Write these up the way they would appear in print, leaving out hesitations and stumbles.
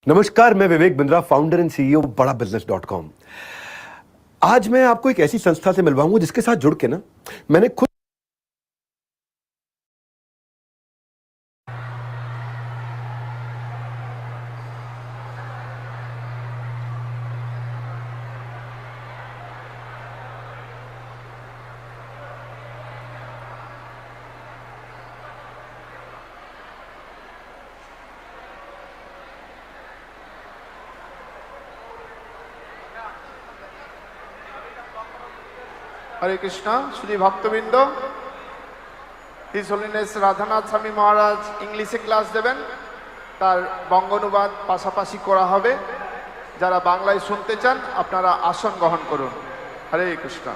नमस्कार, मैं Vivek Bindra, founder and CEO बड़ा बिजनेस.com। आज मैं आपको एक ऐसी संस्था से मिलवाऊंगा जिसके साथ जुड़ के ना मैंने खुद हरे Krishna Shri भक्तबिंद his holiness Radhanath Swami Maharaj इंग्लिशे class देवें तार बंगानुबाद पाशापाशी करा होबे যারা বাংলায় শুনতে চান আপনারা আসন গ্রহণ করুন। হরে কৃষ্ণ।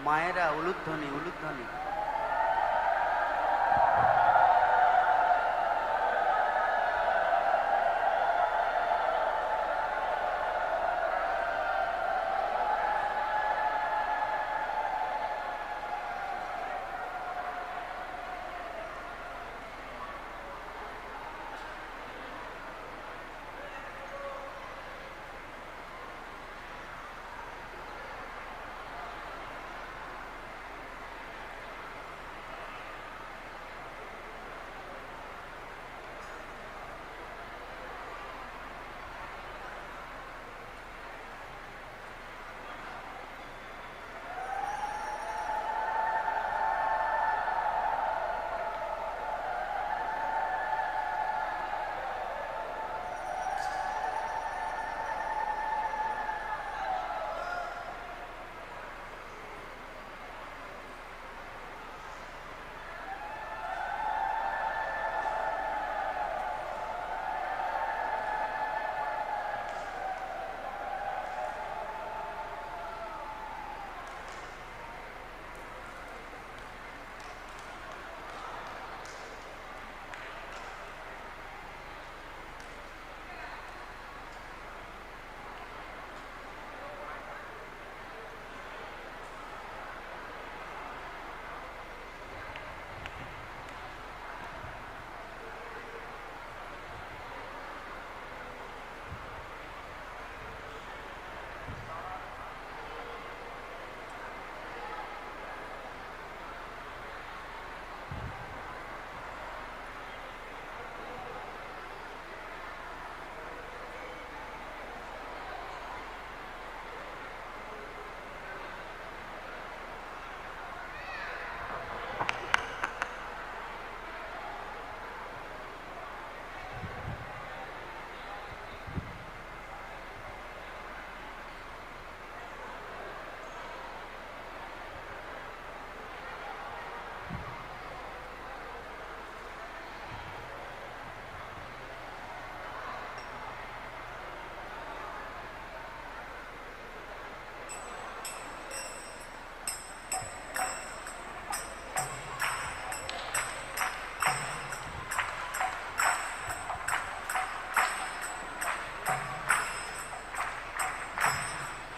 মায়েরা উলুধ্বনি উলুধ্বনি।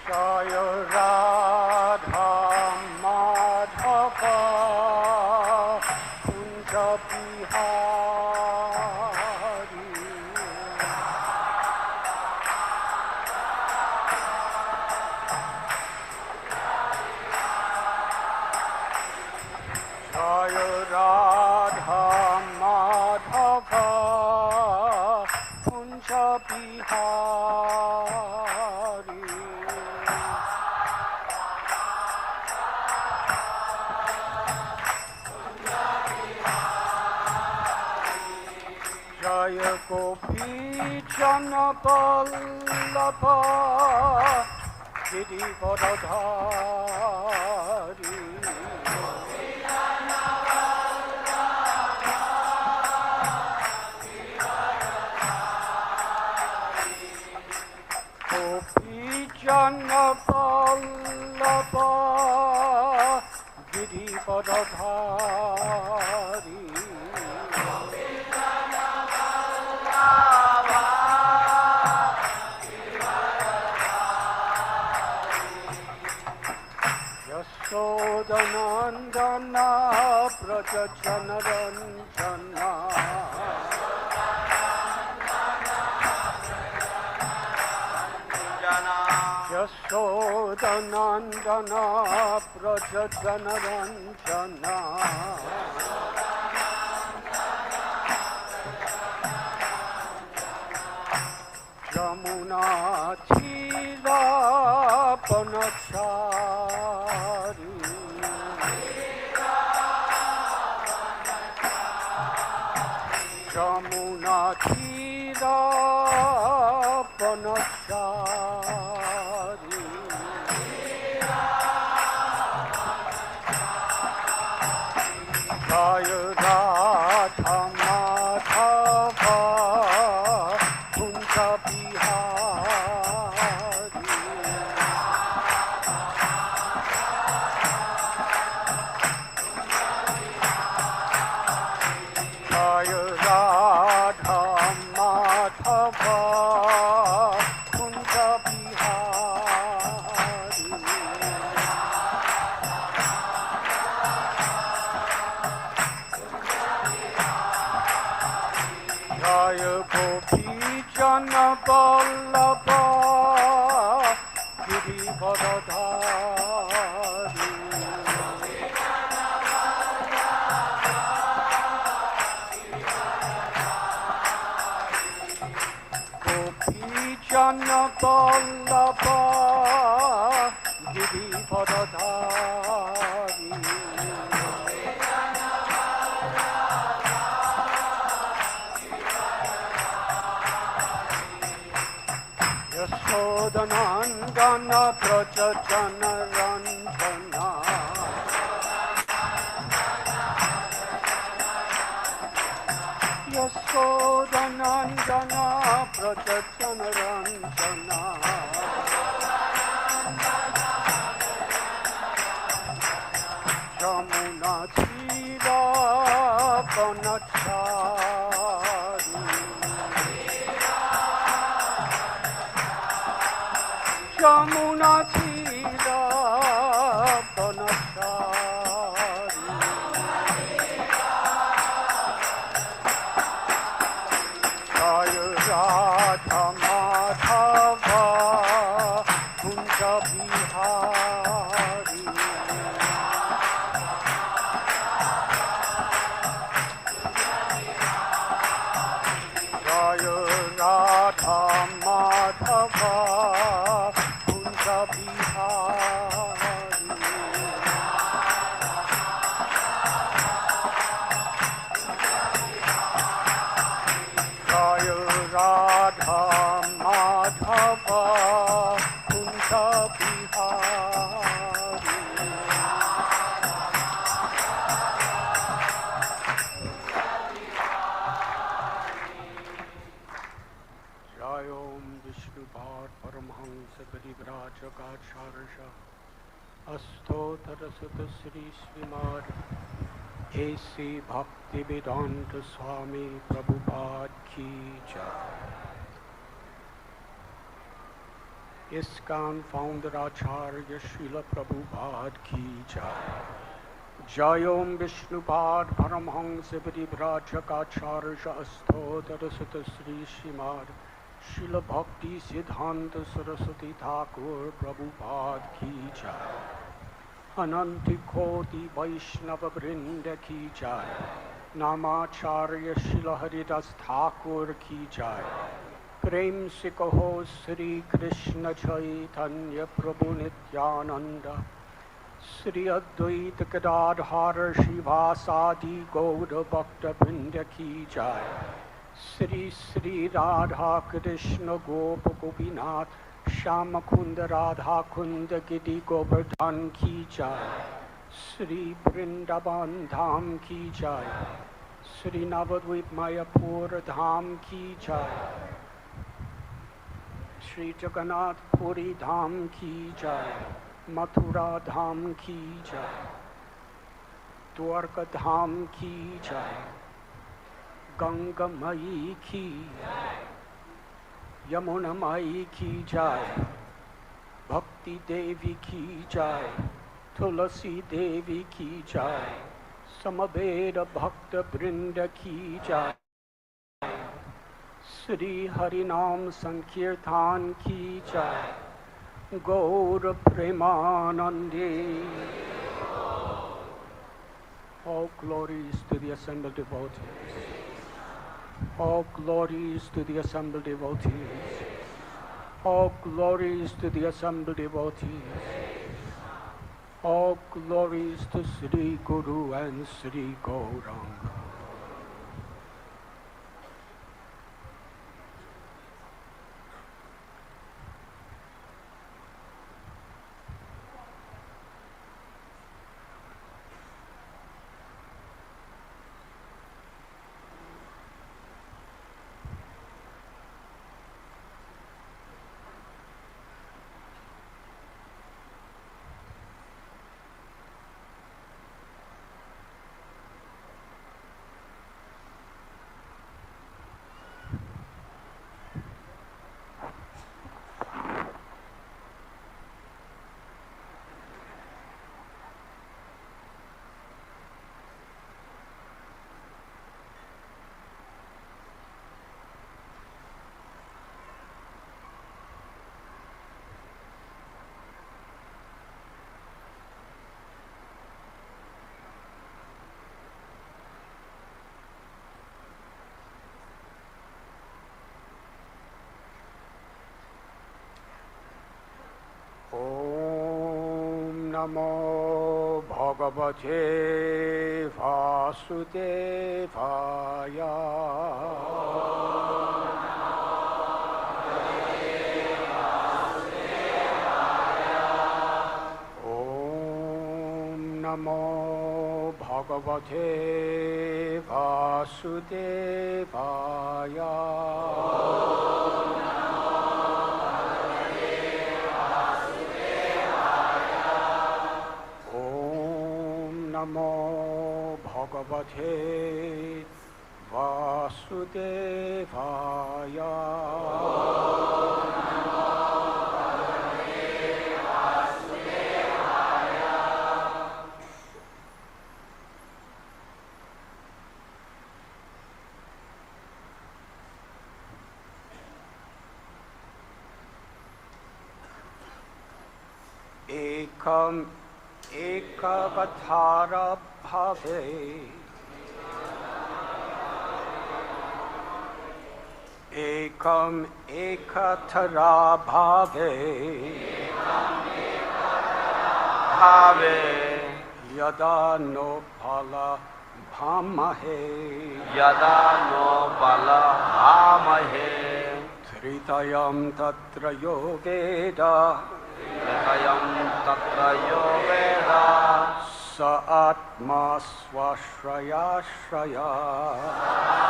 জয় রাধা মাধব কুঞ্জ বিহারী। জয় রাধা মাধব কুঞ্জ বিহারী। জয় গোপীজন বল্লভ গিরিবরধারী। গোপীজন বল্লভ গিরিবরধারী। যশোদনন্দন ব্রজ জনরঞ্জন। যশোদনন্দন ব্রজ জনরঞ্জন। যমুনা বনচারী। যমুনা বনচারী। জয় রাধা মাধব কুঞ্জ বিহারী। রাধবা কুঞ্জ বিহারী জয় গোপী জন বল্লভ গিরিবরধারী গোপী জন বল্লভ গিরিবরধারী যশোদনন্দন ব্রজ জন রঞ্জনা যশোদনন্দন ব্রজ জন রঞ্জনা যমুনা তীর বনচারী যমুনা তীর বনচারী জয় রাধা মাধব কুঞ্জ বিহারী জয় রাধা মাধব কুঞ্জ বিহারী জয় রাধা মাধব কুঞ্জ বিহারী জয় ওম বিষ্ণুপাদ পরমহংস পরিব্রাজকাচার্য अस्तोतर सुत श्री श्रीमार ऐसी भक्ति वेदांत स्वामी प्रभुपाद की जय। इस्कॉन फाउंडर आचार्य श्रील प्रभुपाद की जय। जय ओम विष्णुपाद परमहंस परिव्राजकाचार्य अस्तोतर सुत श्री श्रीमार शिल भक्ति सिद्धांत सरस्वती ठाकुर प्रभुपाद की जय। अनंत कोटि वैष्णव वृंद की जय। नामाचार्य शिल हरिदास ठाकुर की जय। प्रेम से कहो श्री कृष्ण चैतन्य प्रभु नित्यानंद श्री अद्वैत गदाधर शिवासादि गौर भक्त वृंद की जय। श्री श्री राधा कृष्ण गोप गोपीनाथ श्याम कुंद राधा कुंद गिरि गोवर्धन की जय। श्री वृंदावन धाम की जय। श्री नवद्वीप मायापुर धाम की जय। श्री जगन्नाथ पुरी धाम की जय। मथुरा धाम की जय। द्वारका धाम की जय। गंगा मई की यमुना मई की जय। भक्ति देवी की जय। तुलसी देवी की जय। समवेद भक्त वृंद की जय। श्री हरिनाम संकीर्तन की जय। गौर प्रेमानंदे। All glories to the assembled devotees. All glories to the assembled devotees. All glories to the assembled devotees. All glories to Sri Guru and Sri Gauranga. नमो भगवते वासुदेवाय। ॐ नमो भगवते वासुदेवाय। नमो भगवते वासुदेवाय। एकम एकवधार भावे एकम एकथरा भावे भावे यदा नो फल भामहे यदा नो बल भामहे धृतयं तत्र यो वेद हृदयं तत्र यो वेद स आत्मा स्वाश्रयाश्रया।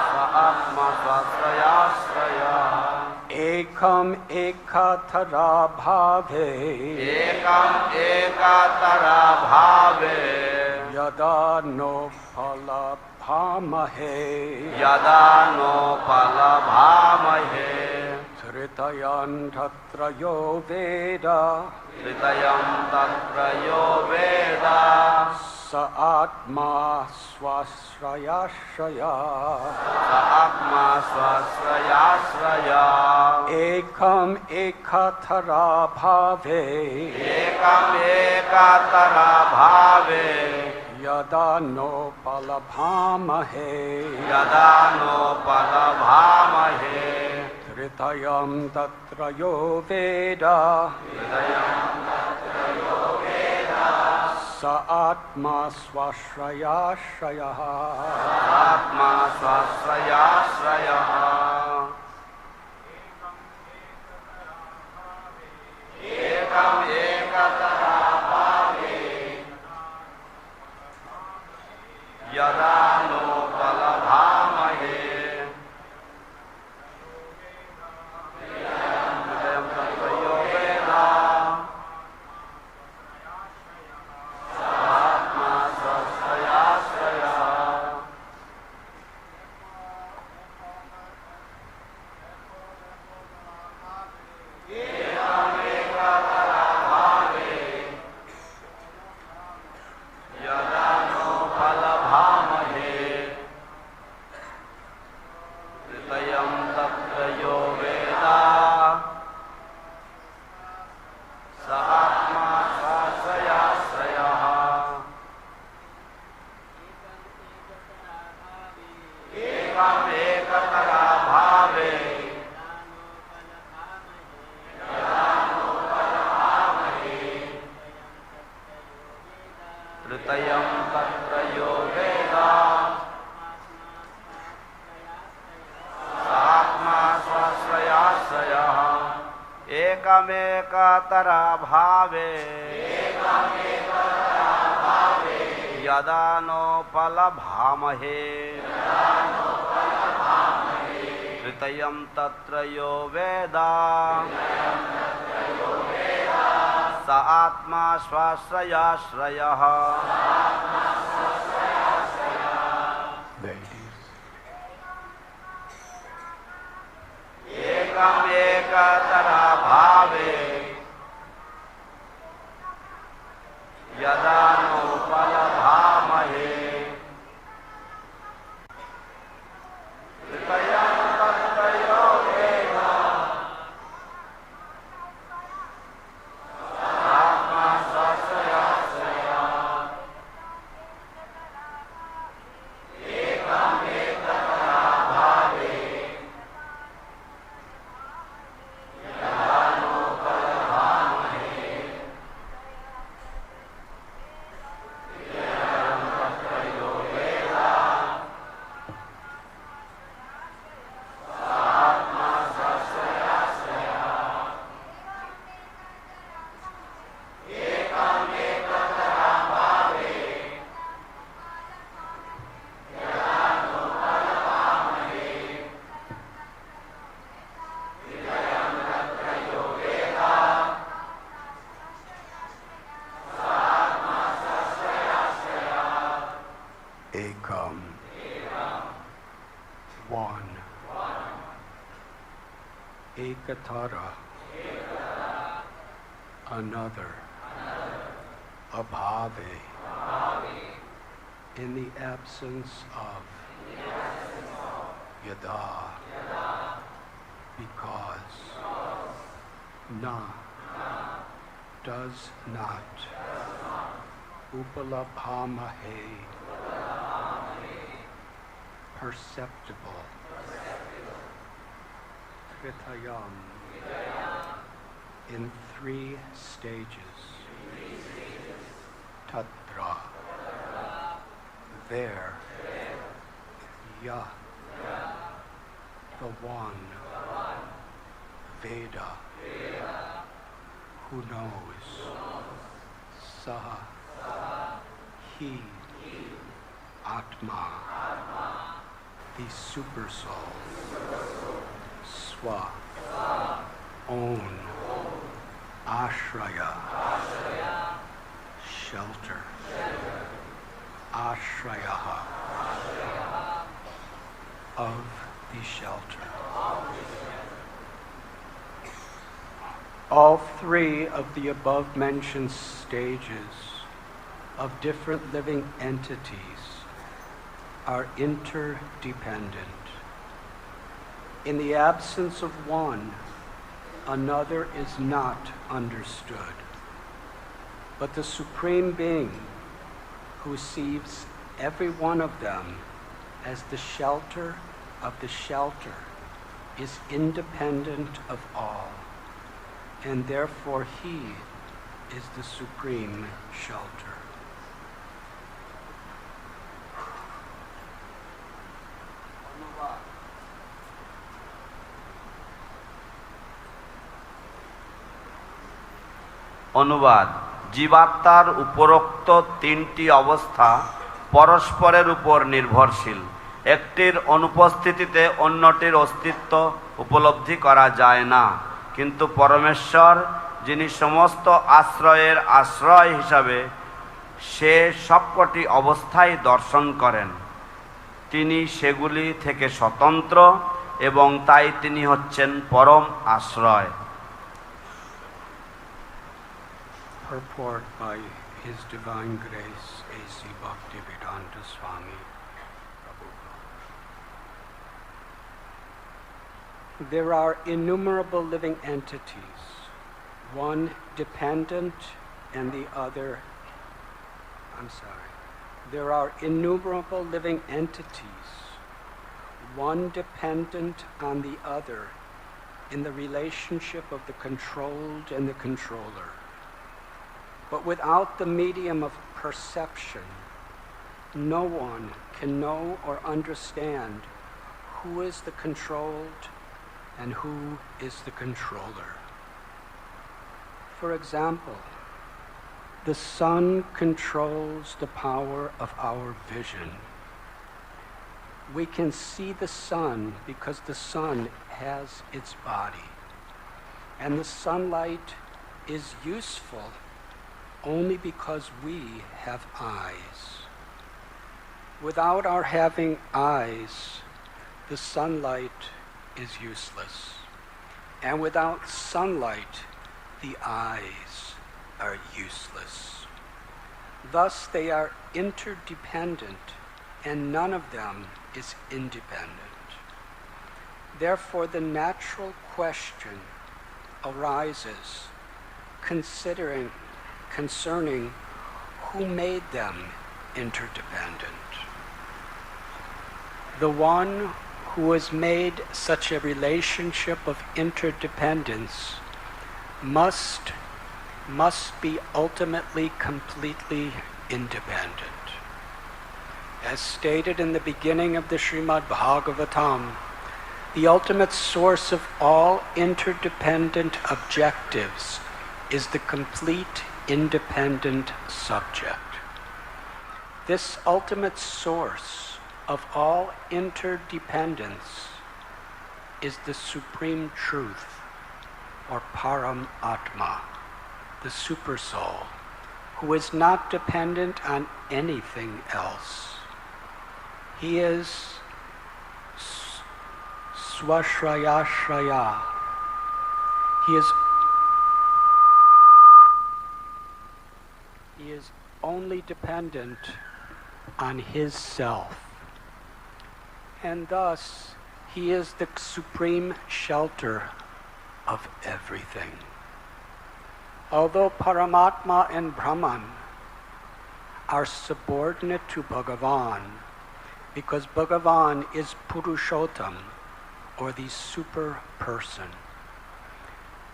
स आत्मस्वाश्रयाश्रया। एकम एकथरा भावे एकम एकतरा भावे यदा नो फल भामहे यदा नो फल भामहे धृतयं तत्र यो वेद हृदयं तत्र यो वेद स आत्मा स्वाश्रयाश्रया। स आत्मस्वाश्रयाश्रया। एकम एकथरा भावे एकम एकतरा भावे यदा नो फल भामहे यदा नो फल भामहे धृतयं तत्र यो वेद स आत्मा स्वाश्रयाश्रयः। आत्मा स्वाश्रयाश्रयः। एकम एकतरा भावे यदा नो फल भामहे हृदयं तत्र यो वेद स आत्मा स्वाश्रयाश्रयः। एकम एकतरा भावे यदा नो फल भामहे हृदयं तत्र यो वेद स आत्मा स्वाश्रयाश्रयः। एकम एकतरा भावे हृदयं तत्र यो वेद स आत्मा स्वाश्रयाश्रयः। एकमेकतरा भावे यदा नो फल भामहे हृदयं तत्र यो वेद स आत्मा स्वाश्रयाश्रयः। एकम एकतरा भावे यदा नो फल भामहे हृदयं तत्र यो वेद स आत्मा स्वाश्रयाश्रयः। एकम एकतरा भावे यदा ekatara, another, abhave, in the absence of, yada, because, na, does not, upalabhamahe, perceptible, kritayam, in 3 stages, tatra, there, ya, the one, Veda, who knows, Saha, he, Atma, the super soul, Swa, own, Ashraya, shelter, Ashrayaha, of the shelter. All 3 of the above-mentioned stages of different living entities are interdependent. In the absence of one, another is not understood. But the Supreme Being, who sees every one of them as the shelter of the shelter, is independent of all, and therefore he is the supreme shelter. অনুবাদ জীবাত্মার উপরোক্ত 3টি অবস্থা পরস্পরের উপর নির্ভরশীল। একটির অনুপস্থিতিতে অন্যটির অস্তিত্ব উপলব্ধি করা যায় না, কিন্তু পরমেশ্বর, যিনি সমস্ত আশ্রয়ের আশ্রয় হিসাবে সে সবকটি অবস্থাই দর্শন করেন, তিনি সেগুলি থেকে স্বতন্ত্র এবং তাই তিনি হচ্ছেন পরম আশ্রয়। Purport by His Divine Grace A.C. Bhaktivedanta Swami Prabhupada. There are innumerable living entities, one dependent and the other, there are innumerable living entities, one dependent on the other in the relationship of the controlled and the controller. But without the medium of perception, no one can know or understand who is the controlled and who is the controller. For example, the sun controls the power of our vision. We can see the sun because the sun has its body, and the sunlight is useful only because we have eyes. Without our having eyes, the sunlight is useless. And without sunlight, the eyes are useless. Thus they are interdependent, and none of them is independent. Therefore, the natural question arises concerning who made them interdependent. The one who has made such a relationship of interdependence must be ultimately completely independent. As stated in the beginning of the Srimad Bhagavatam, the ultimate source of all interdependent objectives is the complete independent subject. This ultimate source of all interdependence is the supreme truth, or Param Atma, the super soul, who is not dependent on anything else. He is Swashrayashraya, He is only dependent on his self. And thus, he is the supreme shelter of everything. Although Paramatma and Brahman are subordinate to Bhagavan, because Bhagavan is Purushottam, or the super person.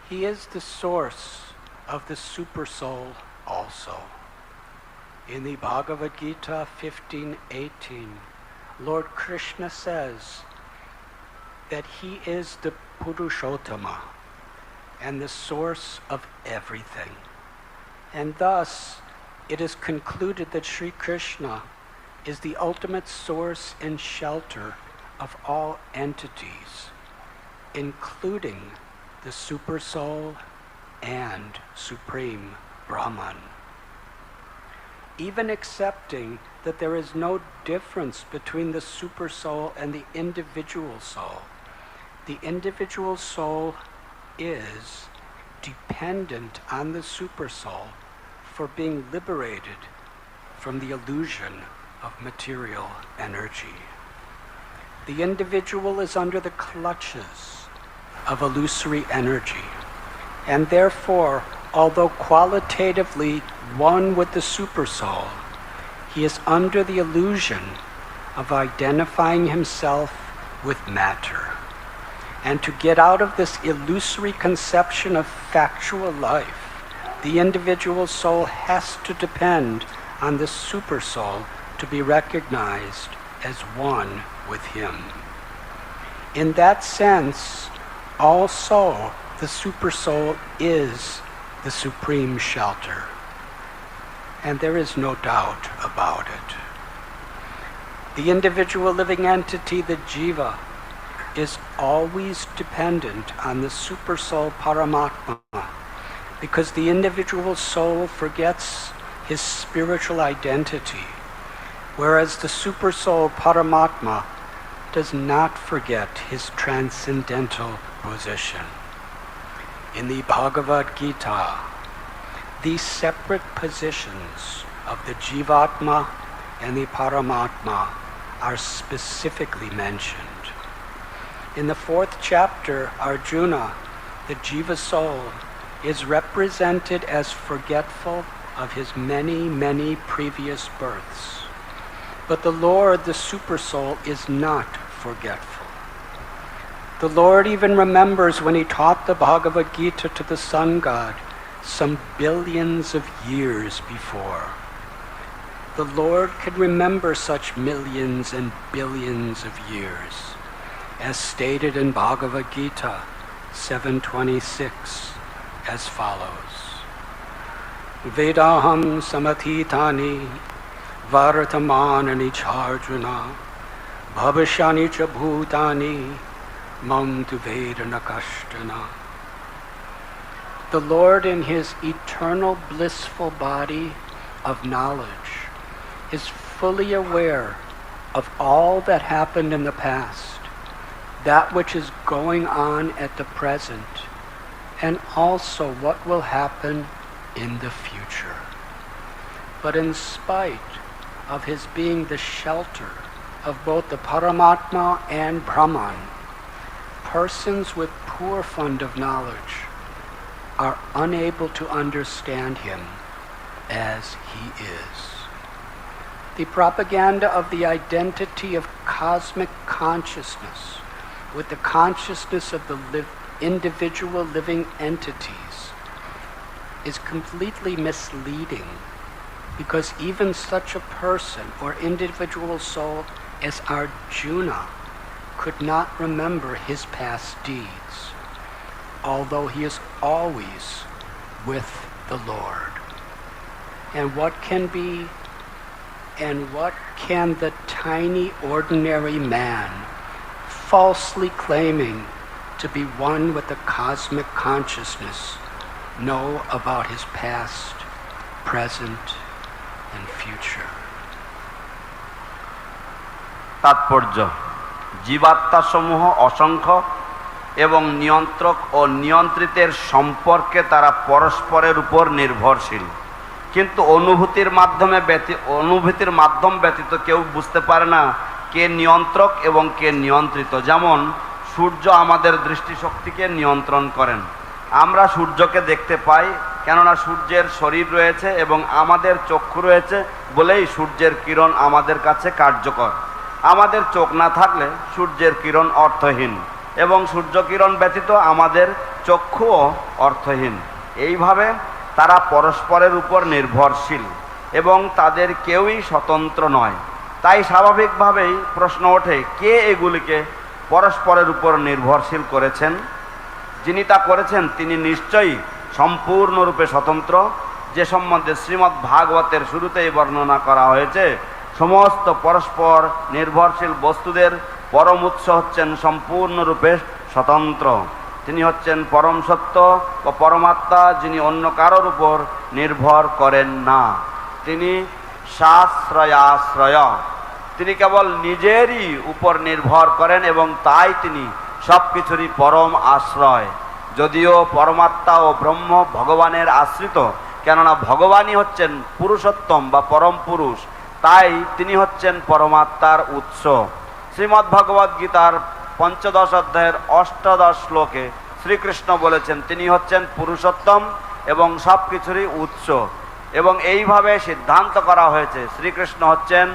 He is the source of the super soul also. In the Bhagavad Gita 15:18, Lord Krishna says that he is the Purushottama and the source of everything. And thus, it is concluded that Sri Krishna is the ultimate source and shelter of all entities, including the super soul and supreme Brahman. Even accepting that there is no difference between the super soul and the individual soul is dependent on the super soul for being liberated from the illusion of material energy. The individual is under the clutches of illusory energy, and therefore, although qualitatively one with the super soul, he is under the illusion of identifying himself with matter. And to get out of this illusory conception of factual life, the individual soul has to depend on the super soul to be recognized as one with him. In that sense, also the super soul is the supreme shelter, and there is no doubt about it. The individual living entity, the jiva, is always dependent on the super soul Paramatma, because the individual soul forgets his spiritual identity, whereas the super soul Paramatma does not forget his transcendental position. In the Bhagavad Gita, these separate positions of the Jivatma and the Paramatma are specifically mentioned. In the 4th chapter, Arjuna, the Jiva soul, is represented as forgetful of his many, many previous births. But the Lord, the super soul, is not forgetful. The Lord even remembers when he taught the Bhagavad Gita to the sun god some billions of years before. The Lord can remember such millions and billions of years, as stated in Bhagavad Gita 7:26 as follows. Vedaham samathitani vartamanani charjuna bhavashani cha bhutani mam tu vedana kashtana. The Lord, in his eternal blissful body of knowledge, is fully aware of all that happened in the past, that which is going on at the present, and also what will happen in the future. But in spite of his being the shelter of both the Paramatma and Brahman, persons with poor fund of knowledge are unable to understand him as he is. The propaganda of the identity of cosmic consciousness with the consciousness of the individual living entities is completely misleading, because even such a person or individual soul as Arjuna could not remember his past deeds, although he is always with the Lord. And what can the tiny ordinary man, falsely claiming to be one with the cosmic consciousness, know about his past, present, and future? তাৎপর্য: জীবাত্মা সমূহ অসংখ্য, এবং নিয়ন্ত্রক ও নিয়ন্ত্রিতের সম্পর্কে তারা পরস্পরের উপর নির্ভরশীল। কিন্তু অনুভূতির মাধ্যম ব্যতীত কেউ বুঝতে পারে না কে নিয়ন্ত্রক এবং কে নিয়ন্ত্রিত। যেমন সূর্য আমাদের দৃষ্টিশক্তিকে নিয়ন্ত্রণ করেন। আমরা সূর্যকে দেখতে পাই, কেননা সূর্যের শরীর রয়েছে এবং আমাদের চক্ষু রয়েছে বলেই সূর্যের কিরণ আমাদের কাছে কার্যকর। আমাদের চোখ না থাকলে সূর্যের কিরণ অর্থহীন এবং সূর্য কিরণ ব্যতীত আমাদের চক্ষুও অর্থহীন। এইভাবে তারা পরস্পরের উপর নির্ভরশীল এবং তাদের কেউই স্বতন্ত্র নয়। তাই স্বাভাবিকভাবেই প্রশ্ন ওঠে, কে এগুলিকে পরস্পরের উপর নির্ভরশীল করেছেন? যিনি তা করেছেন তিনি নিশ্চয়ই সম্পূর্ণরূপে স্বতন্ত্র, যে সম্বন্ধে শ্রীমদ্ ভাগবতের শুরুতেই বর্ণনা করা হয়েছে। সমস্ত পরস্পর নির্ভরশীল বস্তুদের পরম উৎস হচ্ছেন সম্পূর্ণরূপে স্বতন্ত্র। তিনি হচ্ছেন পরম সত্য ও পরমাত্মা, যিনি অন্য কারোর উপর নির্ভর করেন না। তিনি সাশ্রয়াশ্রয়, তিনি কেবল নিজেরই উপর নির্ভর করেন এবং তাই তিনি সব কিছুরই পরম আশ্রয়। যদিও পরমাত্মা ও ব্রহ্ম ভগবানের আশ্রিত, কেননা ভগবানই হচ্ছেন পুরুষোত্তম বা পরম পুরুষ, তাই তিনি হচ্ছেন পরমাত্মার উৎস। শ্রীমদ্ ভগবদ গীতার ৫ম অধ্যায়ের ৮ম শ্লোকে শ্রীকৃষ্ণ বলেছেন তিনি হচ্ছেন পুরুষোত্তম এবং সব কিছুরই উৎস। এবং এইভাবে সিদ্ধান্ত করা হয়েছে শ্রীকৃষ্ণ হচ্ছেন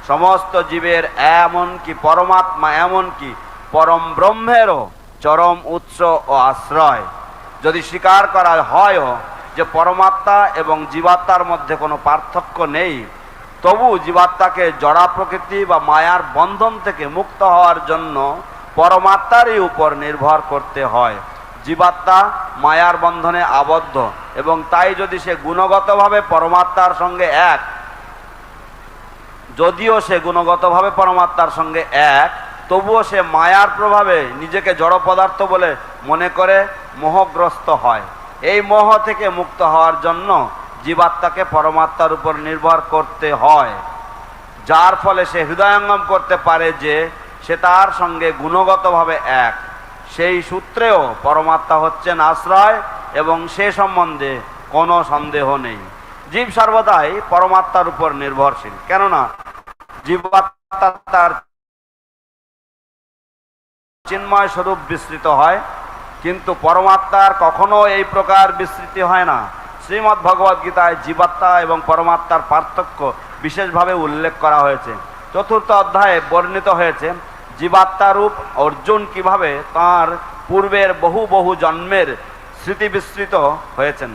সমস্ত জীবের, এমনকি পরমাত্মা, এমনকি পরম ব্রহ্মেরও চরম উৎস ও আশ্রয়। যদি স্বীকার করা হয়ও যে পরমাত্মা এবং জীবাত্মার মধ্যে কোনো পার্থক্য নেই, তবু জীবাত্মাকে জড়া প্রকৃতি বা মায়ার বন্ধন থেকে মুক্ত হওয়ার জন্য পরমাত্মারই উপর নির্ভর করতে হয়। জীবাত্মা মায়ার বন্ধনে আবদ্ধ এবং তাই যদি সে গুণগতভাবে পরমাত্মার সঙ্গে এক, যদিও সে গুণগতভাবে পরমাত্মার সঙ্গে এক, তবুও সে মায়ার প্রভাবে নিজেকে জড় পদার্থ বলে মনে করে মোহগ্রস্ত হয়। এই মোহ থেকে মুক্ত হওয়ার জন্য জীবাত্মাকে পরমাত্মার উপর নির্ভর করতে হয়, যার ফলে সে হৃদয়ঙ্গম করতে পারে যে সে তার সঙ্গে গুণগতভাবে এক। সেই সূত্রেও পরমাত্মা হচ্ছেন আশ্রয় এবং সে সম্বন্ধে কোনো সন্দেহ নেই। জীব সর্বদাই পরমাত্মার উপর নির্ভরশীল, কেননা জীবাত্মা তার চিন্ময় স্বরূপ বিস্তৃত হয়, কিন্তু পরমাত্মার কখনো এই প্রকার বিস্তৃতি হয় না। শ্রীমদ্ ভগবদ গীতায় জীবাত্মা এবং পরমাত্মার পার্থক্য বিশেষভাবে উল্লেখ করা হয়েছে। 4র্থ অধ্যায়ে বর্ণিত হয়েছে জীবাত্মারূপ অর্জুন কিভাবে তাঁর পূর্বের বহু বহু জন্মের স্মৃতি বিস্মৃত হয়েছেন।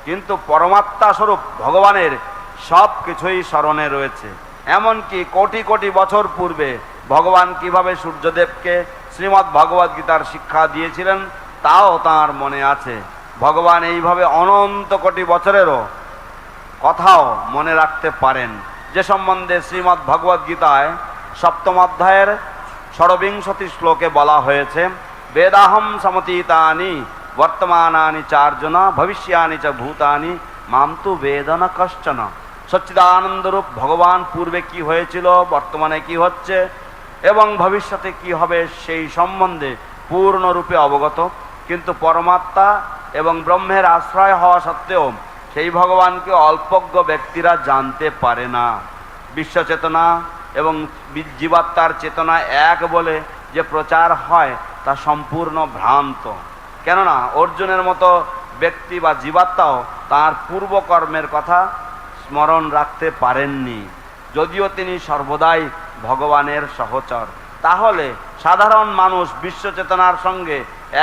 কিন্তু পরমাত্মা স্বরূপ ভগবানের সব কিছুই স্মরণে রয়েছে। এমনকি কোটি কোটি বছর পূর্বে ভগবান কিভাবে সূর্যদেবকে শ্রীমদ্ ভগবদ গীতার শিক্ষা দিয়েছিলেন তাও তাঁর মনে আছে। ভগবান এইভাবে অনন্ত কোটি বছরেরও কথাও মনে রাখতে পারেন, যে সম্বন্ধে শ্রীমদ্ ভগবদ গীতায় 7ম অধ্যায়ের 26 শ্লোকে বলা হয়েছে, বেদাহম সমতীতানি বর্তমানানি চার্জুন ভবিষ্যানি চ ভূতানি মাম তু বেদনা কশ্চন। সচ্চিদানন্দরূপ ভগবান পূর্বে কি হয়েছিল, বর্তমানে কি হচ্ছে এবং ভবিষ্যতে কি হবে সেই সম্বন্ধে পূর্ণরূপে অবগত। কিন্তু পরমাত্মা এবং ব্রহ্মের আশ্রয় হওয়া সত্ত্বেও সেই ভগবানকে অল্পজ্ঞ ব্যক্তিরা জানতে পারে না। বিশ্বচেতনা এবং জীবাত্মার চেতনা এক বলে যে প্রচার হয় তা সম্পূর্ণ ভ্রান্ত, কেননা অর্জুনের মতো ব্যক্তি বা জীবাত্মাও তার পূর্বকর্মের কথা স্মরণ রাখতে পারেননি, যদিও তিনি সর্বদাই ভগবানের সহচর। তাহলে সাধারণ মানুষ বিশ্বচেতনার সঙ্গে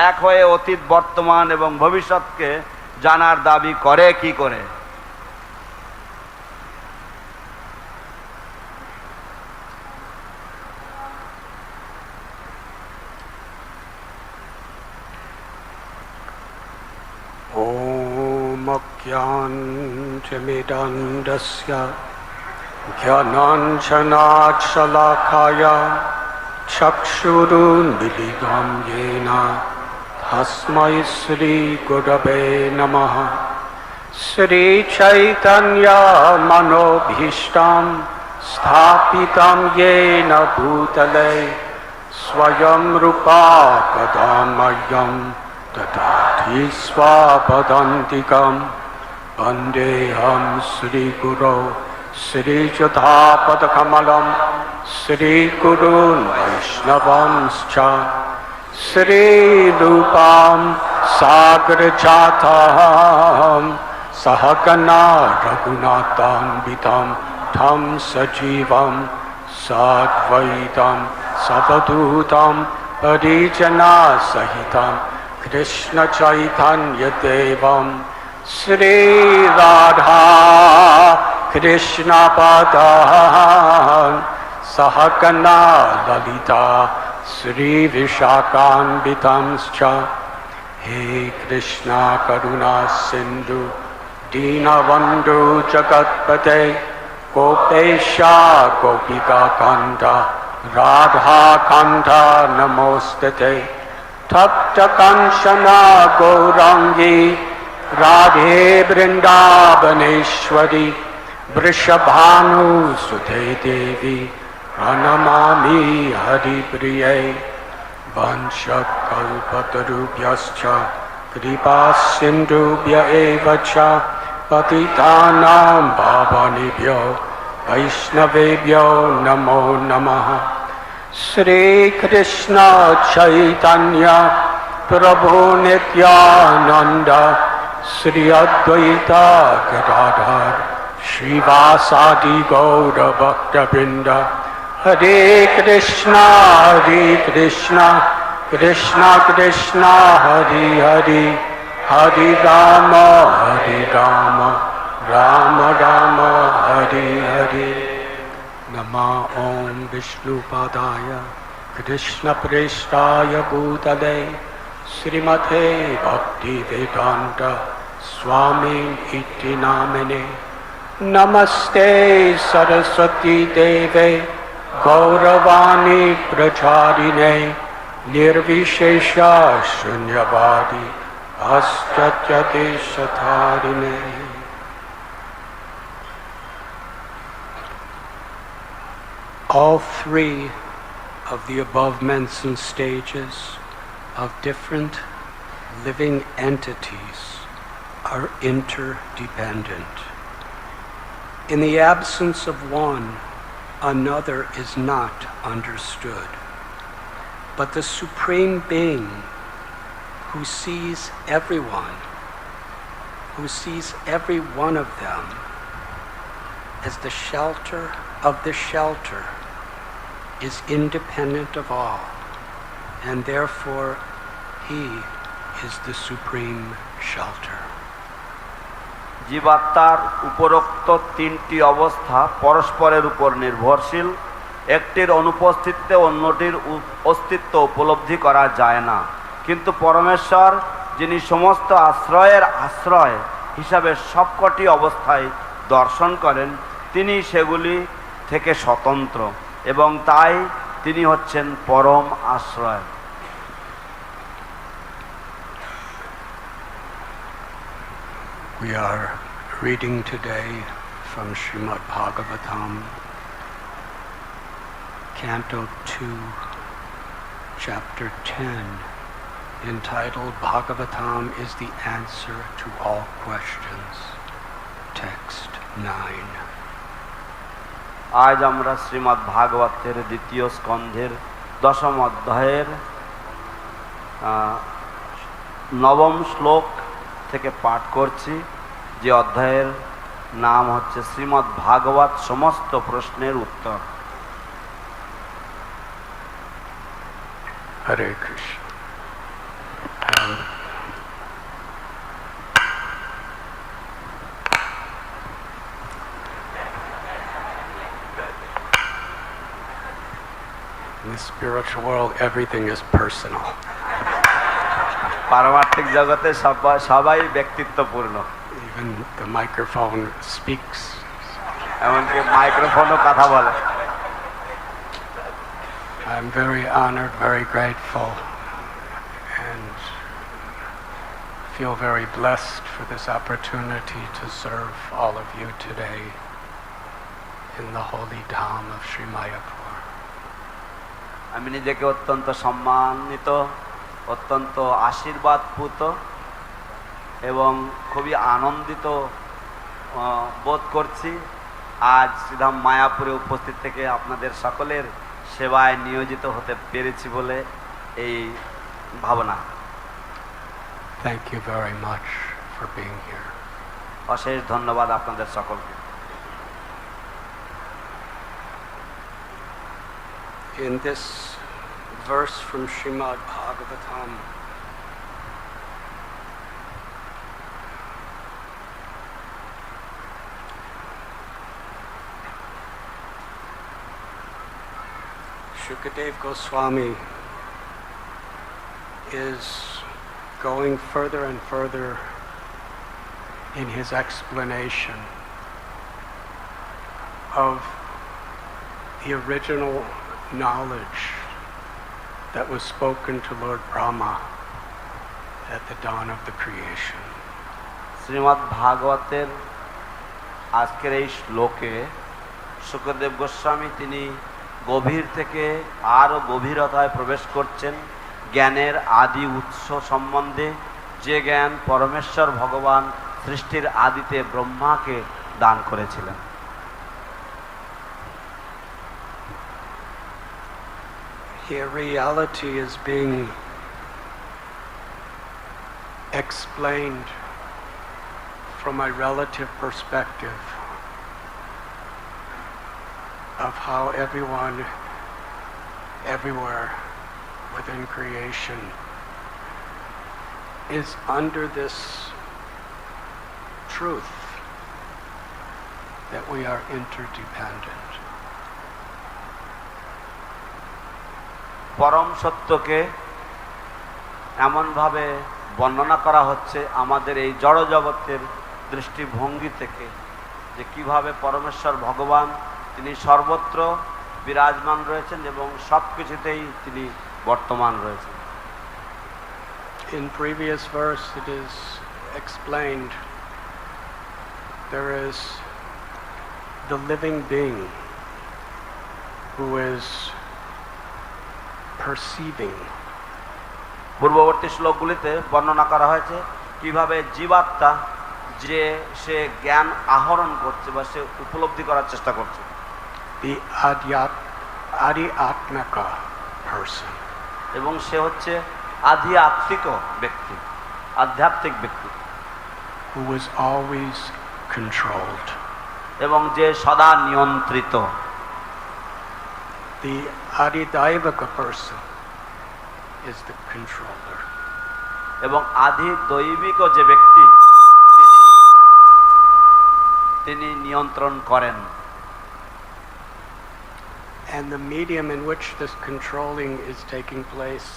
এক হয়ে অতীত, বর্তমান এবং ভবিষ্যৎকে জানার দাবি করে কি করে? Om Ajnanatimirandasya Jnananjanachsalakaya Chakshurunmilitam Yena तस्मै श्री गुरवे नमः। श्री चैतन्य मनोभीष्टं स्थापितं येन भूतले स्वयं रूपा कदा मह्यं ददाति स्वपदान्तिकं। वन्देऽहं श्रीगुरो श्रीयुतापदकमलं श्रीगुरून् वैष्णवांश्च श्रीरूपां सागरजातं सहगना रघुनाथान्वितं तं सजीवं साद्वैतं सवधूतं परिजनसहितं कृष्णचैतन्यदेवं श्रीराधा कृष्णपदान् सहगना ललिता श्रीविशाखान्वितंश्च। हे कृष्णा करुणा सिन्धु दीनबन्धु जगत्पते गोपेशा गोपिकान्त राधाकान्त नमोऽस्तुते। तप्तकाञ्चना गौराङ्गी राधे वृन्दावनेश्वरी वृषभानुसुते देवी प्रणमामि हरिप्रिये। वंशकल्पतरुभ्यश्च कृपासिन्धुभ्य एव च पतितानां पावनेभ्यो वैष्णवेभ्यो नमो नमः। श्रीकृष्ण चैतन्य प्रभु नित्यानन्द श्री अद्वैत गदाधर श्रीवासादि गौरभक्तवृन्द। हरे कृष्णा कृष्ण कृष्ण हरे हरे हरे राम राम राम हरे हरे। नमः ॐ विष्णुपादाय कृष्णप्रेष्ठाय भूतले श्रीमते भक्तिवेदान्त स्वामी इति नामिने। नमस्ते सरस्वती देवे गौरवाणी प्रचारिणे निर्विशेष शून्यवादी पाश्चात्यदेशधारिणे। All three of the above-mentioned stages of different living entities are interdependent. In the absence of one, another is not understood. But the Supreme Being who sees everyone, who sees every one of them as the shelter of the shelter, is independent of all, and therefore he is the supreme shelter. জীবাত্মার উপরোক্ত তিনটি অবস্থা পরস্পরের উপর নির্ভরশীল। একটির অনুপস্থিতিতে অন্যটির অস্তিত্ব উপলব্ধি করা যায় না, কিন্তু পরমেশ্বর যিনি সমস্ত আশ্রয়ের আশ্রয় হিসাবে সবকটি অবস্থায় দর্শন করেন, তিনি সেগুলি থেকে স্বতন্ত্র এবং তাই তিনি হচ্ছেন পরম আশ্রয়। We are reading today from Srimad Bhagavatam, Canto 2, Chapter 10, entitled Bhagavatam is the Answer to All Questions, Text 9. আজ আমরা শ্রীমদ্ ভাগবতের দ্বিতীয় স্কন্ধের দশম অধ্যায়ের নবম শ্লোক থেকে পাঠ করছি, যে অধ্যায়ের নাম হচ্ছে শ্রীমদ্ ভাগবত সমস্ত প্রশ্নের উত্তর। Hare Krishna. In the spiritual world, everything is personal. পারমার্থিক জগতে সবাই ব্যক্তিত্বপূর্ণ। Even the microphone speaks. এমনকি মাইক্রোফোনও কথা বলে। I'm very honored, very grateful, and feel very blessed for this opportunity to serve all of you today in the holy dham of Sri Mayapur. আমি নিজেকে অত্যন্ত সম্মানিত, অত্যন্ত আশীর্বাদপুত এবং খুবই আনন্দিত বোধ করছি আজ শ্রীধাম মায়াপুরে উপস্থিত থেকে আপনাদের সকলের সেবায় নিয়োজিত হতে পেরেছি বলে এই ভাবনা। Thank you very much for being here. অশেষ ধন্যবাদ আপনাদের সকলকে। In this verse from Srimad Bhagavatam, Shukadev Goswami is going further and further in his explanation of the original knowledge that was spoken to Lord Brahma at the dawn of the creation. Shrimad ভাগবতের আজকের এই শ্লোকে শুকদেব গোস্বামী তিনি গভীর থেকে আরও গভীরতায় প্রবেশ করছেন জ্ঞানের আদি উৎস সম্বন্ধে, যে জ্ঞান পরমেশ্বর ভগবান সৃষ্টির আদিতে ব্রহ্মাকে দান করেছিলেন। Here reality is being explained from a relative perspective of how everyone, everywhere within creation is under this truth that we are interdependent. পরম সত্যকে এমনভাবে বর্ণনা করা হচ্ছে আমাদের এই জড় জগতের দৃষ্টিভঙ্গি থেকে, যে কিভাবে পরমেশ্বর ভগবান তিনি সর্বত্র বিরাজমান রয়েছেন এবং সব কিছুতেই তিনি বর্তমান রয়েছেন। In previous verse it is explained there is the living being who is perceiving. পূর্ববর্তী শ্লোকগুলিতে বর্ণনা করা হয়েছে কিভাবে জীবাত্মা যে সে জ্ঞান আহরণ করছে বা সে উপলব্ধি করার চেষ্টা করছে। The Adhyatmaka person. এবং সে হচ্ছে আধি আত্মিক ব্যক্তি, আধ্যাত্মিক ব্যক্তি। Who was always controlled. এবং যে সদা নিয়ন্ত্রিত। The Adidaivaka person is the controller. এবং আধি দৈবিক যে ব্যক্তি তিনি নিয়ন্ত্রণ করেন। And the medium in which this controlling is taking place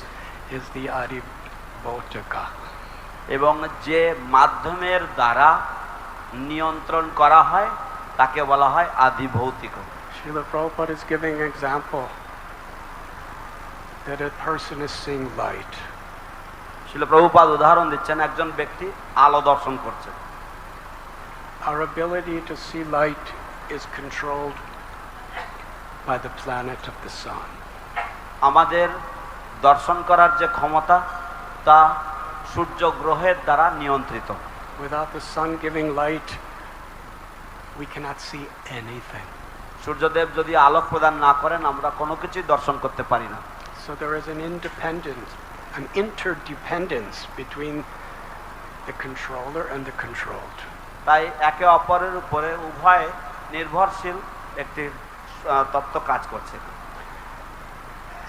is the Adibhautika. এবং যে মাধ্যমের দ্বারা নিয়ন্ত্রণ করা হয় তাকে বলা হয় আদিভৌতিক। Srila Prabhupada is giving an example that a person is seeing light. শিল প্রভুপাদ উদাহরণ দিচ্ছেন, একজন ব্যক্তি আলো দর্শন করছে। Our ability to see light is controlled by the planet of the sun. আমাদের দর্শন করার যে ক্ষমতা তা সূর্য গ্রহের দ্বারা নিয়ন্ত্রিত। Without the sun giving light, we cannot see anything. সূর্যদেব যদি আলোক প্রদান না করেন আমরা কোনো কিছুই দর্শন করতে পারি না। So there is an interdependence between the controller and the controlled. তাই একে অপরের উপরে উভয় নির্ভরশীল একটি তত্ত্ব কাজ করছে।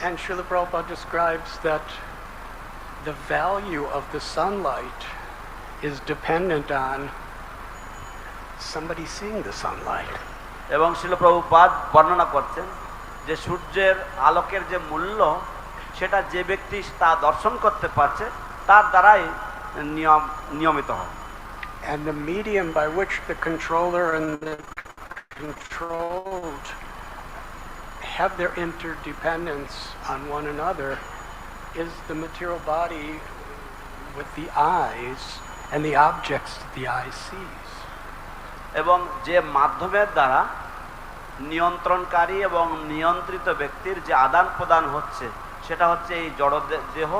And Srila Prabhupada describes that the value of the sunlight is dependent on somebody seeing the sunlight. এবং শিল প্রভুপাদ বর্ণনা করছেন যে সূর্যের আলোকের যে মূল্য সেটা যে ব্যক্তি তা দর্শন করতে পারছে তার দ্বারাই নিয়মিত হয়। And the medium by which the controller and the controlled have their interdependence on one another is the material body with the eyes and the objects that the eye sees. এবং যে মাধ্যমের দ্বারা নিয়ন্ত্রণকারী এবং নিয়ন্ত্রিত ব্যক্তির যে আদান প্রদান হচ্ছে সেটা হচ্ছে এই জড় দেহ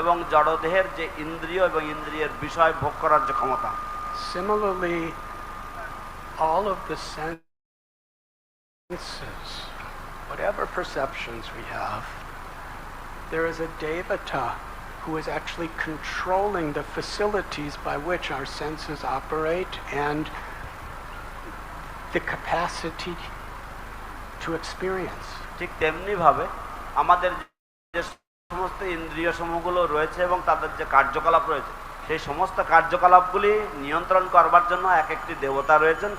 এবং জড়দেহের যে ইন্দ্রিয় এবং ইন্দ্রিয়ের বিষয় ভোগ করার যে ক্ষমতা। Similarly, all of the senses, whatever perceptions we have, there is a devata who is actually controlling the facilities by which our senses operate and the capacity to experience. ঠিক তেমনি ভাবে আমাদের যে সমস্ত ইন্দ্রিয় সমূহগুলো রয়েছে এবং তাদের যে কার্যকলাপ রয়েছে সেই সমস্ত কার্যকলাপগুলি নিয়ন্ত্রণ করবার জন্য এক একটি দেবতা রয়েছেন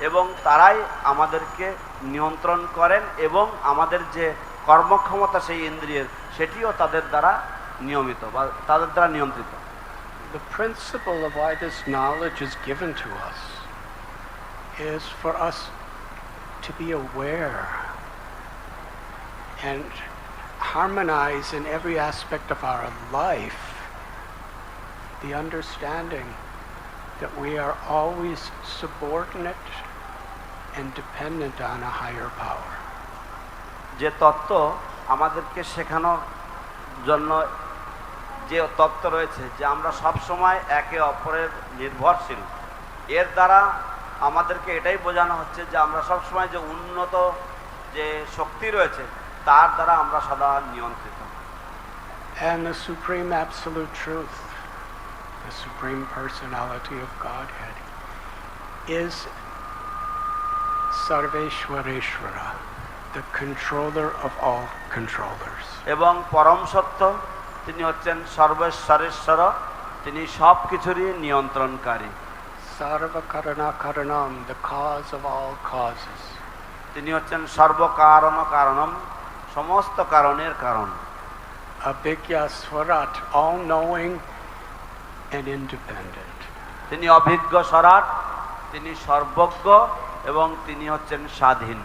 এবং তারাই আমাদেরকে নিয়ন্ত্রণ করেন এবং আমাদের যে কর্মক্ষমতা সেই ইন্দ্রিয়ের সেটিও তাদের দ্বারা নিয়মিত বা তাদের দ্বারা নিয়ন্ত্রিত। The principle of why this knowledge is given to us is for us to be aware and harmonize in every aspect of our life the understanding that we are always subordinate and dependent on a higher power. যে তত্ত্ব আমাদেরকে শেখানোর জন্য যে তত্ত্ব রয়েছে যে আমরা সব সময় একে অপরের নির্ভরশীল, এর দ্বারা আমাদেরকে এটাই বোঝানো হচ্ছে যে আমরা সব সময় যে উন্নত যে শক্তি রয়েছে তার দ্বারা আমরা সদা নিয়ন্ত্রিত। And the supreme absolute truth, the supreme personality of Godhead, is Sarveshwareshwara, the controller of all controllers. এবং পরম সত্য তিনি হচ্ছেন সর্বেশ্বরেশ্বর, তিনি সব কিছুরই নিয়ন্ত্রণকারী। Sarva Karana Karanam, the cause of all causes. তিনি হচ্ছেন সর্বকারণ কারণম, সমস্ত কারণের কারণ। Abhigya Swarat, all knowing and independent. তিনি অভিজ্ঞ স্বরাট, তিনি সর্বজ্ঞ এবং তিনি হচ্ছেন স্বাধীন।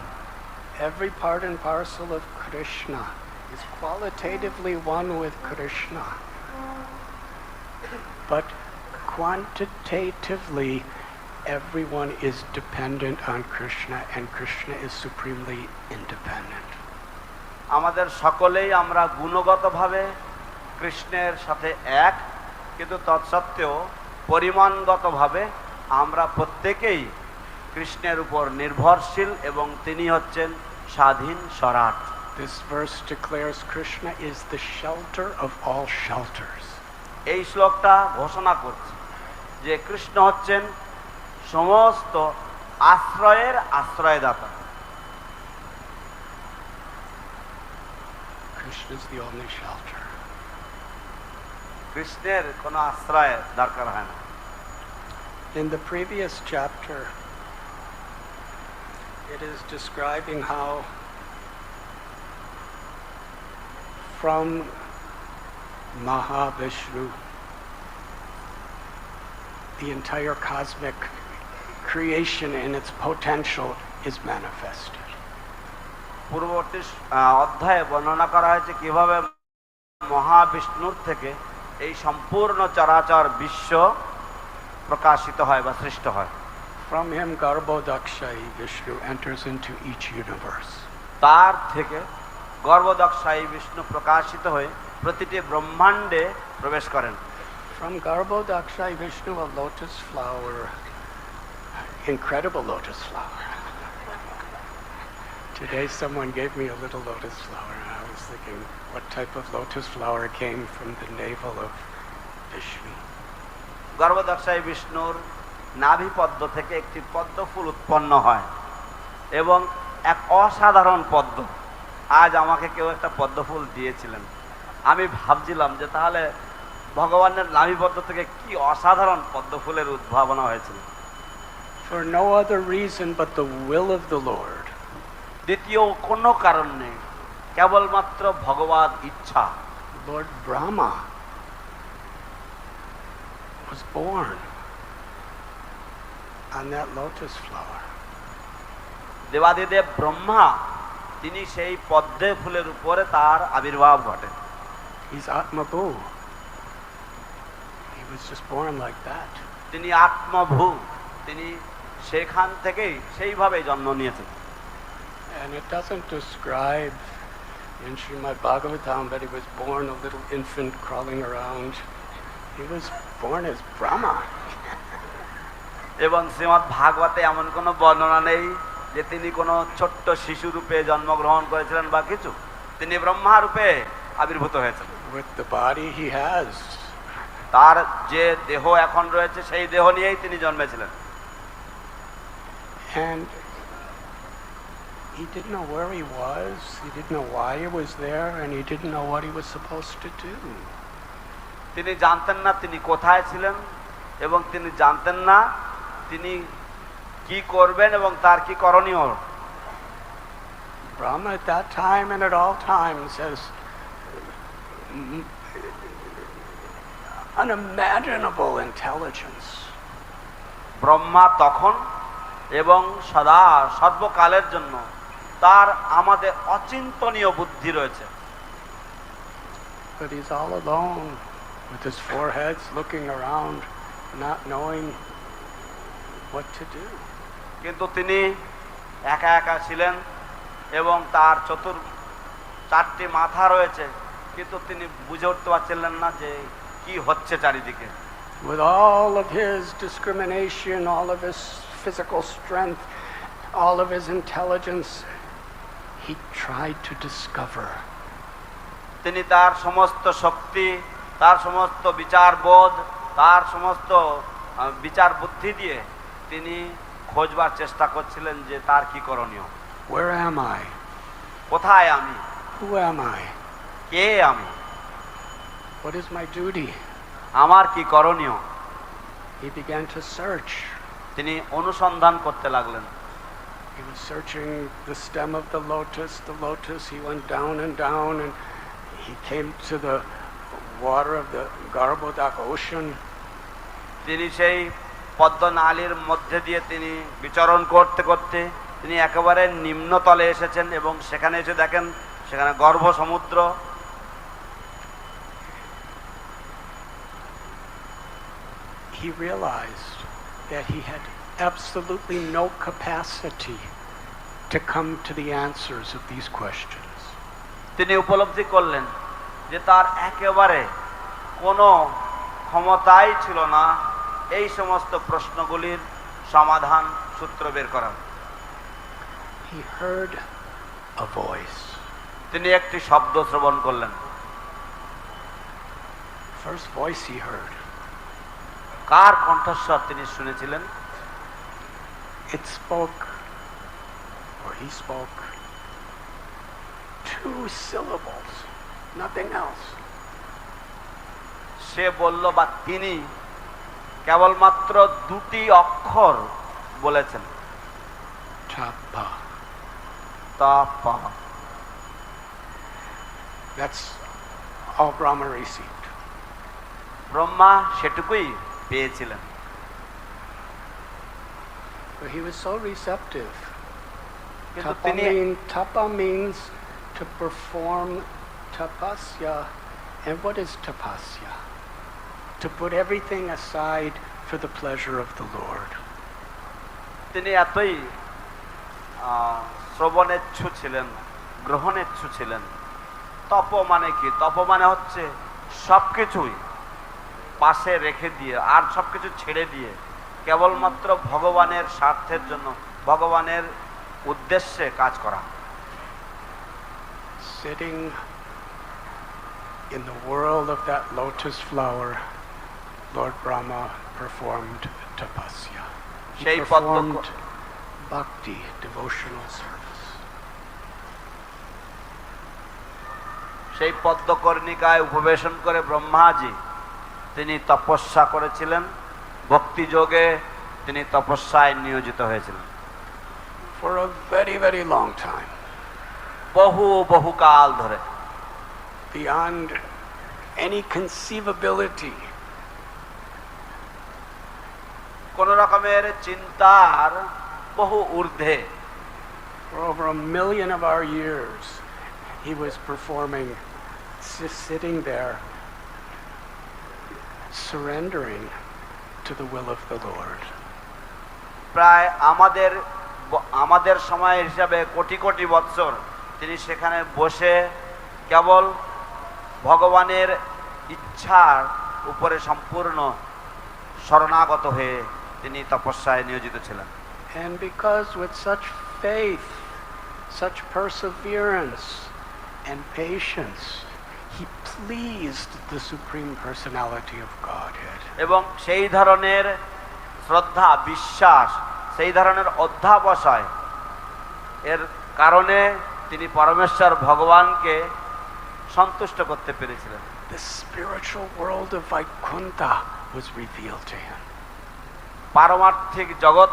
Every part and parcel of Krishna is qualitatively one with Krishna, but quantitatively everyone is dependent on Krishna and Krishna is supremely independent. আমাদের সকলেই আমরা গুণগতভাবে কৃষ্ণের সাথে এক, কিন্তু তৎসত্ত্বেও পরিমাণগতভাবে আমরা প্রত্যেকেই কৃষ্ণের উপর নির্ভরশীল এবং তিনি হচ্ছেন স্বাধীন স্বরাট। This verse declares Krishna is the shelter of all shelters. এই শ্লোকটা ঘোষণা করছে যে কৃষ্ণ হচ্ছেন সমস্ত আশ্রয়ের আশ্রয়দাতা। Krishna is the only shelter. কৃষ্ণের কোনো আশ্রয় দরকার হয় না। In the previous chapter, it is describing how from Mahavishnu, the entire cosmic creation and its potential is manifested. পূর্ববর্তী অধ্যায়ে বর্ণনা করা হয়েছে কিভাবে মহাবিষ্ণুর থেকে এই সম্পূর্ণ চরাচর বিশ্ব প্রকাশিত হয় বা সৃষ্ট হয়। From him, Garbhodakshai Vishnu enters into each universe. তার থেকে গর্ভদক্ষায়ী বিষ্ণু প্রকাশিত হয়ে প্রতিটি ব্রহ্মাণ্ডে প্রবেশ করেন। From Garbhodakshai Vishnu, a lotus flower, incredible lotus flower. Today someone gave me a little lotus flower and I was thinking, what type of lotus flower came from the navel of Vishnu? গর্ভদক্ষায়ী বিষ্ণুর নাভি পদ্ম থেকে একটি পদ্ম ফুল উৎপন্ন হয় এবং এক অসাধারণ পদ্ম। আজ আমাকে কেউ একটা পদ্ম ফুল দিয়েছিলেন, আমি ভাবছিলাম যে তাহলে ভগবানের নাভি পদ্ম থেকে কি অসাধারণ পদ্ম ফুলের উদ্ভাবনা হয়েছিল। For no other reason but the will of the Lord. দ্বিতীয় কোনো কারণ নেই, কেবলমাত্র ভগবান ইচ্ছা। Lord Brahma was born on that lotus flower. দেবাদিদেব ব্রহ্মা তিনি সেই পদ্মে ফুলের উপরে তার আবির্ভাব ঘটে। He's Atmabhu. He was just born like that. তিনি আত্মভূ, তিনি সেখান থেকেই সেইভাবেই জন্ম নিয়েছেন। And it doesn't describe in Srimad Bhagavatam that he was born a little infant crawling around. He was born as Brahma. এবং শ্রীমদ্ ভাগবতে এমন কোনো বর্ণনা নেই যে তিনি কোনো ছোট্ট শিশু রূপে জন্মগ্রহণ করেছিলেন বা কিছু। তিনি ব্রহ্মা রূপে আবির্ভূত হয়েছেন। With the body he has. তার যে দেহ এখন রয়েছে সেই দেহ নিয়েই তিনি জন্মেছিলেন। And he didn't know where he was, he didn't know why he was there, and he didn't know what he was supposed to do. তিনি জানতেন না তিনি কোথায় ছিলেন, এবং তিনি জানতেন না তিনি কি করবেন এবং তার কি করণীয়। Brahma at that time and at all times has unimaginable intelligence. Brahma তখন এবং সদা সর্বকালের জন্য তার আমাদের অচিন্তনীয় বুদ্ধি রয়েছে। But he's all alone with his four heads looking around, not knowing what to do. কিন্তু তিনি একা একা ছিলেন এবং তার চারটি মাথা রয়েছে, কিন্তু তিনি বুঝে উঠতে পারছিলেন না যে কি হচ্ছে চারিদিকে। With all of his discrimination, all of his physical strength, all of his intelligence, he tried to discover. তিনি তার সমস্ত শক্তি, তার সমস্ত বিচারবোধ, তার সমস্ত বিচার বুদ্ধি দিয়ে তিনি খোঁজবার চেষ্টা করছিলেন যে তার কি করণীয়। Where am I? কোথায় আমি? Who am I? কে আমি? What is my duty? আমার কি করণীয়? He began to search. তিনি অনুসন্ধান করতে লাগলেন। He was searching the stem of the lotus. He went down and down, and he came to the water of the Garbhodak ocean. তিনি সেই পদ্ম নালীর মধ্যে দিয়ে তিনি বিচরণ করতে করতে তিনি একেবারে নিম্নতলে এসেছেন, এবং সেখানে এসে দেখেন সেখানে গর্ভ সমুদ্র। He realized that he had absolutely no capacity to come to the answers of these questions. তিনি উপলব্ধি করলেন যে তার একেবারে কোনো ক্ষমতাই ছিল না এই সমস্ত প্রশ্নগুলির সমাধান সূত্র বের করার। He heard a voice. তিনি একটি শব্দ শ্রবণ করলেন। First voice he heard. কার কণ্ঠস্বর তিনি শুনেছিলেন? It spoke, or he spoke, 2 syllables, nothing else. সে বলল বা তিনি কেবলমাত্র 2টি অক্ষর বলেছেন, Tapa. তাপা। That's all Brahma received. Brahma সেটুকুই পেয়েছিলেন। But he was so receptive. কিন্তু তিনি Tapa means to perform tapasya. And what is tapasya? To put everything aside for the pleasure of the Lord. তিনি এতই শ্রবণেচ্ছু ছিলেন, গ্রহণেচ্ছু ছিলেন। তপ মানে কি? তপ মানে হচ্ছে সবকিছুই পাশে রেখে দিয়ে আর সবকিছু ছেড়ে দিয়ে কেবলমাত্র ভগবানের স্বার্থের জন্য, ভগবানের উদ্দেশ্যে কাজ করা। Sitting in the world of that lotus flower, Lord Brahma performed tapasya. He performed bhakti, devotional service. সেই পদ্মকর্ণিকায় উপবেশন করে ব্রহ্মাজি তিনি তপস্যা করেছিলেন, ভক্তি যোগে তিনি তপস্যায় নিয়োজিত হয়েছিলেন। For a very, very long time. বহু কাল ধরে। Beyond any conceivability. কোন রকমের চিন্তার বহু ঊর্ধ্বে। For over 1 million of our years, he was performing, sitting there, surrendering to the will of the Lord. প্রায় আমাদের সময় হিসাবে কোটি কোটি বৎসর তিনি সেখানে বসে কেবল ভগবানের ইচ্ছার উপরে সম্পূর্ণ শরণাগত হয়ে তিনি তপস্যায় নিয়োজিত ছিলেন। And because with such faith, such perseverance and patience, he pleased the Supreme Personality of Godhead. এবং সেই ধরনের শ্রদ্ধা, বিশ্বাস, সেই ধরনের অধ্যাবসায় এর কারণে তিনি পরমেশ্বর ভগবানকে সন্তুষ্ট করতে পেরেছিলেন। The spiritual world of Vaikuntha was revealed to him. পারমার্থিক জগৎ,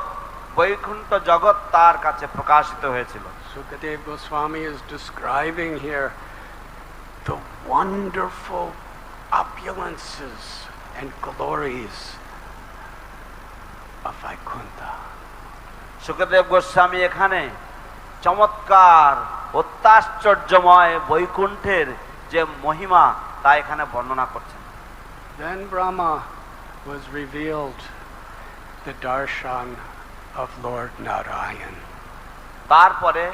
বৈকুণ্ঠ জগৎ তার কাছে প্রকাশিত হয়েছিল। Sukadeva Goswami is describing here the wonderful opulences and glories of Vaikuntha. Sukhdev Goswami এখানে চমৎকার অত্যাশ্চর্যময় বৈকুণ্ঠের যে মহিমা তা এখানে বর্ণনা করছেন। Then Brahma was revealed the darshan of Lord Narayan. তারপরে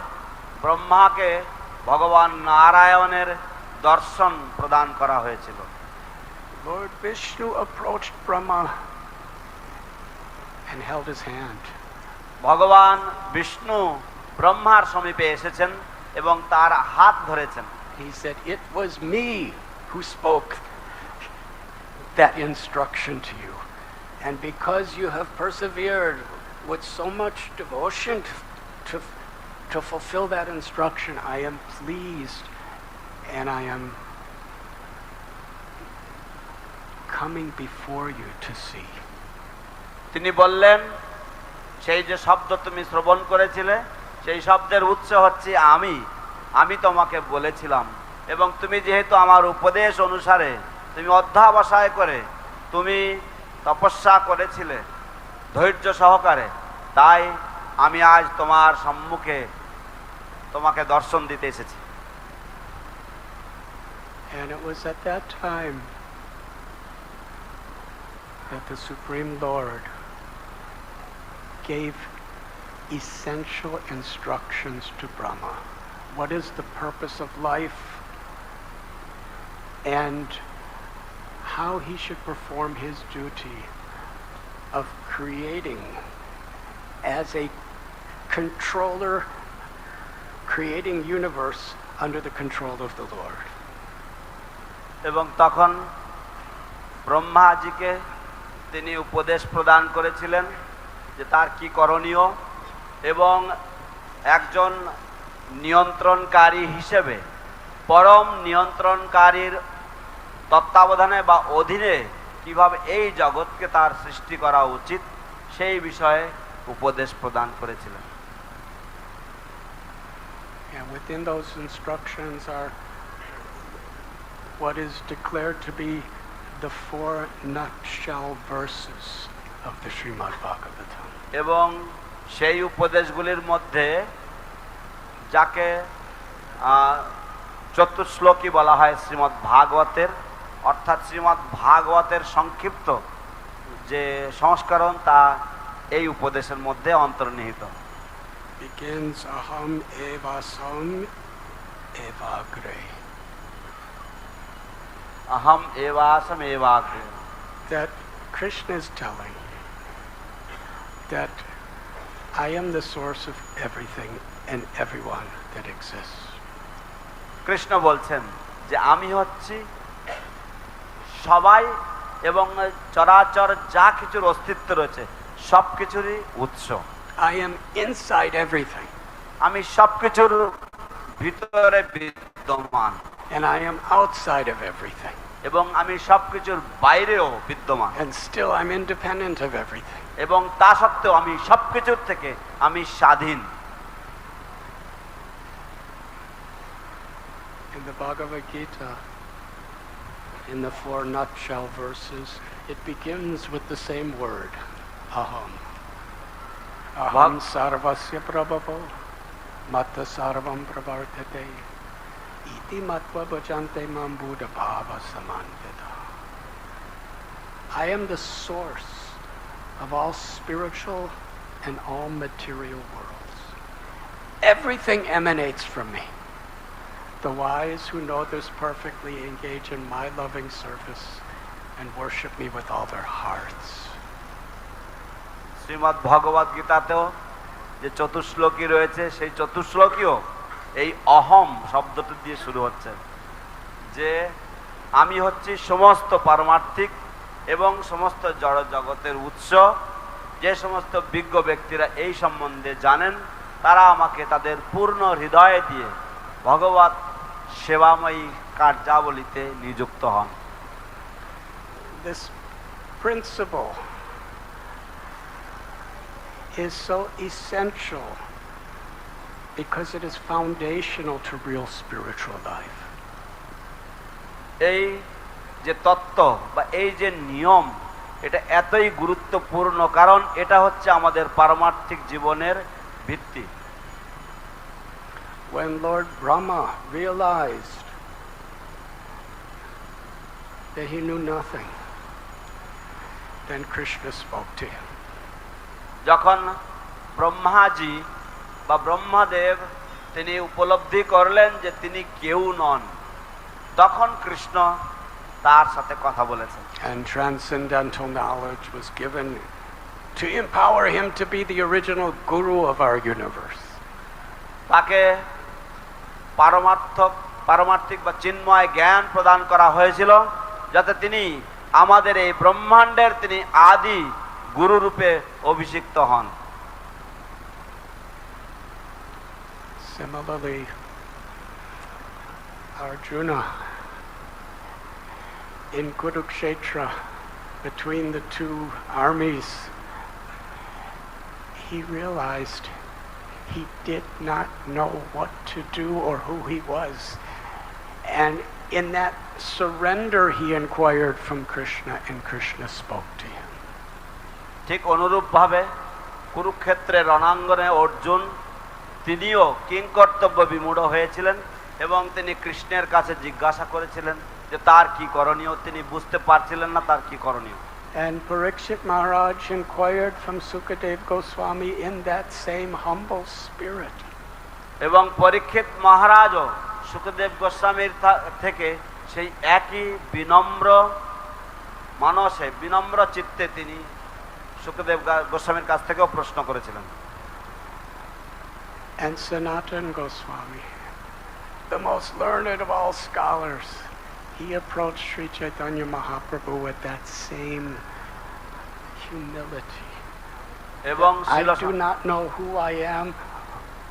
ব্রহ্মাকে ভগবান নারায়ণের দর্শন প্রদান করা হয়েছিল। Lord Vishnu approached Brahma and held his hand. ভগবান বিষ্ণু ব্রহ্মার সমীপে এসেছেন এবং তার হাত ধরেছেন। He said, "It was me who spoke that instruction to you. And because you have persevered with so much devotion to fulfill that instruction, I am pleased and I am coming before you to see." তিনি বললেন, সেই যে শব্দ তুমি শ্রবণ করেছিলে সেই শব্দের উৎস হচ্ছে আমি তোমাকে বলেছিলাম, এবং তুমি যেহেতু আমার উপদেশ অনুসারে তুমি অধ্যাবসায় করে তুমি তপস্যা করেছিলে ধৈর্য সহকারে, তাই আমি আজ তোমার সম্মুখে তোমাকে দর্শন দিতে এসেছি। And it was at that time that the Supreme Lord gave essential instructions to Brahma. What is the purpose of life and how he should perform his duty of creating as a controller, creating universe under the control of the Lord. এবং তখন ব্রহ্মাজিকে তিনি উপদেশ প্রদান করেছিলেন যে তার কি করণীয়, এবং একজন নিয়ন্ত্রণকারী হিসেবে পরম নিয়ন্ত্রণকারীর তত্ত্বাবধানে বা অধীনে কিভাবে এই জগৎকে তার সৃষ্টি করা উচিত সেই বিষয়ে উপদেশ প্রদান করেছিলেন। And within those instructions are what is declared to be the 4 nutshell verses of the Srimad Bhagavatam. এবং সেই উপদেশগুলির মধ্যে যাকে চতুশ্লোকী বলা হয় শ্রীমদ্ ভাগবতের, অর্থাৎ শ্রীমদ্ ভাগবতের সংক্ষিপ্ত যে সংস্করণ তা এই উপদেশের মধ্যে অন্তর্নিহিত। Begins aham evasam evagre. aham evasam evagre. That Krishna is telling that I am the source of everything and everyone that exists. Krishna বলছেন যে আমি হচ্ছি সবাই এবং চরাচর যা কিছুর অস্তিত্ব রয়েছে সব কিছুরই উৎস। I am inside everything. আমি সব কিছুর ভিতরে বিদ্যমান। And I am outside of everything. এবং আমি সব কিছুর বাইরেও বিদ্যমান। And still I'm independent of everything. এবং তা সত্ত্বেও আমি সব কিছুর থেকে আমি স্বাধীন। In the Bhagavad Gita, in the 4 nutshell verses, it begins with the same word, aham. Aham sarvasya prabhavo, matta sarvam pravartate, iti matva bhajante mam buddha bhava samantita. I am the source of all spiritual and all material worlds. Everything emanates from me. The wise who know this perfectly engage in my loving service and worship me with all their hearts. Shrimad ভগবদ গীতাতেও যে চতুশ্লোকী রয়েছে সেই চতুশ্লোকীও এই অহম শব্দটি দিয়ে শুরু হচ্ছে, যে আমি হচ্ছি সমস্ত পারমার্থিক এবং সমস্ত জড় জগতের উৎস। যে সমস্ত বিজ্ঞ ব্যক্তিরা এই সম্বন্ধে জানেন তারা আমাকে তাদের পূর্ণ হৃদয় দিয়ে ভগবত সেবাময়ী কার্যাবলীতে নিযুক্ত হন। This principle is so essential because it is foundational to real spiritual life. এই যে তত্ত্ব বা এই যে নিয়ম, এটা এতই গুরুত্বপূর্ণ কারণ এটা হচ্ছে আমাদের পারমার্থিক জীবনের ভিত্তি। When Lord Brahma realized that he knew nothing, then Krishna spoke to him. যখন ব্রহ্মাজি বা ব্রহ্মদেব তিনি উপলব্ধি করলেন যে তিনি কেউ নন, তখন কৃষ্ণ তার সাথে কথা বলেছেন। And transcendental knowledge was given to empower him to be the original guru of our universe. তাকে পারমার্থিক বা চিন্ময় জ্ঞান প্রদান করা হয়েছিল যাতে তিনি আমাদের এই ব্রহ্মাণ্ডের তিনি আদি গুরু রূপে অভিষিক্ত হন। Similarly, Arjuna in Kurukshetra, between the two armies, he realized he did not know what to do or who he was. And in that surrender, he inquired from Krishna, and Krishna spoke to him. ঠিক অনুরূপভাবে কুরুক্ষেত্রের রণাঙ্গনে অর্জুন তিনিও কিংকর্তব্য বিমূঢ় হয়েছিলেন এবং তিনি কৃষ্ণের কাছে জিজ্ঞাসা করেছিলেন যে তার কি করণীয়। তিনি বুঝতে পারছিলেন না তার কি করণীয়। And Parikshit Maharaj inquired from Sukadev Goswami in that same humble spirit. এবং পরীক্ষিত মহারাজও সুখদেব গোস্বামীর থেকে সেই একই বিনম্র মানসে বিনম্র চিত্তে তিনি সুখদেব গোস্বামীর কাছ থেকেও প্রশ্ন করেছিলেন। And Sanatana Goswami, the most learned of all scholars, he approached Sri Chaitanya Mahaprabhu with that same humility. I do not know who I am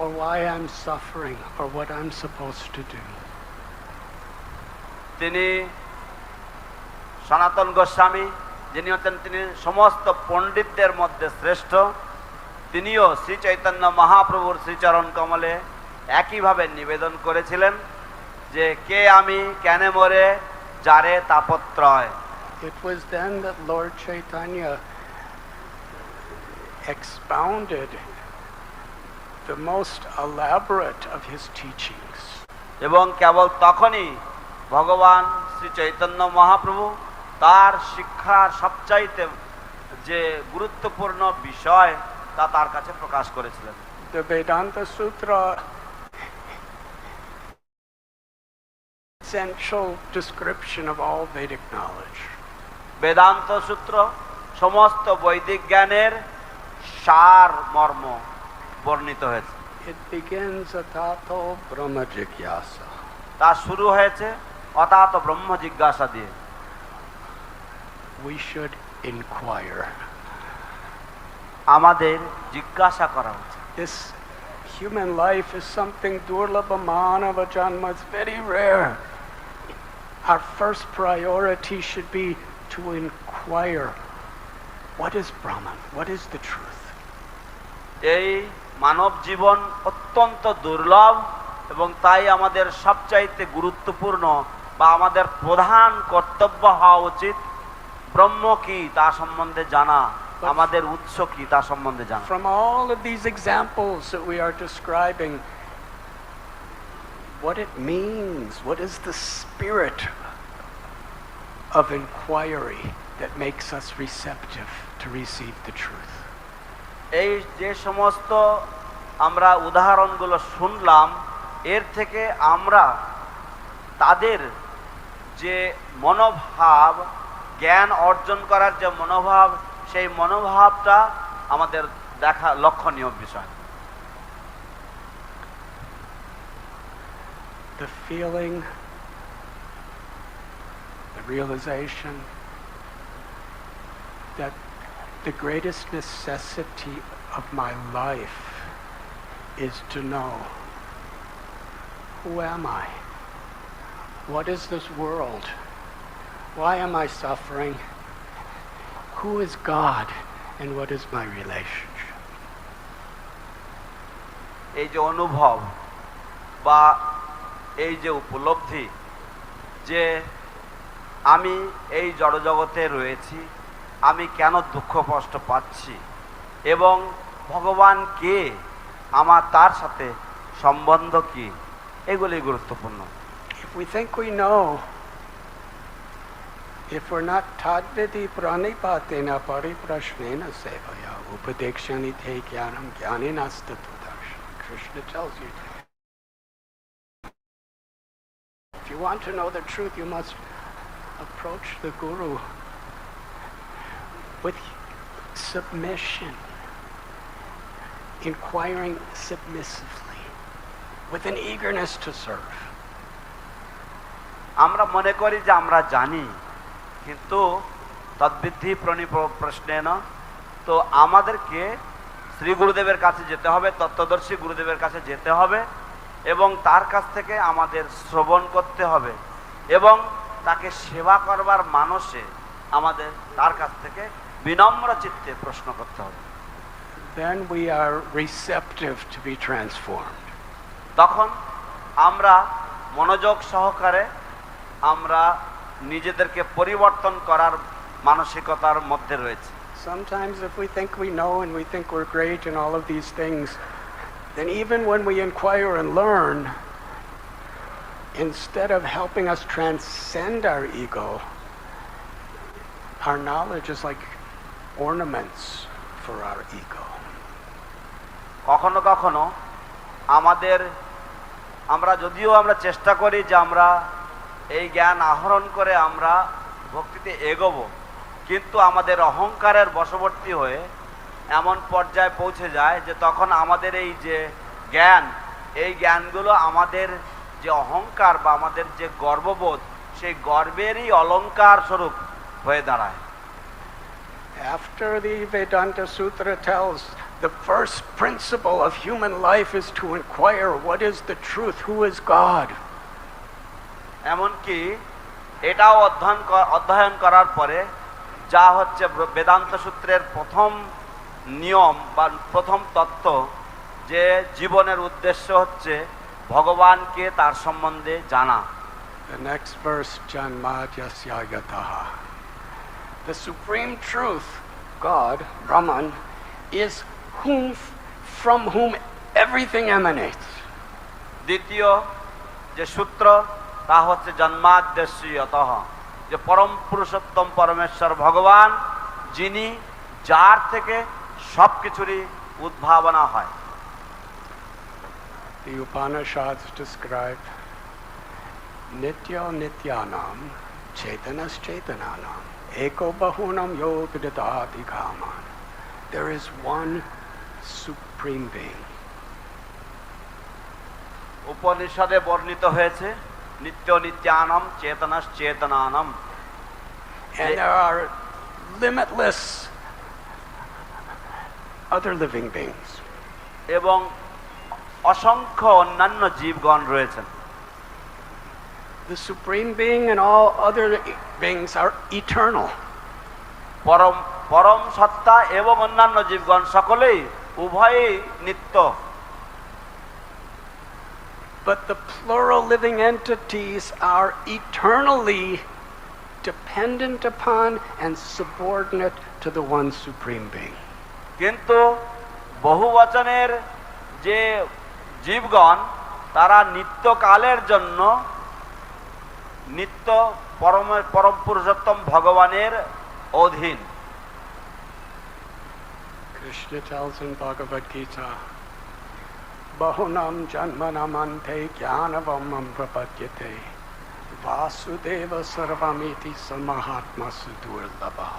or why I'm suffering or what I'm supposed to do. তিনি সনাতন গোস্বামী যিনি হচ্ছেন তিনি সমস্ত পণ্ডিতদের মধ্যে শ্রেষ্ঠ, তিনিও শ্রী চৈতন্য মহাপ্রভুর শ্রীচরণ কমলে একইভাবে নিবেদন করেছিলেন যে কে আমি কেন মরে যারে তাপত্রয়। It was then that Lord Chaitanya expounded the most elaborate of his teachings. এবং কেবল তখনই ভগবান শ্রী চৈতন্য মহাপ্রভু তার শিক্ষার সবচাইতে যে গুরুত্বপূর্ণ বিষয় তা তার কাছে প্রকাশ করেছিলেন। The Vedanta Sutra, essential description of all Vedic knowledge. Vedanta সূত্র সমস্ত বৈদিক জ্ঞানের সার মর্ম বর্ণিত হয়েছে। It begins atato brahma jigyasa. তা শুরু হয়েছে অতাত ব্রহ্ম জিজ্ঞাসা দিয়ে। We should inquire. আমাদের জিজ্ঞাসা করা উচিত। This human life is something durlabha manava janma. It's very rare. Our first priority should be to inquire, what is Brahman? What is the truth? এই মানব জীবন অত্যন্ত দুর্লভ এবং তাই আমাদের সবচাইতে গুরুত্বপূর্ণ বা আমাদের প্রধান কর্তব্য হওয়া উচিত ব্রহ্ম কি তা সম্বন্ধে জানা, আমাদের উৎস কি তা সম্বন্ধে জানা। From all of these examples that we are describing, what it means, what is the spirit of inquiry that makes us receptive to receive the truth. এই যে সমস্ত আমরা উদাহরণগুলো শুনলাম, এর থেকে আমরা তাদের যে মনোভাব, জ্ঞান অর্জন করার যে মনোভাব, সেই মনোভাবটা আমাদের দেখা লক্ষণীয় বিষয়। The feeling, the realization that the greatest necessity of my life is to know, who am I? What is this world? Why am I suffering? Who is God? And what is my relationship? এই যে অনুভব বা এই যে উপলব্ধি যে আমি এই জড়জগতে রয়েছি, আমি কেন দুঃখ কষ্ট পাচ্ছি এবং ভগবান কে, আমার তার সাথে সম্বন্ধ কি, এগুলি গুরুত্বপূর্ণ। If we think we know, if we're not tadvidi pranipatena pariprashnena sevaya upadekshani te jnanam jnaninastatu darshana. Krishna tells you, if you want to know the truth, you must approach the Guru with submission, inquiring submissively, with an eagerness to serve. আমরা মনে করি যে আমরা জানি, কিন্তু তদ্বিদ্ধি প্রশ্নেন, তো আমাদেরকে শ্রী গুরুদেবের কাছে যেতে হবে, তত্ত্বদর্শী গুরুদেবের কাছে যেতে হবে এবং তার কাছ থেকে আমাদের শ্রবণ করতে হবে এবং তাকে সেবা করবার মানসে আমাদের তার কাছ থেকে বিনম্র চিত্তে প্রশ্ন করতে হবে। Then we are receptive to be transformed. তখন আমরা মনোযোগ সহকারে আমরা নিজেদেরকে পরিবর্তন করার মানসিকতার মধ্যে রয়েছে। Sometimes if we think we know and we think we're great and all of these things, then even when we inquire and learn, instead of helping us transcend our ego, our knowledge is like ornaments for our ego. কখনো কখনো আমরা যদিও আমরা চেষ্টা করি যে আমরা এই জ্ঞান আহরণ করে আমরা ভক্তিতে এগোবো, কিন্তু আমাদের অহংকারের বশবর্তী হয়ে এমন পর্যায়ে পৌঁছে যায় যে তখন আমাদের এই যে জ্ঞান, এই জ্ঞানগুলো আমাদের যে অহংকার বা আমাদের যে গর্ববোধ, সেই গর্বেরই অলংকার স্বরূপ হয়ে দাঁড়ায়। After the Vedanta Sutra tells the first principle of human life is to inquire what is the truth, who is God. এমনকি এটাও অধ্যয়ন করার পরে যা হচ্ছে বেদান্ত সূত্রের প্রথম নিয়ম বা প্রথম তত্ত্ব, যে জীবনের উদ্দেশ্য হচ্ছে ভগবানকে, তার সম্বন্ধে জানা। The next verse, Janmadhyasya yataha. The supreme truth, God, Brahman, is from whom everything emanates. দ্বিতীয় যে সূত্র তা হচ্ছে জন্মাদ্যস্যতঃ, যে পরম পুরুষোত্তম পরমেশ্বর ভগবান, যিনি, যার থেকে সব কিছুরই উদ্ভাবনা হয়। The Upanishads describe Nitya Nityanam Chaitanas Chaitananam Eko Bahunam Yogadadati Kaman. There is one supreme being. উপনিষদে বর্ণিত হয়েছে নিত্য নিত্যানম চেতনাস চেতনানম, and there are limitless other living beings. এবং অসংখ্য অন্যান্য জীবগণ রয়েছেন। The supreme being and all other beings are eternal. পরম সত্তা এবং অন্যান্য জীবগণ সকলেই উভয়ই নিত্য। But the plural living entities are eternally dependent upon and subordinate to the one supreme being. কিন্তু বহুবচনের যে জীবগণ, তারা নিত্যকালের জন্য নিত্য পরম পুরুষোত্তম ভগবানের অধীন। Krishna tells in Bhagavad Gita, Bahunam janmanamante jnanavamam prapadyate Vasudeva sarvamiti samahatma sudurlabha.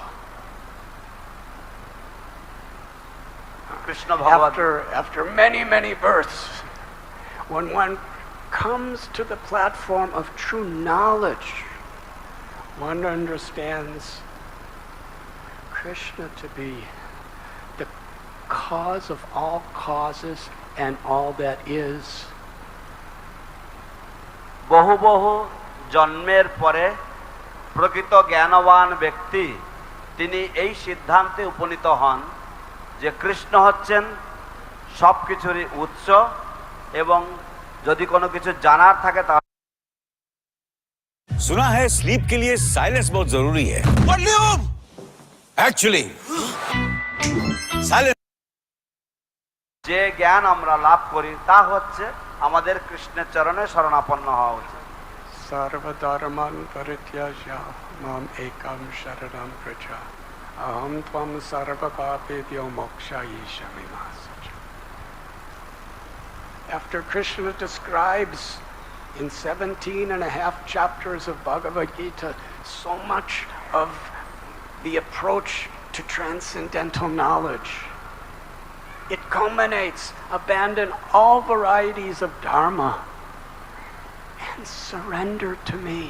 Krishna ভগবান After many births, when one comes to the platform of true knowledge, one understands Krishna to be the cause of all causes and all that is. বহু বহু জন্মের পরে প্রকৃত জ্ঞানবান ব্যক্তি তিনি এই সিদ্ধান্তে উপনীত হন যে কৃষ্ণ হচ্ছেন সব কিছুরই উৎস, এবং যদি কোনো কিছু জানার থাকে তা सुना है स्लीप के लिए साइलेंस बहुत जरूरी है। एक्चुअली साइलेंस যে জ্ঞান আমরা লাভ করি তা হচ্ছে আমাদের কৃষ্ণের চরণে শরণাপন্ন হওয়া উচিত। Sarvadharman parityajya mam ekam sharanam praja aham tvam sarva papebhyo mokshayishami masaja. After Krishna describes in 17 and a half chapters of Bhagavad Gita so much of the approach to transcendental knowledge, it culminates, abandon all varieties of dharma and surrender to me.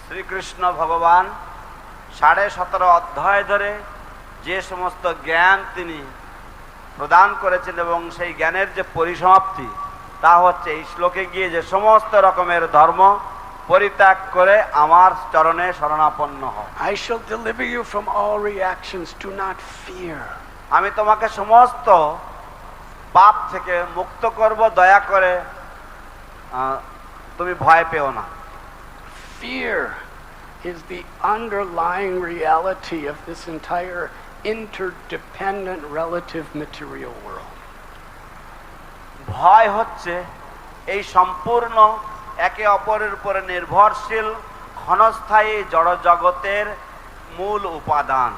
Shrikrishna ভগবান 17.5 অধ্যায় ধরে যে সমস্ত জ্ঞান তিনি প্রদান করেছেন এবং সেই জ্ঞানের যে পরিসমাপ্তি তা হচ্ছে এই শ্লোকে গিয়ে যে সমস্ত রকমের ধর্ম পরিত্যাগ করে আমার চরণে শরণাপন্ন হও। I shall deliver you from all reactions, do not fear. আমি তোমাকে সমস্ত পাপ থেকে মুক্ত করব, দয়া করে তুমি ভয় পেও না। Fear is the underlying reality of this entire interdependent relative material world. ভয় হচ্ছে এই সম্পূর্ণ একে অপরের উপরে নির্ভরশীল ক্ষণস্থায়ী জড় জগতের মূল উপাদান।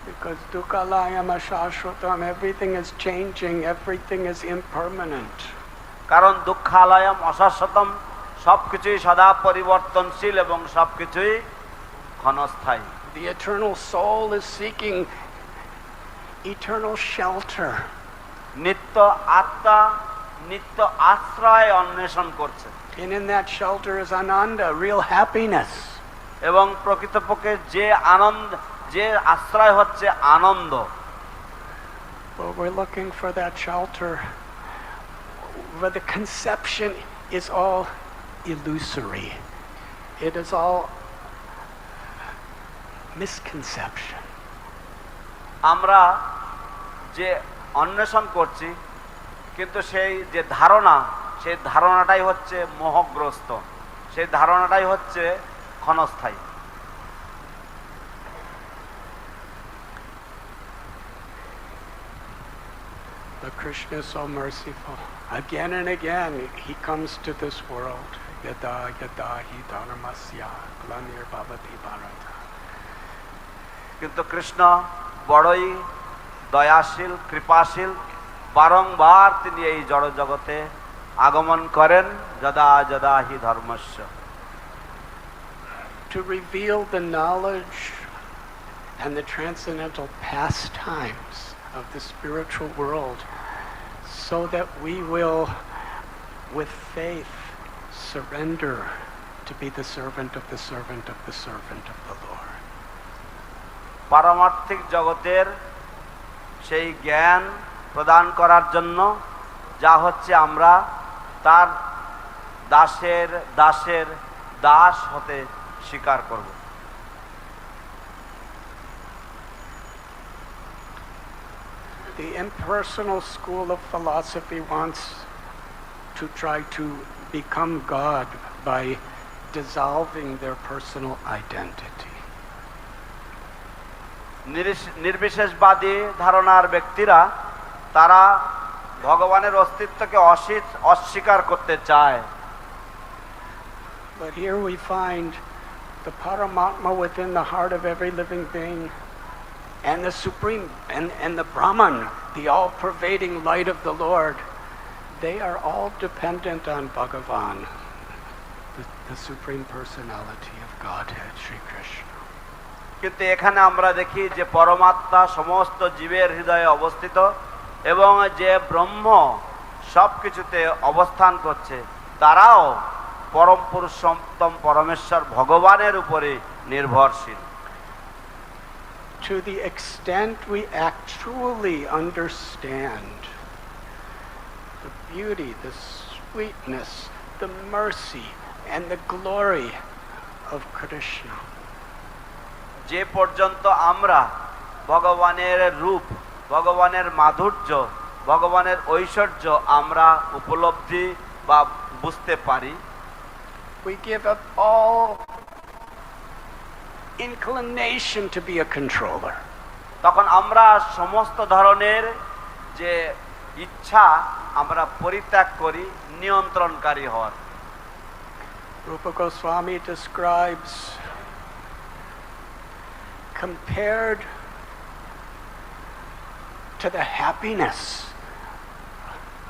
Because dukkhalayam ashashvatam, everything is changing, everything is impermanent. কারণ দুঃখালয়ম অশাশ্বতম, সবকিছুই সদা পরিবর্তনশীল এবং সবকিছুই ক্ষণস্থায়ী। The eternal soul is seeking eternal shelter. নিত্য আত্মা নিত্য আশ্রয় অন্বেষণ করছে, And in that shelter is ananda, real happiness. এবং প্রকৃতপক্ষে যে আনন্দ, যে আশ্রয় হচ্ছে আনন্দ। But we're looking for that shelter where the conception is all illusory. It is all misconception. আমরা যে অন্বেষণ করছি, কিন্তু সেই যে ধারণা, সেই ধারণাটাই হচ্ছে মোহগ্রস্ত, সেই ধারণাটাই হচ্ছে ক্ষণস্থায়ী। But Krishna is so merciful. Again and again he comes to this world. Yada yada hi dharmasya glanirvavati bharata. কিন্তু কৃষ্ণ বড়ই দয়াশীল, কৃপাশীল, বারংবার তিনি এই জড় জগতে আগমন করেন। যদা যদা হি ধর্মস্য, To reveal the knowledge and the transcendental pastimes of the spiritual world, so that we will, with faith, surrender to be the servant of the servant of the servant of the Lord. পারমার্থিক জগতের সেই জ্ঞান প্রদান করার জন্য যা হচ্ছে আমরা তার দাসের দাসের দাস হতে স্বীকার করব। The impersonal school of philosophy wants to try to become God by dissolving their personal identity. নির্বিশেষবাদী ধারণার ব্যক্তিরা তারা ভগবানের অস্তিত্বকে অস্বীকার করতে চায়। But here we find the Paramatma within the heart of every living being, and the Supreme, and the Brahman, the all-pervading light of the Lord, they are all dependent on Bhagavan, the Supreme Personality of Godhead, Sri Krishna. কিন্তু এখানে আমরা দেখি যে পরমাত্মা সমস্ত জীবের হৃদয়ে অবস্থিত এবং যে ব্রহ্ম সব কিছুতে অবস্থান করছে তারাও পরম পুরুষোত্তম পরমেশ্বর ভগবানের উপরে নির্ভরশীল। To the extent we actually understand the beauty, the sweetness, the mercy, and the glory of Krishna, যে পর্যন্ত আমরা ভগবানের রূপ, ভগবানের মাধুর্য, ভগবানের ঐশ্বর্য আমরা উপলব্ধি বা বুঝতে পারি, we give up all inclination to be a controller. তখন আমরা সমস্ত ধরনের যে ইচ্ছা আমরা পরিত্যাগ করি নিয়ন্ত্রণকারী হওয়ার। Rupa Goswami describes, compared to the happiness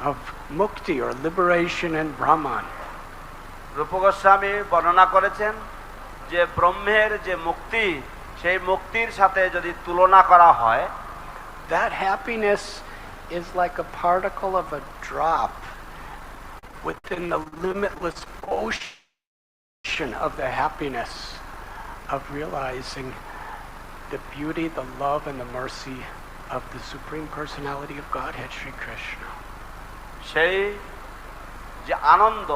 of mukti or liberation in Brahman, রূপ গোস্বামী বর্ণনা করেছেন যে ব্রহ্মের যে মুক্তি সেই মুক্তির সাথে যদি তুলনা করা হয়, that happiness is like a particle of a drop within the limitless ocean of the happiness of realizing the beauty, the love, and the mercy of the Supreme Personality of Godhead, Sri Krishna. সেই যে আনন্দ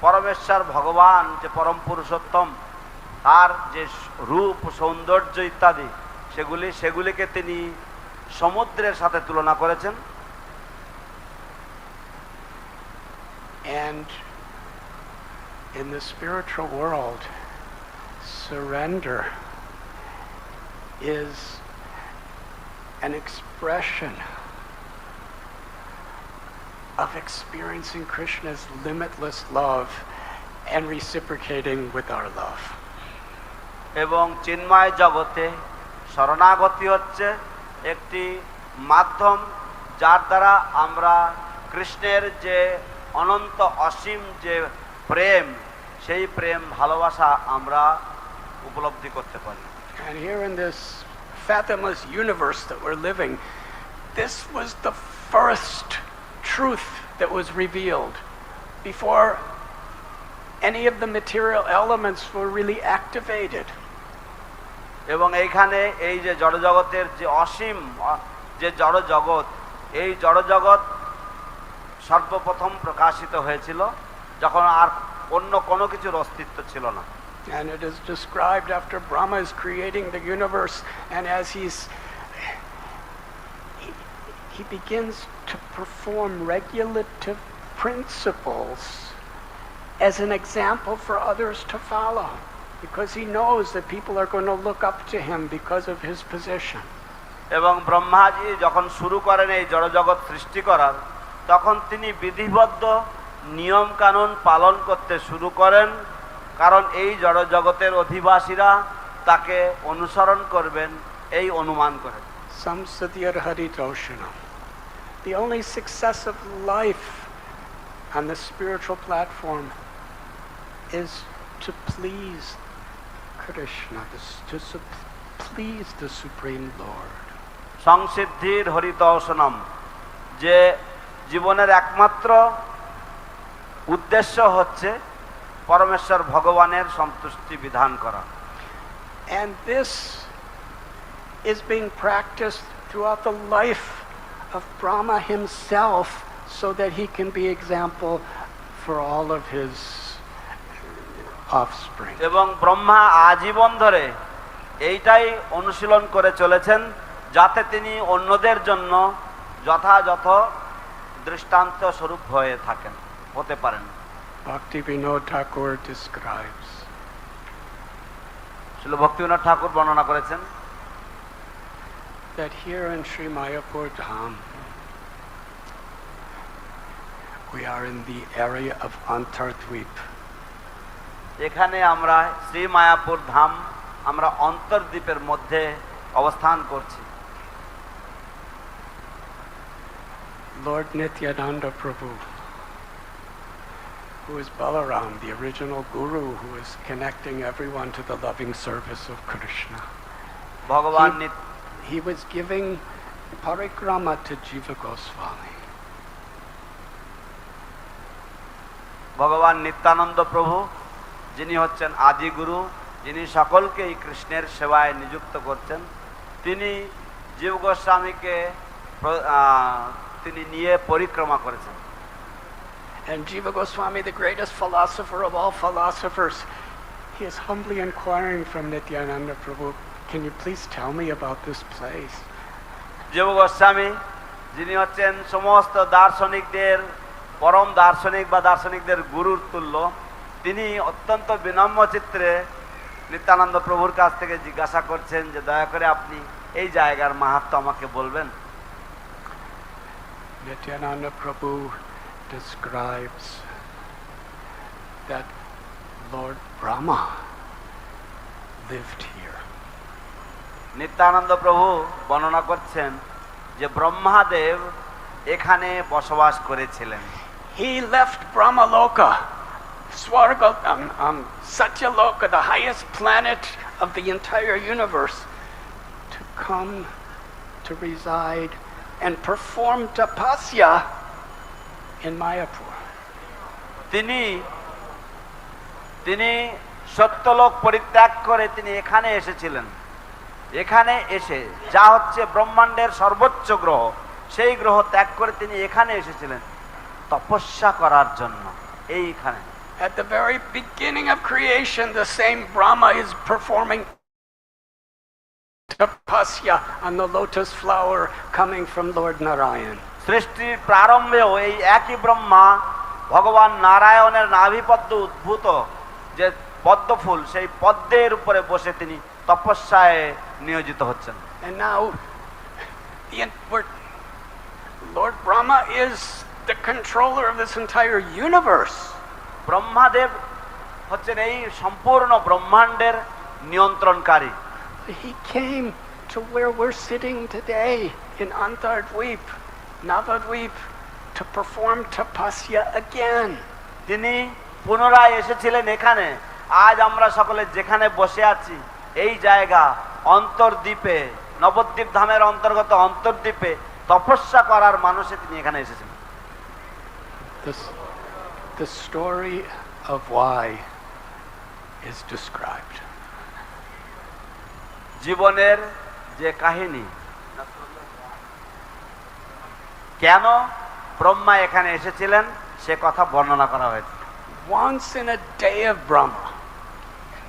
পরমেশ্বর ভগবান যে পরম পুরুষোত্তম তার যে রূপ সৌন্দর্য ইত্যাদি সেগুলিকে তিনি সমুদ্রের সাথে তুলনা করেছেন। And in the spiritual world, surrender is an expression of experiencing Krishna's limitless love and reciprocating with our love. এবং চিন্ময় জগতে শরণাগতি হচ্ছে একটি মাধ্যম যার দ্বারা আমরা কৃষ্ণের যে অনন্ত অসীম যে প্রেম সেই প্রেম ভালোবাসা আমরা উপলব্ধি করতে পারি। And here in this fathomless universe that we're living, this was the first truth that was revealed before any of the material elements were really activated. এবং এইখানে এই যে জড়জগতের যে অসীম যে জড়জগৎ, এই জড়জগৎ সর্বপ্রথম প্রকাশিত হয়েছিল যখন আর অন্য কোনো কিছুর অস্তিত্ব ছিল না। And it is described after Brahma is creating the universe, and as he begins to perform regulative principles as an example for others to follow, because he knows that people are going to look up to him because of his position. এবং ব্রহ্মাজি যখন শুরু করেন এই জড়জগৎ সৃষ্টি করার, তখন তিনি বিধিবদ্ধ নিয়ম কানুন পালন করতে শুরু করেন, কারণ এই জড়জগতের অধিবাসীরা তাকে অনুসরণ করবেন এই অনুমান করেন। Samsadhyar Haritoshanam. The only success of life on the spiritual platform is to please Krishna, to please the Supreme Lord. সংসিদ্ধির হরিতোষণম, যে জীবনের একমাত্র উদ্দেশ্য হচ্ছে পরমেশ্বর ভগবানের সন্তুষ্টি বিধান করা। And this is being practiced throughout the life of Brahma himself, so that he can be example for all of his offspring. এবং ব্রহ্মা আজীবন ধরে এইটাই অনুশীলন করে চলেছেন যাতে তিনি অন্যদের জন্য যথাযথ দৃষ্টান্ত স্বরূপ হয়ে থাকেন, হতে পারেন। Bhakti Vinod Thakur describes, Srila Bhaktivinod ঠাকুর বর্ণনা করেছেন that here in Sri Mayapur Dham, we are in the area of Antardvip, এখানে আমরা শ্রী মায়াপুর ধাম, আমরা অন্তর্দ্বীপের মধ্যে অবস্থান করছি। Lord Nityananda Prabhu, who is Balaram, the original guru who is connecting everyone to the loving service of Krishna. ভগবান He was giving parikrama to Jiva Goswami. ভগবান নিত্যানন্দ প্রভু, যিনি হচ্ছেন আদি গুরু, যিনি সকলকে এই কৃষ্ণের সেবায় নিযুক্ত করছেন, তিনি জীব গোস্বামীকে তিনি নিয়ে পরিক্রমা করেছেন। And Jiva Goswami, the greatest philosopher of all philosophers, he is humbly inquiring from Nityananda Prabhu, can you please tell me about this place? জীব গোস্বামী, যিনি হচ্ছেন সমস্ত দার্শনিকদের পরম দার্শনিক বা দার্শনিকদের গুরুর তুল্য, তিনি অত্যন্ত বিনম্র চিত্রে নিত্যানন্দ প্রভুর কাছ থেকে জিজ্ঞাসা করছেন যে দয়া করে আপনি এই জায়গার মাহাত্ম্য আমাকে বলবেন। Nityananda Prabhu describes that Lord Brahma lived here. Nityananda প্রভু বর্ণনা করছেন যে ব্রহ্মাদেব এখানে বসবাস করেছিলেন। He left Brahmaloka, Swarga, Satyaloka, the highest planet of the entire universe, to come to reside and perform tapasya in Mayapur. তিনি সত্যলোক পরিত্যাগ করে তিনি এখানে এসেছিলেন। এখানে এসে যা হচ্ছে ব্রহ্মাণ্ডের সর্বোচ্চ গ্রহ, সেই গ্রহ ত্যাগ করে তিনি এখানে এসেছিলেন তপস্যা করার জন্য। এইখানে At the very beginning of creation, the same Brahma is performing tapasya on the lotus flower coming from Lord Narayan. সৃষ্টির প্রারম্ভেও এই একই ব্রহ্মা ভগবান নারায়ণের নাভিপদ্ম উদ্ভূত যে পদ্মফুল, সেই পদ্মের উপরে বসে তিনি তপস্যায় নিয়োজিত হচ্ছেন। And now, Lord Brahma is the controller of this entire universe. Brahmadev হচ্ছেন এই সম্পূর্ণ ব্রহ্মাণ্ডের নিয়ন্ত্রণকারী। He came to where we're sitting today in Antardweep, Navadweep, to perform tapasya again. তিনি পুনরায় এসেছিলেন এখানে। আজ আমরা সকলে যেখানে বসে আছি এই জায়গা অন্তর্দ্বীপে, নবদ্বীপ ধামের অন্তর্গত অন্তর্দ্বীপে তপস্যা করার মানুষে তিনি এখানে এসেছেন। The story of why is described. জীবনের যে কাহিনী, কেন ব্রহ্মা এখানে এসেছিলেন সে কথা বর্ণনা করা হয়েছে। Once in a day of Brahma,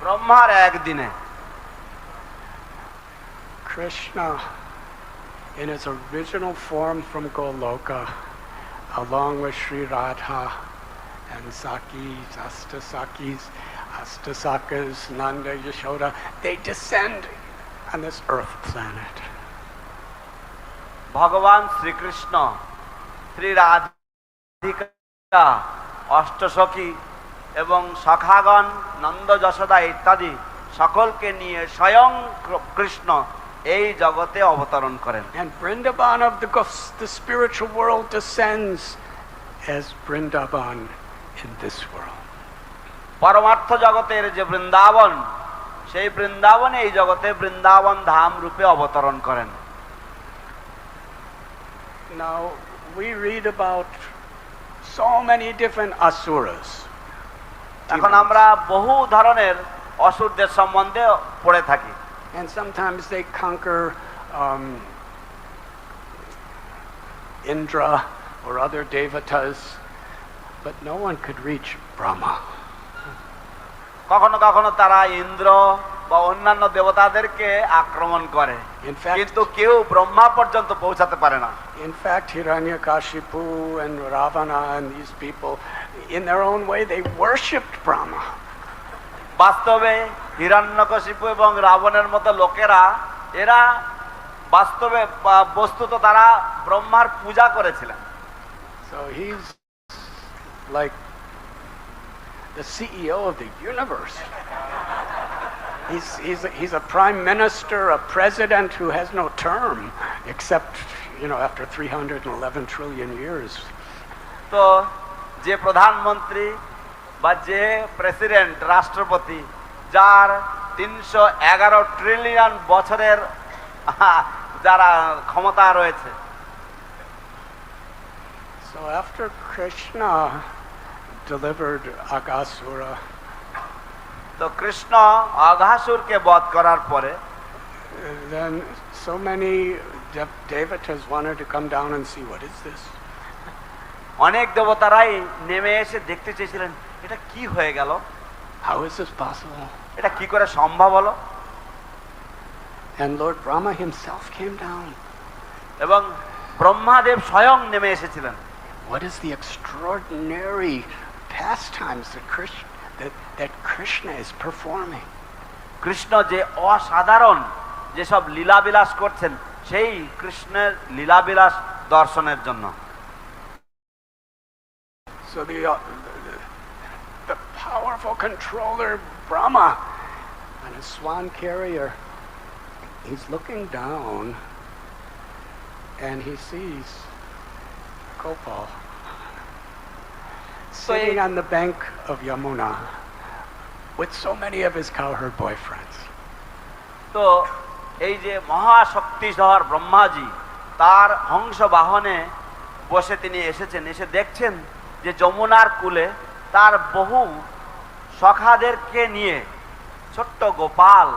ব্রহ্মার একদিনে Krishna, in his original form from Goloka, along with Sri Radha and Astasakas, Nanda, Yashoda, they descend on this earth planet. ভগবান শ্রীকৃষ্ণ, শ্রী রাধিকা, অষ্টসখী এবং সখাগণ, নন্দ যশোদা ইত্যাদি সকলকে নিয়ে স্বয়ং কৃষ্ণ এই জগতে অবতরণ করেন। And Vrindavan of the spiritual world descends as Vrindavan in this world. পরমার্থ জগতের যে বৃন্দাবন, সেই বৃন্দাবন এই জগতে বৃন্দাবন ধাম রূপে অবতরণ করেন। Now we read about so many different asuras. এখন আমরা বহু ধরনের অসুরদের সম্বন্ধে পড়ে থাকি। And sometimes they conquer Indra or other devatas, but no one could reach Brahma. কখনো কখনো তারা ইন্দ্র বা অন্যান্য দেবতাদেরকে আক্রমণ করে, কিন্তু কেউ ব্রহ্মা পর্যন্ত পৌঁছাতে পারে না। In fact, Hiranyakashipu and Ravana and these people, in their own way, they worshipped Brahma. বাস্তবে হিরণ্যকশিপু এবং রাবণের মতো লোকেরা, এরা বাস্তবে বস্তুত তারা ব্রহ্মার পূজা করেছিলেন। So he's like the CEO of the universe. He's a prime minister, a president who has no term, except, after 311 trillion years. তো যে প্রধানমন্ত্রী বা যে প্রেসিডেন্ট রাষ্ট্রপতি যার 311 ট্রিলিয়ন বছরের যারা ক্ষমতা রয়েছে, So after Krishna delivered Aghasura, তো কৃষ্ণ অঘাসুরকে বধ করার পরে then so many devatas wanted to come down and see, what is this? অনেক দেবতারাই নেমে এসে দেখতে চেয়েছিলেন এটা কি হয়ে গেল, How is this possible? এটা কি করে সম্ভব হলো। And Lord Brahma himself came down. এবং ব্রহ্মাদেব স্বয়ং নেমে এসেছিলেন। What is the extraordinary pastimes that Krishna is performing? Krishna যে অসাধারণ যেসব লীলাবিলাস করছেন সেই কৃষ্ণের লীলাবিলাস দর্শনের জন্য। So the powerful controller Brahma on a swan carrier, he's looking down and he sees Gopal sitting on the bank of Yamuna with so many of his cowherd boyfriends. তো এই যে মহাশক্তিধর ব্রহ্মাজি তার হংস বাহনে বসে তিনি এসেছেন, এসে দেখছেন যে যমুনার কূলে তার বহু সখাদেরকে নিয়ে ছোট্ট Gopal,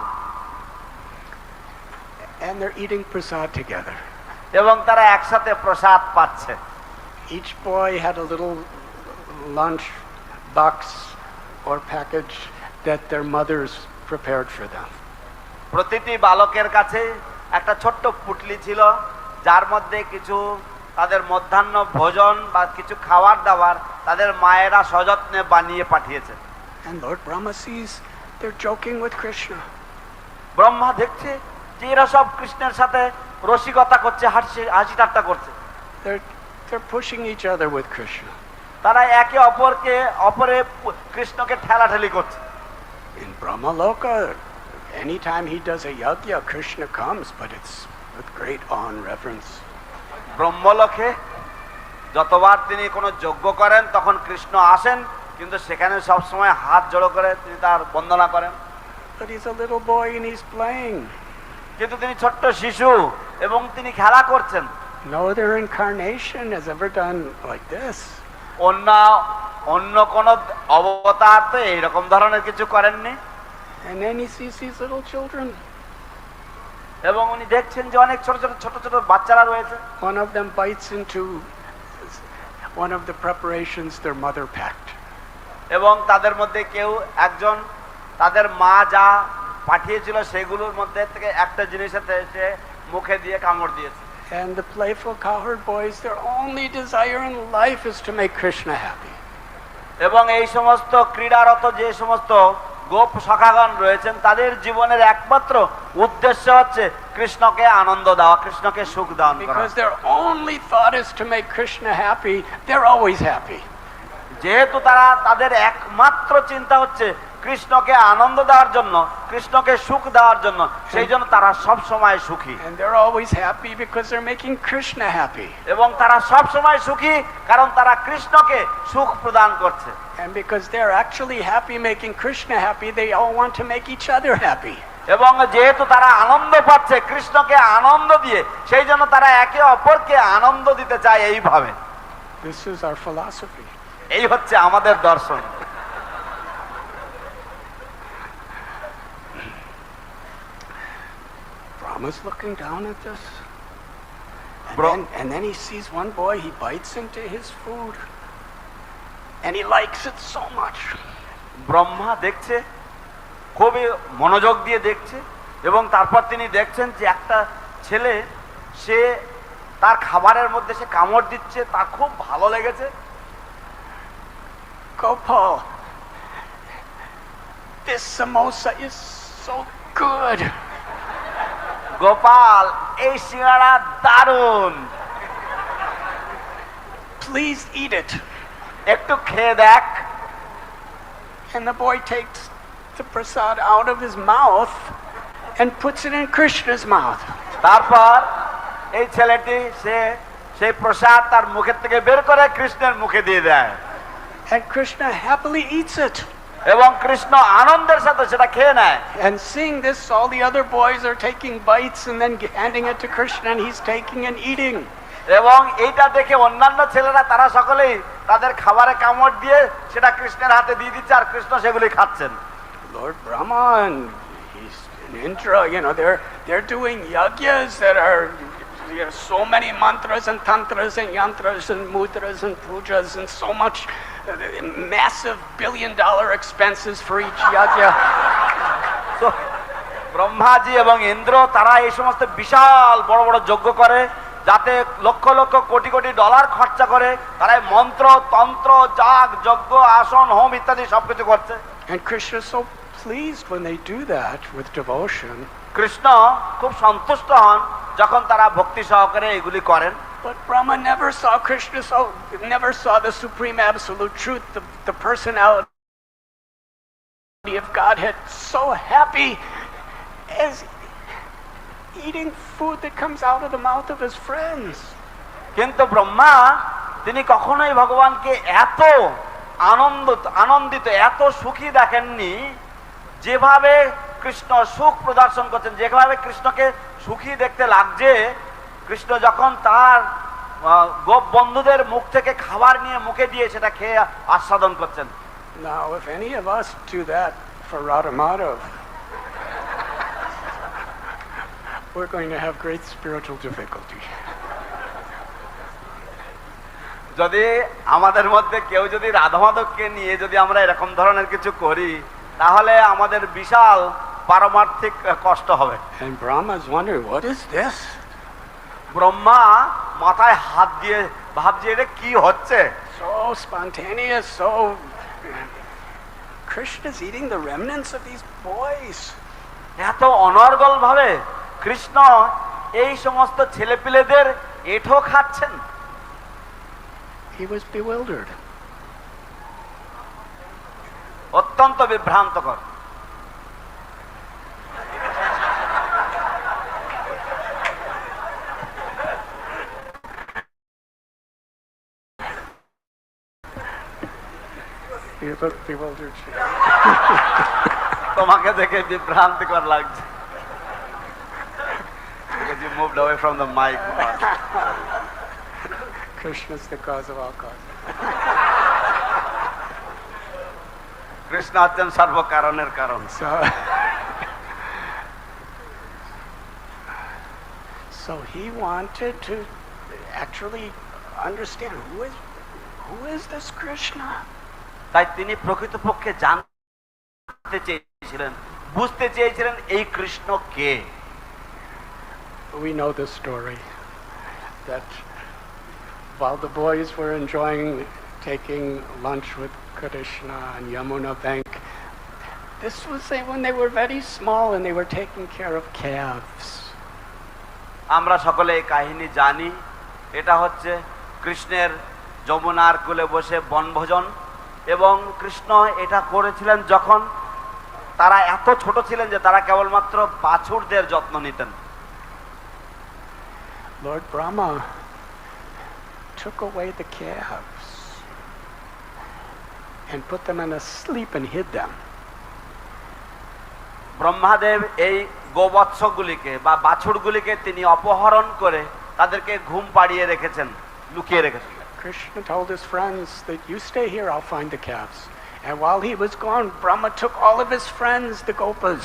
And they're eating prasad together. এবং তারা একসাথে প্রসাদ পাচ্ছে। Each boy had a little lunch box or package that their mothers prepared for them. প্রতিটি বালকের কাছে একটা ছোট্ট পুটলি ছিল যার মধ্যে কিছু তাদের মধ্যাহ্ন ভোজন বা কিছু খাবার দাবার তাদের মায়েরা সযত্নে বানিয়ে পাঠিয়েছে। And Lord Brahma sees they're joking with Krishna. Brahma দেখছে যে এরা সব কৃষ্ণের সাথে রসিকতা করছে, হাসি ঠাট্টা করছে। They're pushing each other with Krishna. তারা একে অপরে কৃষ্ণকে ঠেলাঠেলি করছে। In Brahmaloka, anytime he does a yajna, Krishna comes, but it's with great awe and reverence. ব্রহ্মলোকে যতবার তিনি কোনো যজ্ঞ করেন তখন কৃষ্ণ আসেন, কিন্তু সেখানে সবসময় হাত জড়ো করে তিনি তার বন্দনা করেন। But he's a little boy and he's playing. কিন্তু তিনি ছোট্ট শিশু এবং তিনি খেলা করছেন। No other incarnation has ever done like this. অন্য কোন অবতার তো এইরকম ধরনের কিছু করেননি। And then he sees these little children. এবং উনি দেখছেন যে অনেক ছোট ছোট বাচ্চারা রয়েছে। One of them bites into one of the preparations their mother packed. এবং তাদের মধ্যে কেউ একজন তাদের মা যা পাঠিয়েছিল সেগুলোর মধ্যে থেকে একটা জিনিসের সে মুখে দিয়ে কামড় দিয়েছে। And the playful cowherd boys, their only desire in life is to make Krishna happy. এবং এই সমস্ত ক্রীড়ারত যে সমস্ত গোপ সখাগণ রয়েছেন তাদের জীবনের একমাত্র উদ্দেশ্য হচ্ছে কৃষ্ণকে আনন্দ দেওয়া, কৃষ্ণকে সুখ দান করা। Because their only thought is to make Krishna happy, they're always happy. যেহেতু তাদের একমাত্র চিন্তা হচ্ছে কৃষ্ণকে আনন্দ দেওয়ার জন্য, কৃষ্ণকে সুখ দেওয়ার জন্য, সেই জন্য তারা সব সময় সুখী। And they're always happy because they're making Krishna happy. এবং তারা সব সময় সুখী কারণ তারা কৃষ্ণকে সুখ প্রদান করছে। And because they're actually happy making Krishna happy, they all want to make each other happy. এবং যেহেতু তারা আনন্দ পাচ্ছে কৃষ্ণকে আনন্দ দিয়ে, সেই জন্য তারা একে অপরকে আনন্দ দিতে চায় এইভাবে। This is our philosophy. এই হচ্ছে আমাদের দর্শন। Brahma's looking down at this. And then he sees one boy, he bites into his food. And he likes it so much. Brahma দেখছে, খুবই মনোযোগ দিয়ে দেখছে, এবং তারপর তিনি দেখছেন যে একটা ছেলে সে তার খাবারের মধ্যে সে কামড় দিচ্ছে, তার খুব ভালো লেগেছে। Gopal, this samosa is so good. Gopal, এই সিঙ্গাড়া দারুণ, Please eat it. একটু খেয়ে দেখ। and the boy takes the prasad out of his mouth and puts it in Krishna's mouth. তারপর এই ছেলেটি সেই প্রসাদ তার মুখের থেকে বের করে কৃষ্ণের মুখে দিয়ে দেয়, And Krishna happily eats it. এবং কৃষ্ণ আনন্দের সাথে সেটা খেয়ে নেয়। And seeing this, all the other boys are taking bites and then handing it to Krishna, and he's taking and eating. এবং এইটা দেখে অন্যান্য ছেলেরা তারা সকলেই তাদের খাবারে কামড় দিয়ে সেটা কৃষ্ণের হাতে দিয়ে দিচ্ছে, আর কৃষ্ণ সেগুলি খাচ্ছেন। Lord Brahma and he's in Indra, they're doing yagyas that are so many mantras and tantras and yantras and mudras and pujas and so much massive $billion expenses for each yagya. So, Brahmaji এবং ইন্দ্র তারা এই সমস্ত বিশাল বড় বড় যজ্ঞ করে, যাতে lakh lakh crore crore dollar খরচা করে তারা মন্ত্র তন্ত্র যাগ যজ্ঞ আসন হোম ইত্যাদি সবকিছু করছে। And Krishna is so pleased when they do that with devotion. Krishna খুব সন্তুষ্ট হন যখন তারা ভক্তি সহকারে এগুলি করেন। But Brahma never saw Krishna, never saw the supreme absolute truth, the personality of Godhead, so happy as eating food that comes out of the mouth of his friends. কিন্তু ব্রহ্মা তিনি কখনোই ভগবানকে এত আনন্দিত এত সুখী দেখেননি যেভাবে কৃষ্ণ সুখ প্রদর্শন করছেন, যেভাবে কৃষ্ণকে সুখী দেখতে লাগছে। কৃষ্ণ যখন তার গোপ বন্ধুদের মুখ থেকে খাবার নিয়ে মুখে দিয়ে সেটা খেয়ে আস্বাদন করছেন। Now, if any of us do that for Radha Madhav, we're going to have great spiritual difficulty. যদি আমাদের মধ্যে কেউ যদি রাধা মাধবকে নিয়ে যদি আমরা এরকম ধরনের কিছু করি, তাহলে আমাদের বিশাল পারমার্থিক কষ্ট হবে। And Brahma's wondering, what is this? Brahma মাথায় হাত দিয়ে ভাবছে এটা কি হচ্ছে। So spontaneous, so Krishna's eating the remnants of these boys. এত অনর্গল ভাবে কৃষ্ণ এই সমস্ত ছেলেপিলেদের এঁঠো খাচ্ছেন। He was bewildered. অত্যন্ত বিভ্রান্তকর। You look bewildered. তোমাকে দেখে বিভ্রান্তিকর লাগছে। Because you moved away from the mic. Krishna's the cause of all causes. Krishna হচ্ছেন সর্বকারণের কারণ। So he wanted to actually understand who is this Krishna? তাই তিনি প্রকৃতপক্ষে জানতে চেয়েছিলেন, বুঝতে চেয়েছিলেন এই কৃষ্ণ কে। We know the story that while the boys were enjoying taking lunch with Krishna on Yamuna bank, this was when they were very small and they were taking care of calves. আমরা সকলে এই কাহিনী জানি। এটা হচ্ছে কৃষ্ণের যমুনার কূলে বসে বনভোজন, এবং কৃষ্ণ এটা করেছিলেন যখন তারা এত ছোট ছিলেন যে তারা কেবলমাত্র বাছুরদের যত্ন নিতেন। Lord Brahma took away the calves and put them in a sleep and hid them. Brahmadev এই গোবৎসগুলিকে বা বাছুরগুলিকে তিনি অপহরণ করে তাদেরকে ঘুম পাড়িয়ে রেখেছেন, লুকিয়ে রেখেছেন। Krishna told his friends that you stay here, I'll find the calves. And while he was gone, Brahma took all of his friends, the gopas.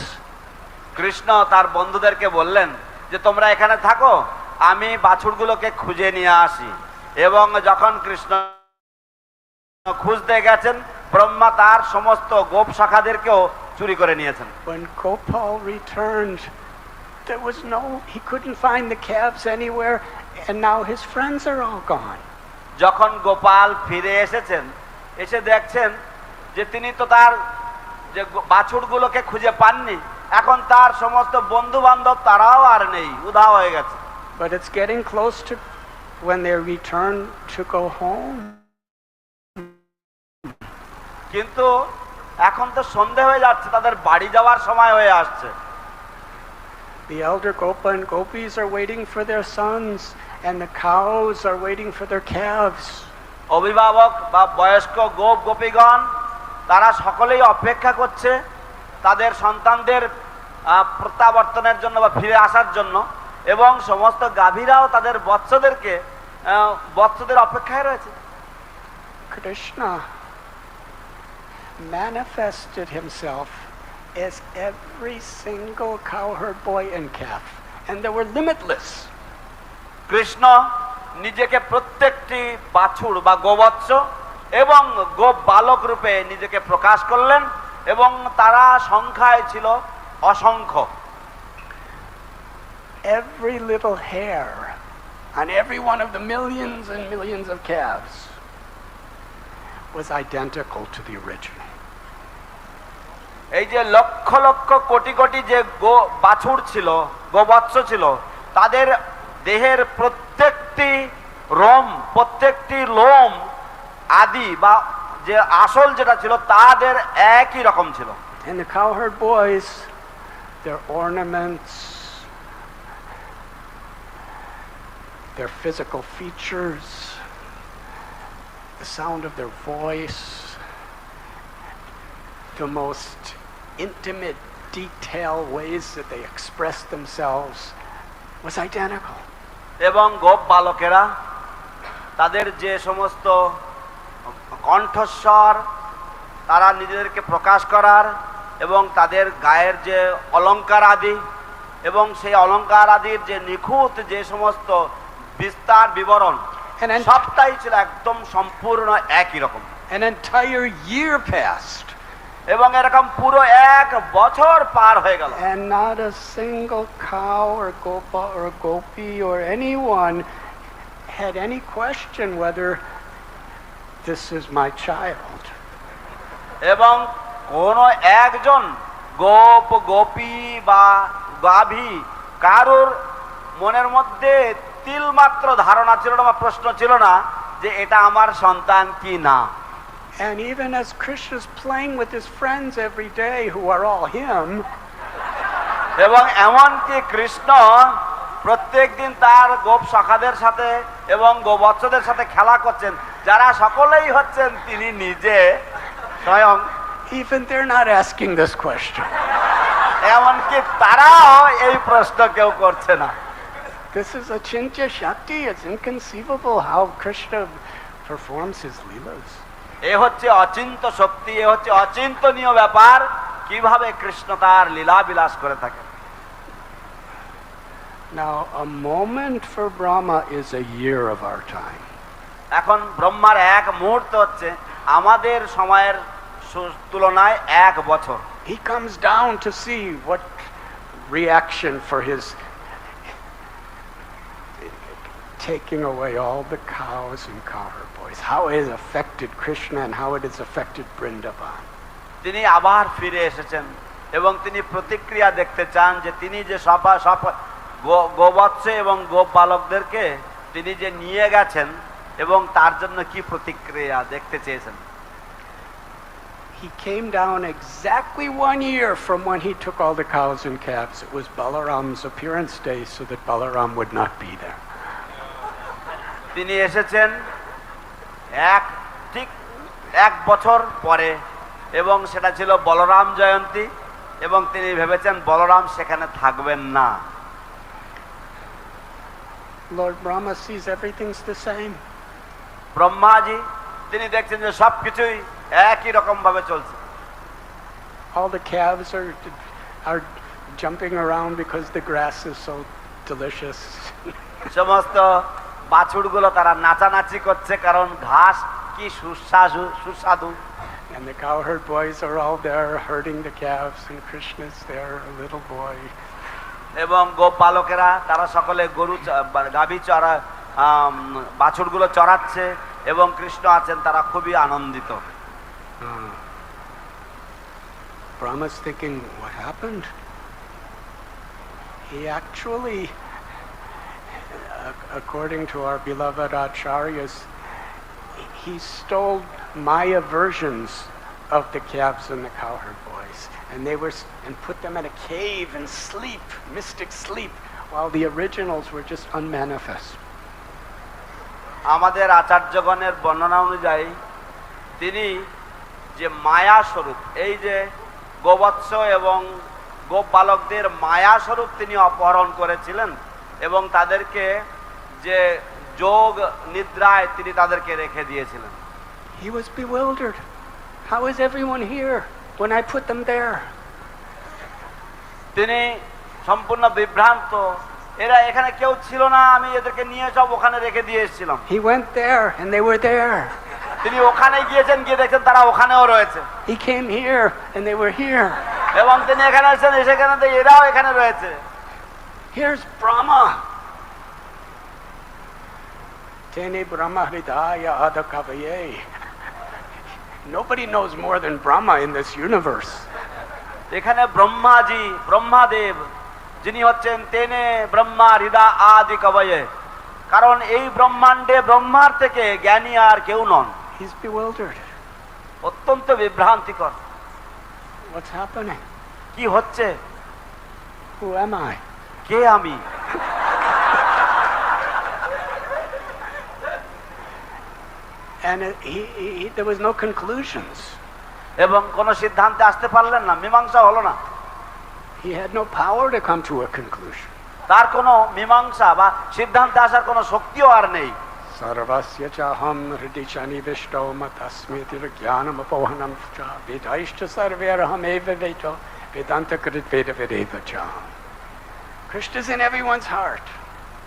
Krishna তার বন্ধুদেরকে বললেন যে তোমরা এখানে থাকো, আমি বাছুরগুলোকে খুঁজে নিয়ে আসি। এবং যখন কৃষ্ণ খুঁজতে গেছেন, ব্রহ্মা তার সমস্ত গোপ শাখাদেরকেও চুরি করে নিয়েছেন। When Gopal returned, he couldn't find the calves anywhere, and now his friends are all gone. যখন গোপাল ফিরে এসেছেন, এসে দেখছেন যে তিনি তো তার যে বাছুরগুলোকে খুঁজে পাননি, এখন তার সমস্ত বন্ধু বান্ধব তারাও আর নেই, উধাও হয়ে গেছে। But it's getting close to when they return to go home. কিন্তু এখন তো সন্ধে হয়ে যাচ্ছে, তাদের বাড়ি যাওয়ার সময় হয়ে আসছে। The elder Gopa and Gopis are waiting for their sons, and the cows are waiting for their calves. অভিভাবক বা বয়স্ক গোপ গোপীগণ তারা সকলেই অপেক্ষা করছে তাদের সন্তানদের প্রত্যাবর্তনের জন্য বা ফিরে আসার জন্য, এবং সমস্ত গাভীরাও তাদের বৎসদের অপেক্ষায় রয়েছে। Krishna manifested himself as every single cowherd boy and calf, and they were limitless. Krishna নিজেকে প্রত্যেকটি বাছুর বা গোবৎস এবং গোপ বালক রূপে নিজেকে প্রকাশ করলেন, এবং তারা সংখ্যায় ছিল অসংখ্য। Every little hair on every one of the millions and millions of calves was identical to the original. এই যে লক্ষ লক্ষ কোটি কোটি যে বাছুর ছিল, গোবৎস ছিল, তাদের দেহের প্রত্যেকটি লোম আদি বা যে আসল যেটা ছিল তাদের একই রকম ছিল। And the cowherd boys, their ornaments, their physical features, the sound of their voice, the most intimate, detailed ways that they express themselves was identical. এবং গোপ বালকেরা তাদের যে সমস্ত কণ্ঠস্বর, তারা নিজেদেরকে প্রকাশ করার এবং তাদের গায়ের যে অলঙ্কার আদি এবং সেই অলঙ্কার আদির যে নিখুঁত যে সমস্ত বিস্তার বিবরণ, সবটাই ছিল একদম সম্পূর্ণ একই রকম। An entire year passed, এবং এরকম পুরো এক বছর পার হয়ে গেল, and not a single cow or gopa or gopi or anyone had any question whether this is my child. এবং কোন একজন গোপ গোপী বা গাভী কারোর মনের মধ্যে তিল মাত্র ধারণা ছিল না বা প্রশ্ন ছিল না যে এটা আমার সন্তান কি না। And even as Krishna's playing with his friends every day who are all him, এবং এমনকি কৃষ্ণ প্রত্যেক দিন তার গোপ সখাদের সাথে এবং গোবৎসদের সাথে খেলা করছেন, যারা সকলেই হচ্ছেন তিনি নিজে স্বয়ং। even they're not asking this question. এমনকি তারাও এই প্রশ্ন কেউ করছে না। This is a Chintya Shakti. It's inconceivable how Krishna performs his leelas. এ হচ্ছে অচিন্ত শক্তি, এ হচ্ছে অচিন্তনীয় ব্যাপার, কিভাবে কৃষ্ণ তার লীলা বিলাস করে থাকে। Now, a moment for Brahma is a year of our time. এখন ব্রহ্মার এক মুহূর্ত হচ্ছে আমাদের সময়ের তুলনায় এক বছর। He comes down to see what reaction for his taking away all the cows and cowherd boys, how it has affected Krishna and how it has affected Vrindavan. তিনি আবার ফিরে এসেছেন এবং তিনি প্রতিক্রিয়া দেখতে চান যে তিনি যে গোবৎস এবং গোপ বালকদেরকে তিনি যে নিয়ে গেছেন এবং তার জন্য কি প্রতিক্রিয়া দেখতে চেয়েছেন। He came down exactly 1 year from when he took all the cows and calves. It was Balaram's appearance day so that Balaram would not be there. তিনি এসেছেন ঠিক এক বছর পরে এবং সেটা ছিল বলরাম জয়ন্তী, এবং তিনি ভেবেছেন বলরাম সেখানে থাকবেন না। Lord Brahma sees everything's the same. Brahmaji তিনি দেখছেন যে সবকিছুই একই রকম ভাবে চলছে। All the calves are jumping around because the grass is so delicious. সমস্ত বাছুরগুলো তারা নাচানাচি করছে কারণ ঘাস কি সুস্বাদু। And the cowherd boys are all there herding the calves, and Krishna's there, a little boy. এবং গোপ বালকেরা তারা সকলে গরু গাভী চড়া বাছুরগুলো চড়াচ্ছে এবং কৃষ্ণ আছেন, তারা খুবই আনন্দিত। Brahma's thinking, what happened? He actually, according to our beloved acharyas, he stole Maya versions of the calves and the cowherd boys, and and put them in a cave and sleep, mystic sleep, while the originals were just unmanifest. আমাদের আচার্যগণের বর্ণনা অনুযায়ী তিনি যে মায়া স্বরূপ, এই যে গোবৎস এবং গোপ বালকদের মায়া স্বরূপ তিনি অপহরণ করেছিলেন এবং তাদেরকে যে যোগ নিদ্রায় তিনি তাদেরকে রেখে দিয়েছিলেন। He was bewildered. How is everyone here when I put them there? তিনি সম্পূর্ণ বিভ্রান্ত, এরা এখানে কেউ ছিল না, আমি এদেরকে নিয়ে সব ওখানে রেখে দিয়ে এসেছিলাম। He went there and they were there. তিনি ওখানে গিয়েছেন, গিয়ে দেখছেন তারা ওখানেও রয়েছে। He came here and they were here. এবং তিনি এখানে এসেছেন, সেখানে এরাও এখানে রয়েছে। Here's Brahma. Tene Brahma Hridaya Adakavaye. Nobody knows more than Brahma in this universe. এখানে ব্রহ্মাজি, ব্রহ্মাদেব, যিনি হচ্ছেন তেনে ব্রহ্মা হৃদা আদি কবয়ে, কারণ এই ব্রহ্মাণ্ডে ব্রহ্মার থেকে জ্ঞানী আর কেউ নন। He's bewildered. অত্যন্ত বিভ্রান্তিকর। What's happening? কি হচ্ছে? Who am I? কে আমি? And there was no conclusions. এবং কোনো সিদ্ধান্তে আসতে পারলেন না, মীমাংসা হলো না। He had no power to come to a conclusion. তার কোনো মীমাংসা বা সিদ্ধান্তে আসার কোনো শক্তিও আর নেই। Sarvasya chaham hridishani vishto matasmiti jnanam apohanam cha vedaishcha sarveraham eva vedo vedanta krit veda vedeva cha. Krishna is in everyone's heart.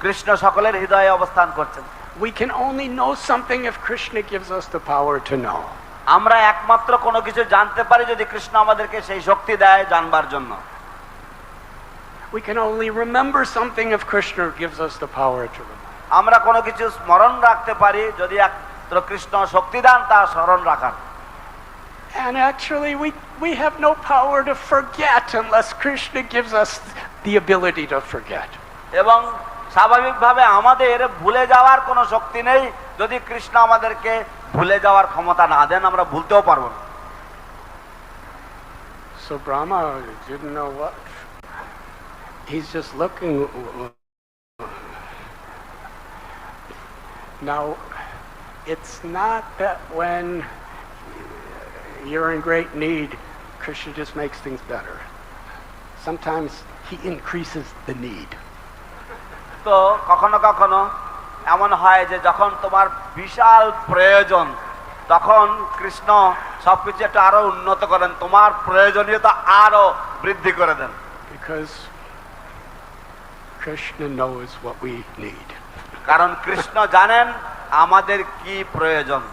Krishna সকলের হৃদয়ে অবস্থান করছেন। We can only know something if Krishna gives us the power to know. আমরা একমাত্র কোনো কিছু জানতে পারি যদি কৃষ্ণ আমাদেরকে সেই শক্তি দেয় জানবার জন্য। We can only remember something if Krishna gives us the power to remember. আমরা কোনো কিছু স্মরণ রাখতে পারি যদি একমাত্র কৃষ্ণ শক্তি দেন তা স্মরণ রাখার। And actually we have no power to forget unless Krishna gives us the ability to forget. এবং স্বাভাবিকভাবে আমাদের ভুলে যাওয়ার কোনো শক্তি নেই যদি কৃষ্ণ আমাদেরকে ভুলে যাওয়ার ক্ষমতা না দেন, আমরা ভুলতেও পারবো না। So Brahma didn't know what. He's just looking. Now, it's not that when you're in great need, Krishna just makes things better. Sometimes he increases the need. তো কখনো কখনো এমন হয় যে যখন তোমার বিশাল প্রয়োজন তখন কৃষ্ণ সবকিছু একটু আরো উন্নত করেন, তোমার প্রয়োজনীয়তা আরো বৃদ্ধি করে দেন। Because Krishna knows what we need. কারণ কৃষ্ণ জানেন আমাদের কি প্রয়োজন।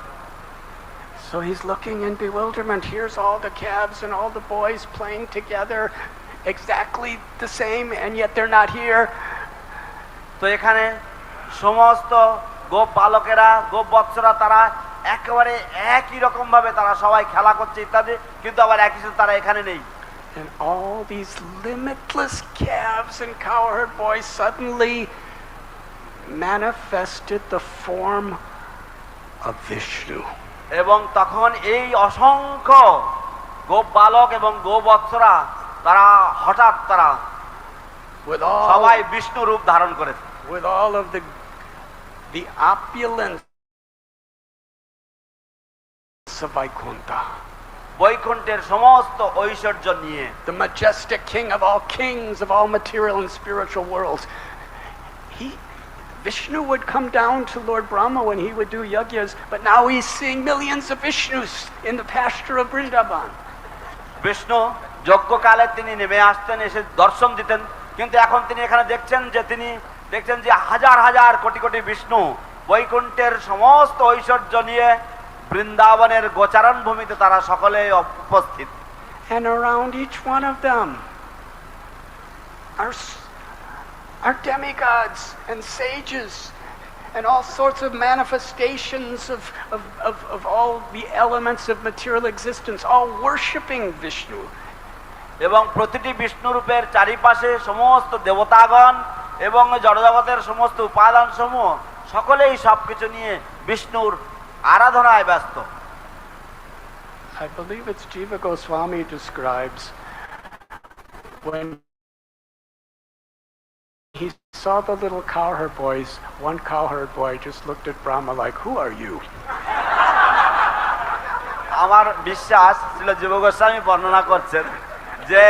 So he's looking in bewilderment. Here's all the calves and all the boys playing together exactly the same, and yet they're not here. তো এখানে সমস্ত গোপ বালকেরা, গোপ বৎসরা তারা একেবারে একই রকম ভাবে তারা সবাই খেলা করছে ইত্যাদি, কিন্তু আবার একই সাথে তারা এখানে নেই। And all these limitless calves and cowherd boys suddenly manifested the form of Vishnu. এবং তখন এই অসংখ্য গোপ বালক এবং গোবৎসরা তারা হঠাৎ তারা সবাই বিষ্ণু রূপ ধারণ করেছে। With all of the opulence of Vaikuntha, বৈকুণ্ঠের সমস্ত ঐশ্বর্য নিয়ে, the majestic king of all kings of all material and spiritual worlds. Vishnu would come down to Lord Brahma when he would do yajnas, but now he's seeing millions of Vishnus in the pasture of Vrindavan. Vishnu যজ্ঞকালে তিনি নেমে আসতেন, এসে দর্শন দিতেন, কিন্তু এখন তিনি এখানে দেখছেন যে হাজার হাজার কোটি কোটি বিষ্ণু বৈকুণ্ঠের সমস্ত ঐশ্বর্য নিয়ে বৃন্দাবনের গোচারণ ভূমিতে তারা সকলে উপস্থিত। And around each one of them are demigods and sages and all sorts of manifestations of all the elements of material existence, all worshipping Vishnu. এবং প্রতিটি বিষ্ণু রূপের চারিপাশে সমস্ত দেবতাগণ এবং জড়জগতের সমস্ত উপাদান সমূহ সকলেই সবকিছু নিয়ে বিষ্ণুর আরাধনায় ব্যস্ত। I believe it's Jiva Goswami describes when he saw the little cowherd boys, one cowherd boy just looked at Brahma like, "Who are you?" আমার বিশ্বাস ছিল জীব গোস্বামী বর্ণনা করছেন যে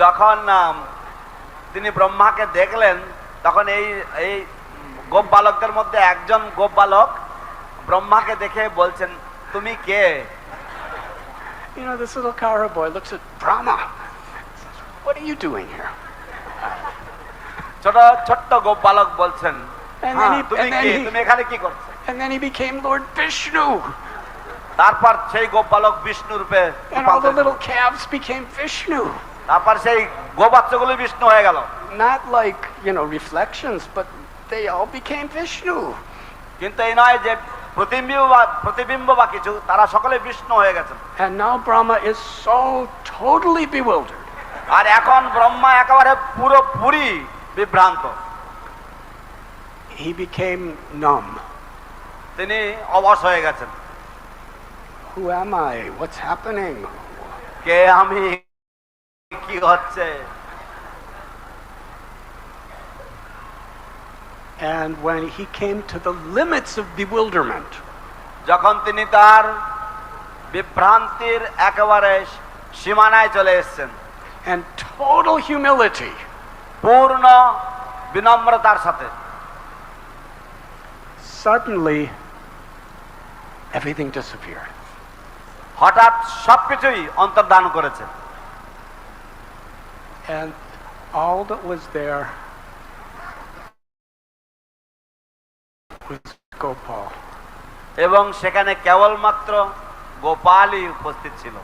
যখন তিনি ব্রহ্মাকে দেখলেন তখন এই গোপ বালকদের মধ্যে একজন গোপ বালক ব্রহ্মাকে দেখে বলছেন, তুমি কে? You know, this little cowherd boy looks at Brahma. What are you doing here? ছোট্ট গোপ বালক বলছেন, And then he, তুমি and then কে? he, তুমি এখানে কি করছো? and then he became Lord Vishnu. তারপর সেই গোপ বালক বিষ্ণু রূপে And all the little calves became Vishnu. তারপর সেই গোবাচ্চাগুলো বিষ্ণু হয়ে গেল। Not like, you know, reflections, but they all became Vishnu. কিন্তু এই নয় যে প্রতিবিম্ব বা কিছু, তারা সকলে বিষ্ণু হয়ে গেছেন। And now Brahma is so totally bewildered. আর এখন ব্রহ্মা একেবারে পুরোপুরি বিভ্রান্ত। He became numb. তিনি অবশ হয়ে গেছেন। Who am I? What's happening? কে আমি? কি হচ্ছে? And when he came to the limits of bewilderment, যখন তিনি তার বিভ্রান্তির একেবারে সীমানায় চলে এসেছেন and total humility, পূর্ণ বিনম্রতার সাথে, suddenly everything disappeared. হঠাৎ সবকিছুই অন্তর্ধান করেছে। And all that was there was Gopal. এবং সেখানে কেবলমাত্র গোপালই উপস্থিত ছিল,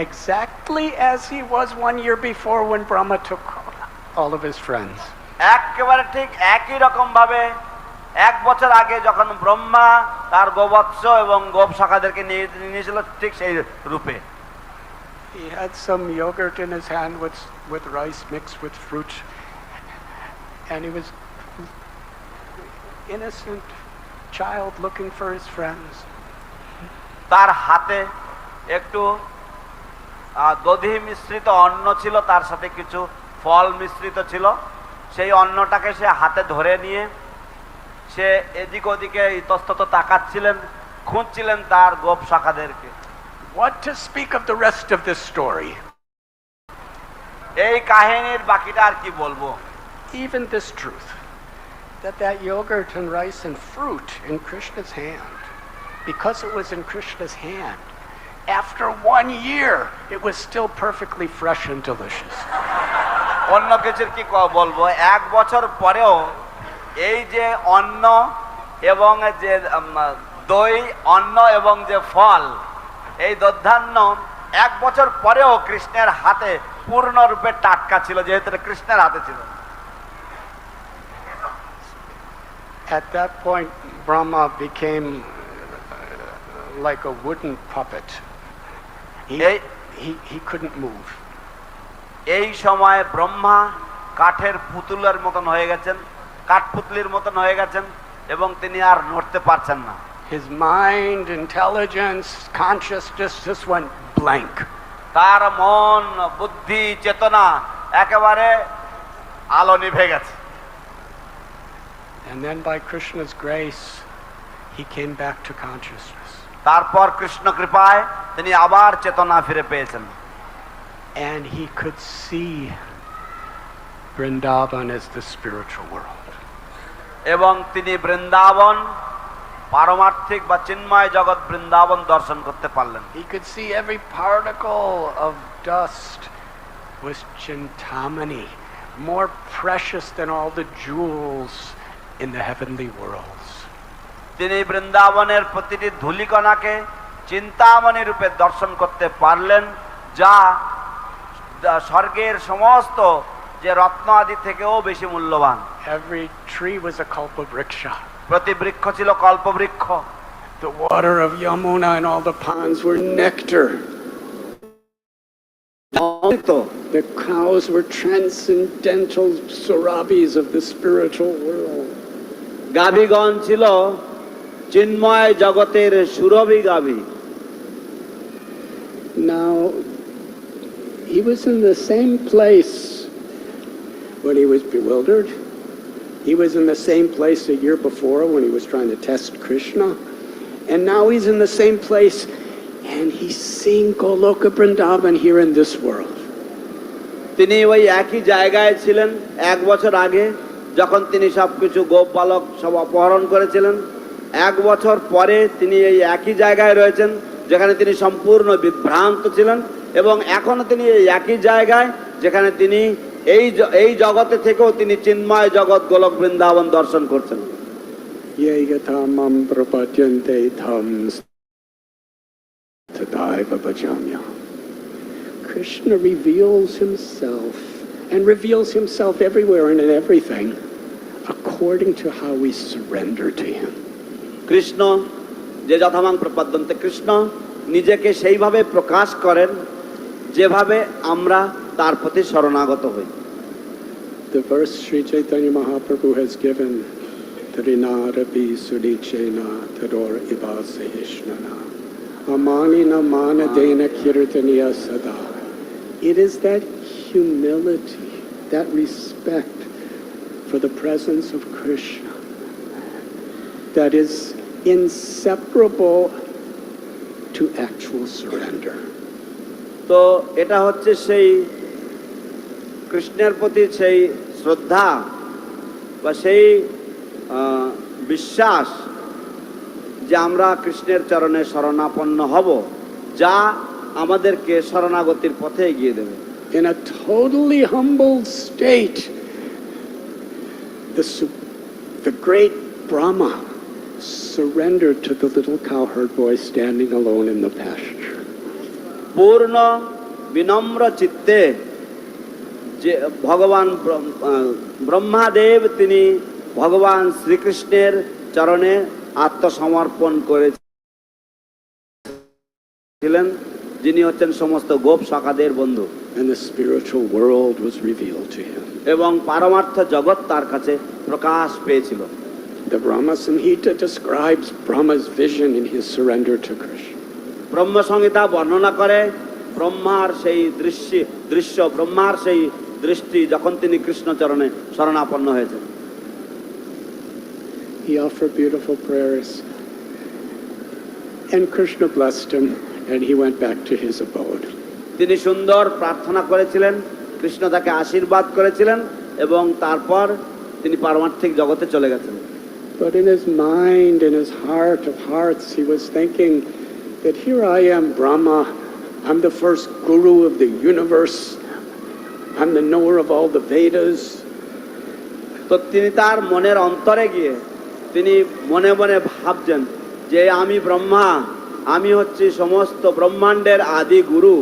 Exactly as he was 1 year before when Brahma took all of his friends. একেবারে ঠিক একই রকম ভাবে 1 বছর আগে যখন ব্রহ্মা তার গোবৎস এবং গোপ শাখাদেরকে নিয়েছিল, ঠিক সেই রূপে। He had some yogurt in his hand with rice mixed with fruit, and he was innocent child looking for his friends. তার হাতে একটু দধি মিশ্রিত অন্ন ছিল, তার সাথে কিছু ফল মিশ্রিত ছিল। সেই অন্নটাকে সে হাতে ধরে নিয়ে সে এদিক ওদিকে ইতস্তত তাকাচ্ছিলেন, খুঁজছিলেন তার গোপ শাখাদেরকে। What to speak of the rest of this story? এই কাহিনীর বাকিটা আর কি বলবো? Even this truth, that yogurt and rice and fruit in Krishna's hand, because it was in Krishna's hand, after 1 year, it was still perfectly fresh and delicious. অন্য কিছুর কি বলবো? 1 বছর পরেও এই যে অন্ন এবং যে দই, অন্ন এবং যে ফল, এই দধ্যান্ন 1 বছর পরেও কৃষ্ণের হাতে পূর্ণরূপে টাটকা ছিল, যেহেতু কৃষ্ণের হাতে ছিল। At that point, Brahma became like a wooden puppet. He couldn't move. এই সময় ব্রহ্মা কাঠের পুতুলের মতন হয়ে গেছেন, কাঠপুতলির মতন হয়ে গেছেন, এবং তিনি আর নড়তে পারছেন না। His mind, intelligence, consciousness just went blank. তার মন, বুদ্ধি, চেতনা একেবারে আলো নিভে গেছে। And then by Krishna's grace, he came back to consciousness. তারপর কৃষ্ণ কৃপায় তিনি আবার চেতনা ফিরে পেয়েছেন। And he could see Vrindavan as the spiritual world. এবং তিনি বৃন্দাবন, পারমার্থিক বা চিন্ময় জগৎ বৃন্দাবন দর্শন করতে পারলেন। He could see every particle of dust was Chintamani, more precious than all the jewels in the heavenly worlds. তিনি বৃন্দাবনের প্রতিটি ধূলিকণাকে চিন্তামণি রূপে দর্শন করতে পারলেন, যা স্বর্গের সমস্ত যে রত্ন আদি থেকেও বেশি মূল্যবান। Every tree was a kalpavriksha. প্রতি বৃক্ষ ছিল Kalpavriksha. The water of Yamuna and all the ponds were nectar. The cows were transcendental surabhis of the spiritual world. গাভীগণ ছিল চিন্ময় জগতের সুরভি গাভী। Now, he was in the same place when he was bewildered. He was in the same place a year before when he was trying to test Krishna. And now he's in the same place and he's seeing Goloka Vrindavan here in this world. তিনি ওই একই জায়গায় ছিলেন 1 বছর আগে যখন তিনি সবকিছু গোপ বালক সব অপহরণ করেছিলেন। 1 বছর পরে তিনি এই একই জায়গায় রয়েছেন যেখানে তিনি সম্পূর্ণ বিভ্রান্ত ছিলেন, এবং এখনো তিনি এই একই জায়গায় যেখানে তিনি এই জগতে থেকেও তিনি চিন্ময় জগৎ গোলক বৃন্দাবন দর্শন করছেন। Krishna reveals himself and reveals himself everywhere and in everything according to how we surrender to him. Krishna যে যথামাং প্রপদ্যন্তে, কৃষ্ণ নিজেকে সেইভাবে প্রকাশ করেন যেভাবে আমরা তার প্রতি শরণাগত হই। The verse Sri Chaitanya Mahaprabhu has given, Trinarapi Sudichena Tador Ivasahishnana Amanina Manadena Kirtaniya Sada. It is that humility, that respect for the presence of Krishna that is inseparable to actual surrender. তো এটা হচ্ছে সেই কৃষ্ণের প্রতি সেই শ্রদ্ধা বা সেই বিশ্বাস যে আমরা কৃষ্ণের চরণে শরণাপন্ন হব, যা আমাদেরকে শরণাগতির পথে এগিয়ে দেবে। In a totally humble state, the great Brahma surrendered to the little cowherd boy standing alone in the pasture. পূর্ণ বিনম্র চিত্তে যে ভগবান ব্রহ্মাদেব তিনি ভগবান শ্রীকৃষ্ণের চরণে আত্মসমর্পণ করেছিলেন, যিনি হচ্ছেন সমস্ত গোপ সখাদের বন্ধু। And the spiritual world was revealed to him. এবং পারমার্থ জগৎ তার কাছে প্রকাশ পেয়েছিল। The Brahma Samhita describes Brahma's vision in his surrender to Krishna. ব্রহ্ম সংহিতা বর্ণনা করে ব্রহ্মার সেই দৃশ্য, ব্রহ্মার সেই দৃষ্টি যখন তিনি কৃষ্ণ চরণে শরণাপন্ন হয়েছেন। He offered beautiful prayers, and Krishna blessed him, and he went back to his abode. তিনি সুন্দর প্রার্থনা করেছিলেন, কৃষ্ণ তাকে আশীর্বাদ করেছিলেন, এবং তারপর তিনি পারমার্থিক জগতে চলে গেছেন। But in his mind, in his heart of hearts, he was thinking that here I am, Brahma, I'm the first guru of the universe, I'm the knower of all the Vedas. তো তিনি তার মনের অন্তরে গিয়ে তিনি মনে মনে ভাবছেন যে আমি ব্রহ্মা, আমি হচ্ছি সমস্ত ব্রহ্মাণ্ডের আদি গুরু।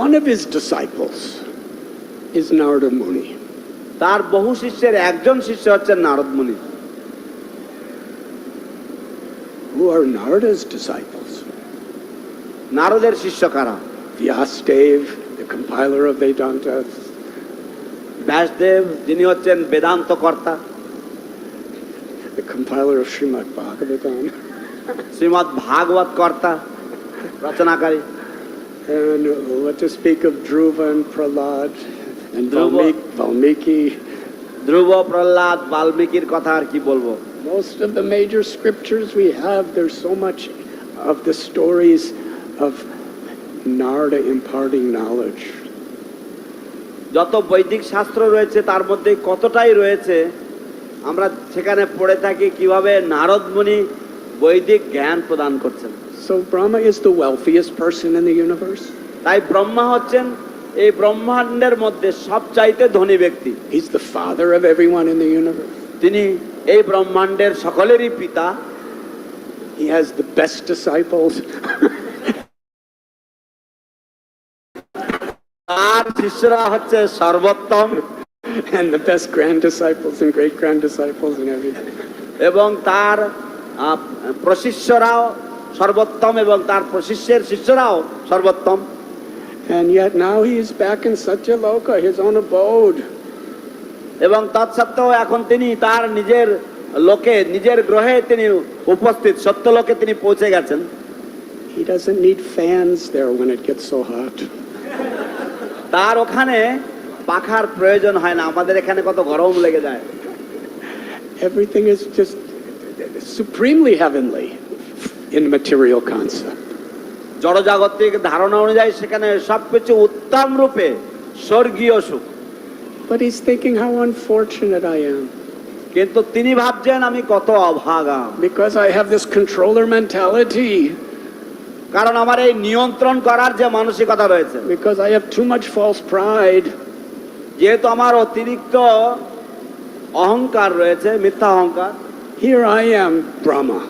One of his disciples is Narada Muni. তার বহু শিষ্যের একজন শিষ্য হচ্ছেন নারদ মুনি। Who are Narada's disciples? নারদের শিষ্য কারা? Vyasadev, the compiler of Vedanta. Vyasdev, যিনি হচ্ছেন বেদান্ত কর্তা। The compiler of Srimad Bhagavatam. Shrimad ভাগবত কর্তা, রচনাকারী। And what to speak of Dhruva and Prahlad and Valmiki. ধ্রুব, প্রহ্লাদ, বাল্মীকির কথা আর কি বলবো। Most of the major scriptures we have, there's so much of the stories of Narada imparting knowledge. যত বৈদিক শাস্ত্র রয়েছে তার মধ্যে কতটাই রয়েছে আমরা সেখানে পড়ে থাকি কিভাবে নারদ মুনি বৈদিক জ্ঞান প্রদান করছেন। So Brahma is the wealthiest person in the universe. তাই ব্রহ্মা হচ্ছেন এই ব্রহ্মাণ্ডের মধ্যে সবচাইতে ধনী ব্যক্তি। He's the father of everyone in the universe. তিনি এই ব্রহ্মাণ্ডের সকলেরই পিতা। He has the best disciples. তার শিষ্যরা হচ্ছে সর্বোত্তম, and the best grand disciples and great grand disciples and everything. এবং তার প্রশিষ্যরাও সর্বোত্তম এবং তার প্রশিষ্যের শিষ্যরাও সর্বোত্তম। And yet now he is back in Satyaloka, his own abode. এবং তৎসত্ত্বেও এখন তিনি তার নিজের লোকে, নিজের গ্রহে তিনি উপস্থিত, সত্যলোকে তিনি পৌঁছে গেছেন। He doesn't need fans there when it gets so hot. তার ওখানে পাখার প্রয়োজন হয় না, আমাদের এখানে কত গরম লেগে যায়। Everything is just supremely heavenly in material concept. জড়জাগতিক ধারণা অনুযায়ী সেখানে সবকিছু উত্তম রূপে স্বর্গীয় সুখ। But he's thinking how unfortunate I am. কিন্তু তিনি ভাবছেন আমি কত অভাগা, Because I have this controller mentality. কারণ আমার এই নিয়ন্ত্রণ করার যে মানসিকতা রয়েছে, Because I have too much false pride. যেহেতু আমার অতিরিক্ত অহংকার রয়েছে, মিথ্যা অহংকার। Here I am, Brahma.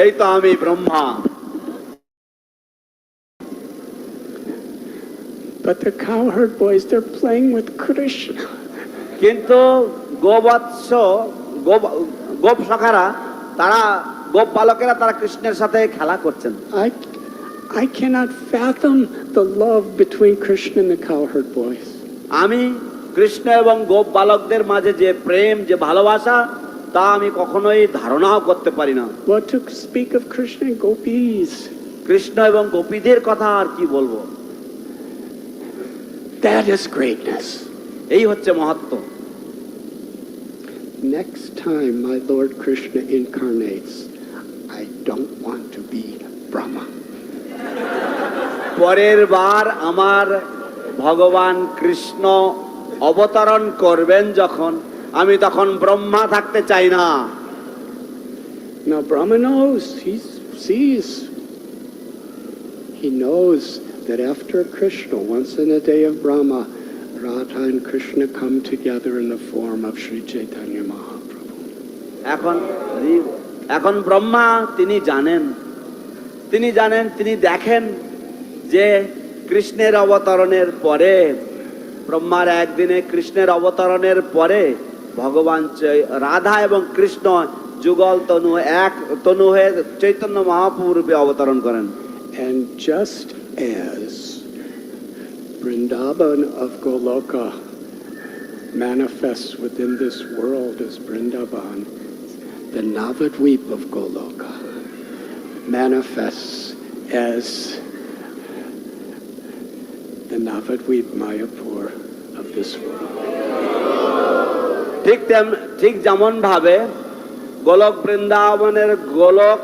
এই তো আমি Brahma. But the cowherd boys, they're playing with Krishna. কিন্তু গোবৎস, গোপ সখারা, তারা গোপ বালকেরা, তারা কৃষ্ণের সাথে খেলা করছেন। I cannot fathom the love between Krishna and the cowherd boys. আমি কৃষ্ণ এবং গোপ বালকদের মাঝে যে প্রেম, যে ভালোবাসা, তা আমি কখনোই ধারণাও করতে পারি না। What to speak of Krishna and gopis? Krishna এবং গোপীদের কথা আর কি বলবো। That is greatness. এই হচ্ছে মহত্ব। Next time my Lord Krishna incarnates, I don't want to be Brahma. পরের বার আমার ভগবান কৃষ্ণ অবতরণ করবেন যখন, আমি তখন ব্রহ্মা থাকতে চাই না। Now Brahma knows, he sees. He knows that after Krishna, once in a day of Brahma, Radha and Krishna come together in the form of Sri Chaitanya Mahaprabhu. এখন ব্রহ্মা তিনি জানেন, তিনি দেখেন যে কৃষ্ণের অবতরণের পরে, ব্রহ্মার একদিনে কৃষ্ণের অবতরণের পরে ভগবান রাধা এবং কৃষ্ণ যুগল তনু, এক তনু হয়ে চৈতন্য মহাপ্রভু রূপে অবতরণ করেন। And just as Vrindavan of Goloka manifests within this world as Vrindavan, the Navadvip of Goloka manifests as the Navadvip Mayapur of this world. ঠিক যেমন ভাবে গোলক বৃন্দাবনের গোলক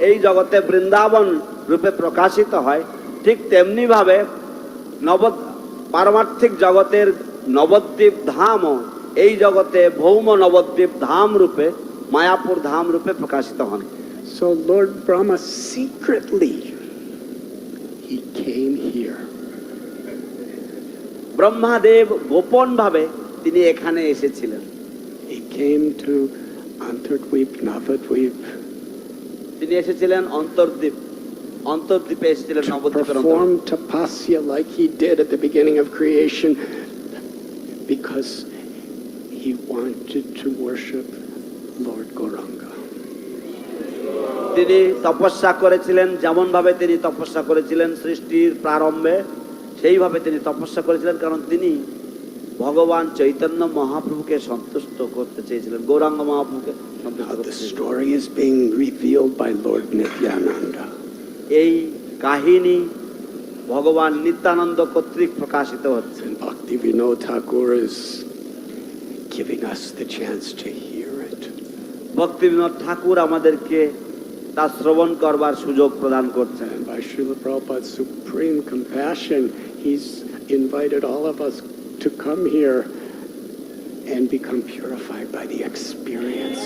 এই জগতে বৃন্দাবন রূপে প্রকাশিত হয়, ঠিক তেমনি ভাবে পারমার্থিক জগতের নবদ্বীপ ধাম এই জগতে ভৌম নবদ্বীপ ধাম রূপে, মায়াপুর ধাম রূপে প্রকাশিত হন। So Lord Brahma secretly, he came here. Brahmadev গোপন ভাবে তিনি এখানে এসেছিলেন। He came to Antardvip, Navadvip, তিনি এসেছিলেন অন্তর্দ্বীপে এসেছিলেন, to নবদ্বীপের perform tapasya like he did at the beginning of creation, because he wanted to worship Lord Gauranga. তিনি তপস্যা করেছিলেন, যেমন ভাবে তিনি তপস্যা করেছিলেন সৃষ্টির প্রারম্ভে, সেইভাবে তিনি তপস্যা করেছিলেন, কারণ তিনি ভগবান চৈতন্য মহাপ্রভুকে সন্তুষ্ট করতে চেয়েছিলেন, গৌরাঙ্গ মহাপ্রভুকে সন্তুষ্ট করতে The চেয়েছিলেন। story is being revealed by Lord Nityananda. এই কাহিনী ভগবান নিত্যানন্দ কর্তৃক প্রকাশিত হচ্ছে। And Bhakti Vinod Thakur is giving us the chance to hear it. ভক্তি বিনোদ ঠাকুর আমাদেরকে তা শ্রবণ করবার সুযোগ প্রদান করছেন। And by Srila Prabhupada's supreme compassion, he's invited all of us to come here and become purified by the experience.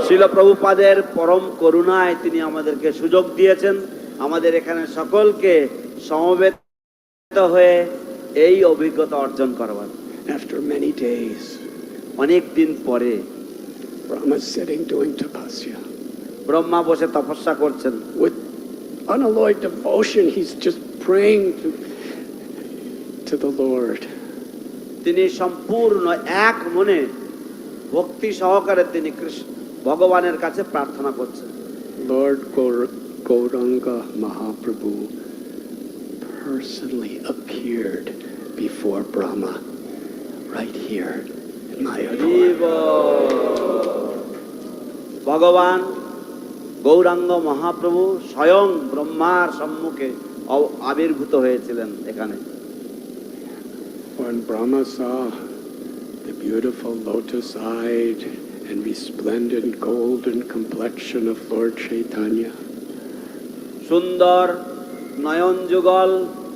Srila প্রভুপাদের পরম করুণায় তিনি আমাদেরকে সুযোগ দিয়েছেন, আমাদের এখানে সকলকে সমবেত হয়ে এই অভিজ্ঞতা অর্জন করবার। After many days, অনেক দিন পরে Brahma's sitting doing tapasya. Brahma বসে তপস্যা করছেন। With unalloyed devotion, he's just praying to the Lord. তিনি সম্পূর্ণ এক মনে ভক্তি সহকারে তিনি ভগবানের কাছে প্রার্থনা করছেন। Lord Gauranga Mahaprabhu, personally appeared before Brahma, right here in Mayapur. ভগবান গৌরাঙ্গ মহাপ্রভু স্বয়ং ব্রহ্মার সম্মুখে আবির্ভূত হয়েছিলেন এখানে। When Brahma saw the beautiful lotus-eyed and resplendent golden complexion of Lord Chaitanya, সুন্দর নয়ন যুগল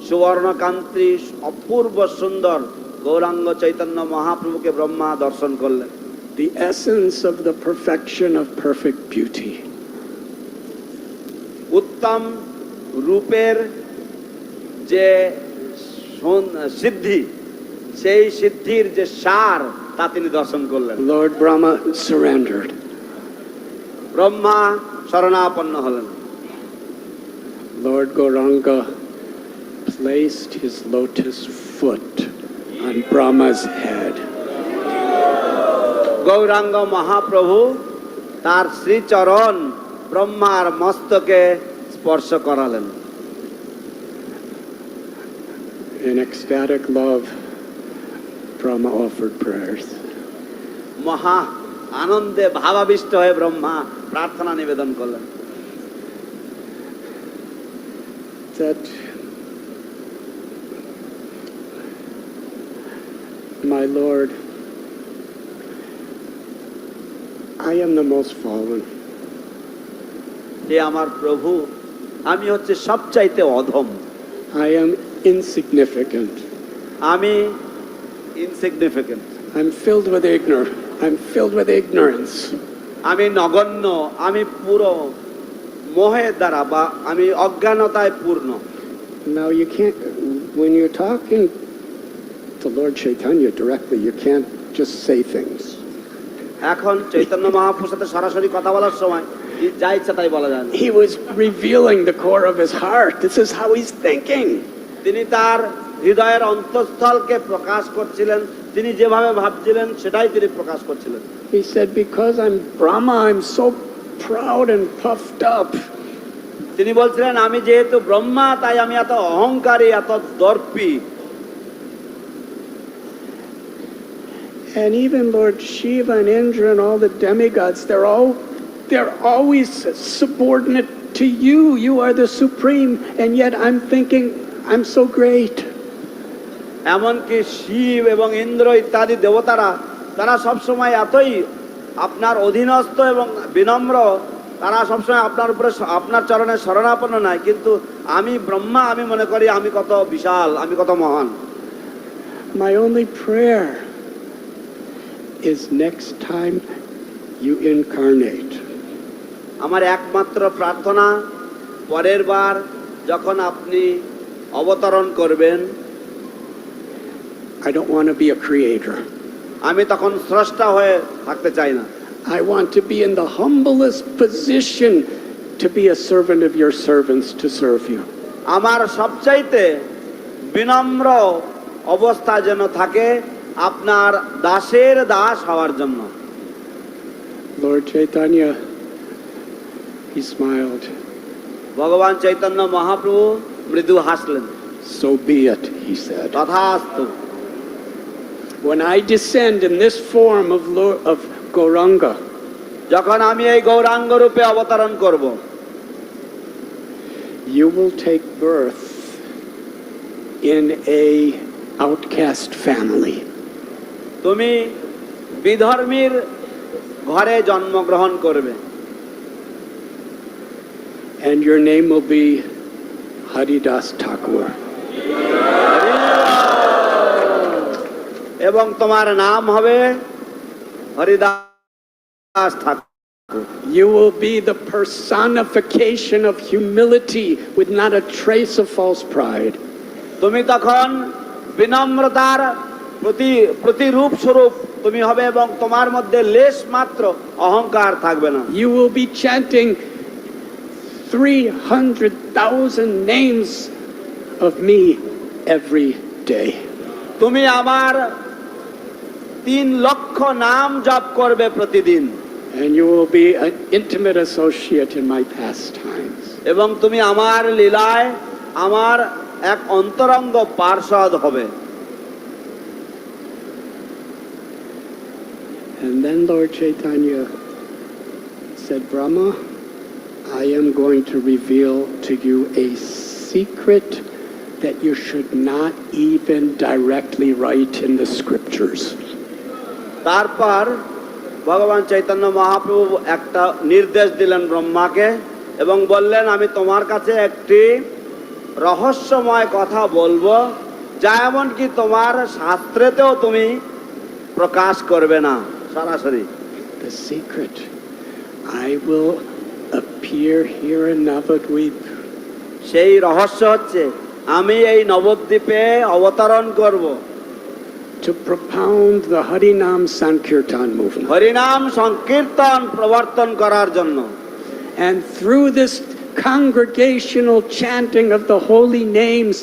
সুবর্ণকান্তি অপূর্ব সুন্দর গৌরাঙ্গ চৈতন্য মহাপ্রভুকে ব্রহ্মা দর্শন করলেন। the essence of the perfection of perfect beauty, উত্তম রূপের যে সিদ্ধি, সেই সিদ্ধির যে সার তা তিনি দর্শন করলেন। Lord Brahma surrendered. ব্রহ্মা শরণাপন্ন হলেন। Lord Gauranga placed his lotus foot on Brahma's head. Gauranga Mahaprabhu তার শ্রীচরণ ব্রহ্মার মস্তকে স্পর্শ করালেন। In ecstatic love, Brahma offered prayers. মহা আনন্দে ভাবাবিষ্ট হয়ে ব্রহ্মা প্রার্থনা নিবেদন করলেন। That my Lord, I am the most fallen. হে আমার প্রভু, আমি হচ্ছে সবচাইতে অধম। I am insignificant. আমি insignificant. I'm filled with ignorance. আমি নগণ্য, আমি পুরো মোহের দ্বারা বা আমি অজ্ঞানতায় পূর্ণ। Now you can't, when you're talking to Lord Chaitanya directly, you can't just say things. এখন চৈতন্য মহাপ্রভুর সাথে সরাসরি কথা বলার সময় যা ইচ্ছা তাই বলা যায় না। He was revealing the core of his heart. This is how he's thinking. তিনি তার হৃদয়ের অন্তঃস্থলকে প্রকাশ করছিলেন, তিনি যেভাবে ভাবছিলেন সেটাই তিনি প্রকাশ করছিলেন। He said, because I'm Brahma, I'm so proud and puffed up. তিনি বলছিলেন, আমি যেহেতু ব্রহ্মা তাই আমি এত অহংকারী, এত দর্পী। And even Lord Shiva and Indra and all the demigods, they're always subordinate to you. You are the supreme, and yet I'm thinking I'm so great. এমনকি শিব এবং ইন্দ্র ইত্যাদি দেবতারা তারা সবসময় এতই আপনার অধীনস্থ এবং বিনম্র, তারা সবসময় আপনার উপরে আপনার চরণে শরণাপন্ন নয়, কিন্তু আমি ব্রহ্মা, আমি মনে করি আমি কত বিশাল, আমি কত মহান। My only prayer is next time you incarnate, আমার একমাত্র প্রার্থনা পরের বার যখন আপনি অবতরণ করবেন, I don't want to be a creator. আমি তখন স্রষ্টা হয়ে থাকতে চাই না। I want to be in the humblest position to be a servant of your servants to serve you. আমার সবচাইতে বিনম্র অবস্থা যেন থাকে আপনার দাসের দাস হওয়ার জন্য। Lord Chaitanya, he smiled. ভগবান চৈতন্য মহাপ্রভু মৃদু হাসলেন। So be it, he said. তথাস্তু। When I descend in this form of Gauranga, যখন আমি এই গৌরাঙ্গ রূপে অবতরণ করব, you will take birth in a outcast family. তুমি বিধর্মীর ঘরে জন্মগ্রহণ করবে। And your name will be Haridas Thakur. এবং তোমার নাম হবে হরিদাস ঠাকুর। You will be the personification of humility with not a trace of false pride. তুমি তখন বিনম্রতার প্রতিরূপ স্বরূপ তুমি হবে এবং তোমার মধ্যে লেশ মাত্র অহংকার থাকবে না। You will be chanting 300,000 names of me every day. তুমি আমার 3 লক্ষ নাম জপ করবে প্রতিদিন। And you will be an intimate associate in my pastimes. এবং তুমি আমার লীলায়, আমার এক অন্তরঙ্গ পার্ষদ হবে। And then Lord Chaitanya said, Brahma, I am going to reveal to you a secret that you should not even directly write in the scriptures. তারপর ভগবান চৈতন্য মহাপ্রভু একটা নির্দেশ দিলেন ব্রহ্মাকে এবং বললেন, আমি তোমার কাছে একটি রহস্যময় কথা বলবো, যা এমনকি তোমার শাস্ত্রেতেও তুমি প্রকাশ করবে না সরাসরি। The secret, I will appear here in Navadvip. সেই রহস্য হচ্ছে আমি এই নবদ্বীপে অবতরণ করব To propound the Harinam Sankirtan movement. হরিনাম সংকীর্তন প্রবর্তন করার জন্য। And through this congregational chanting of the holy names,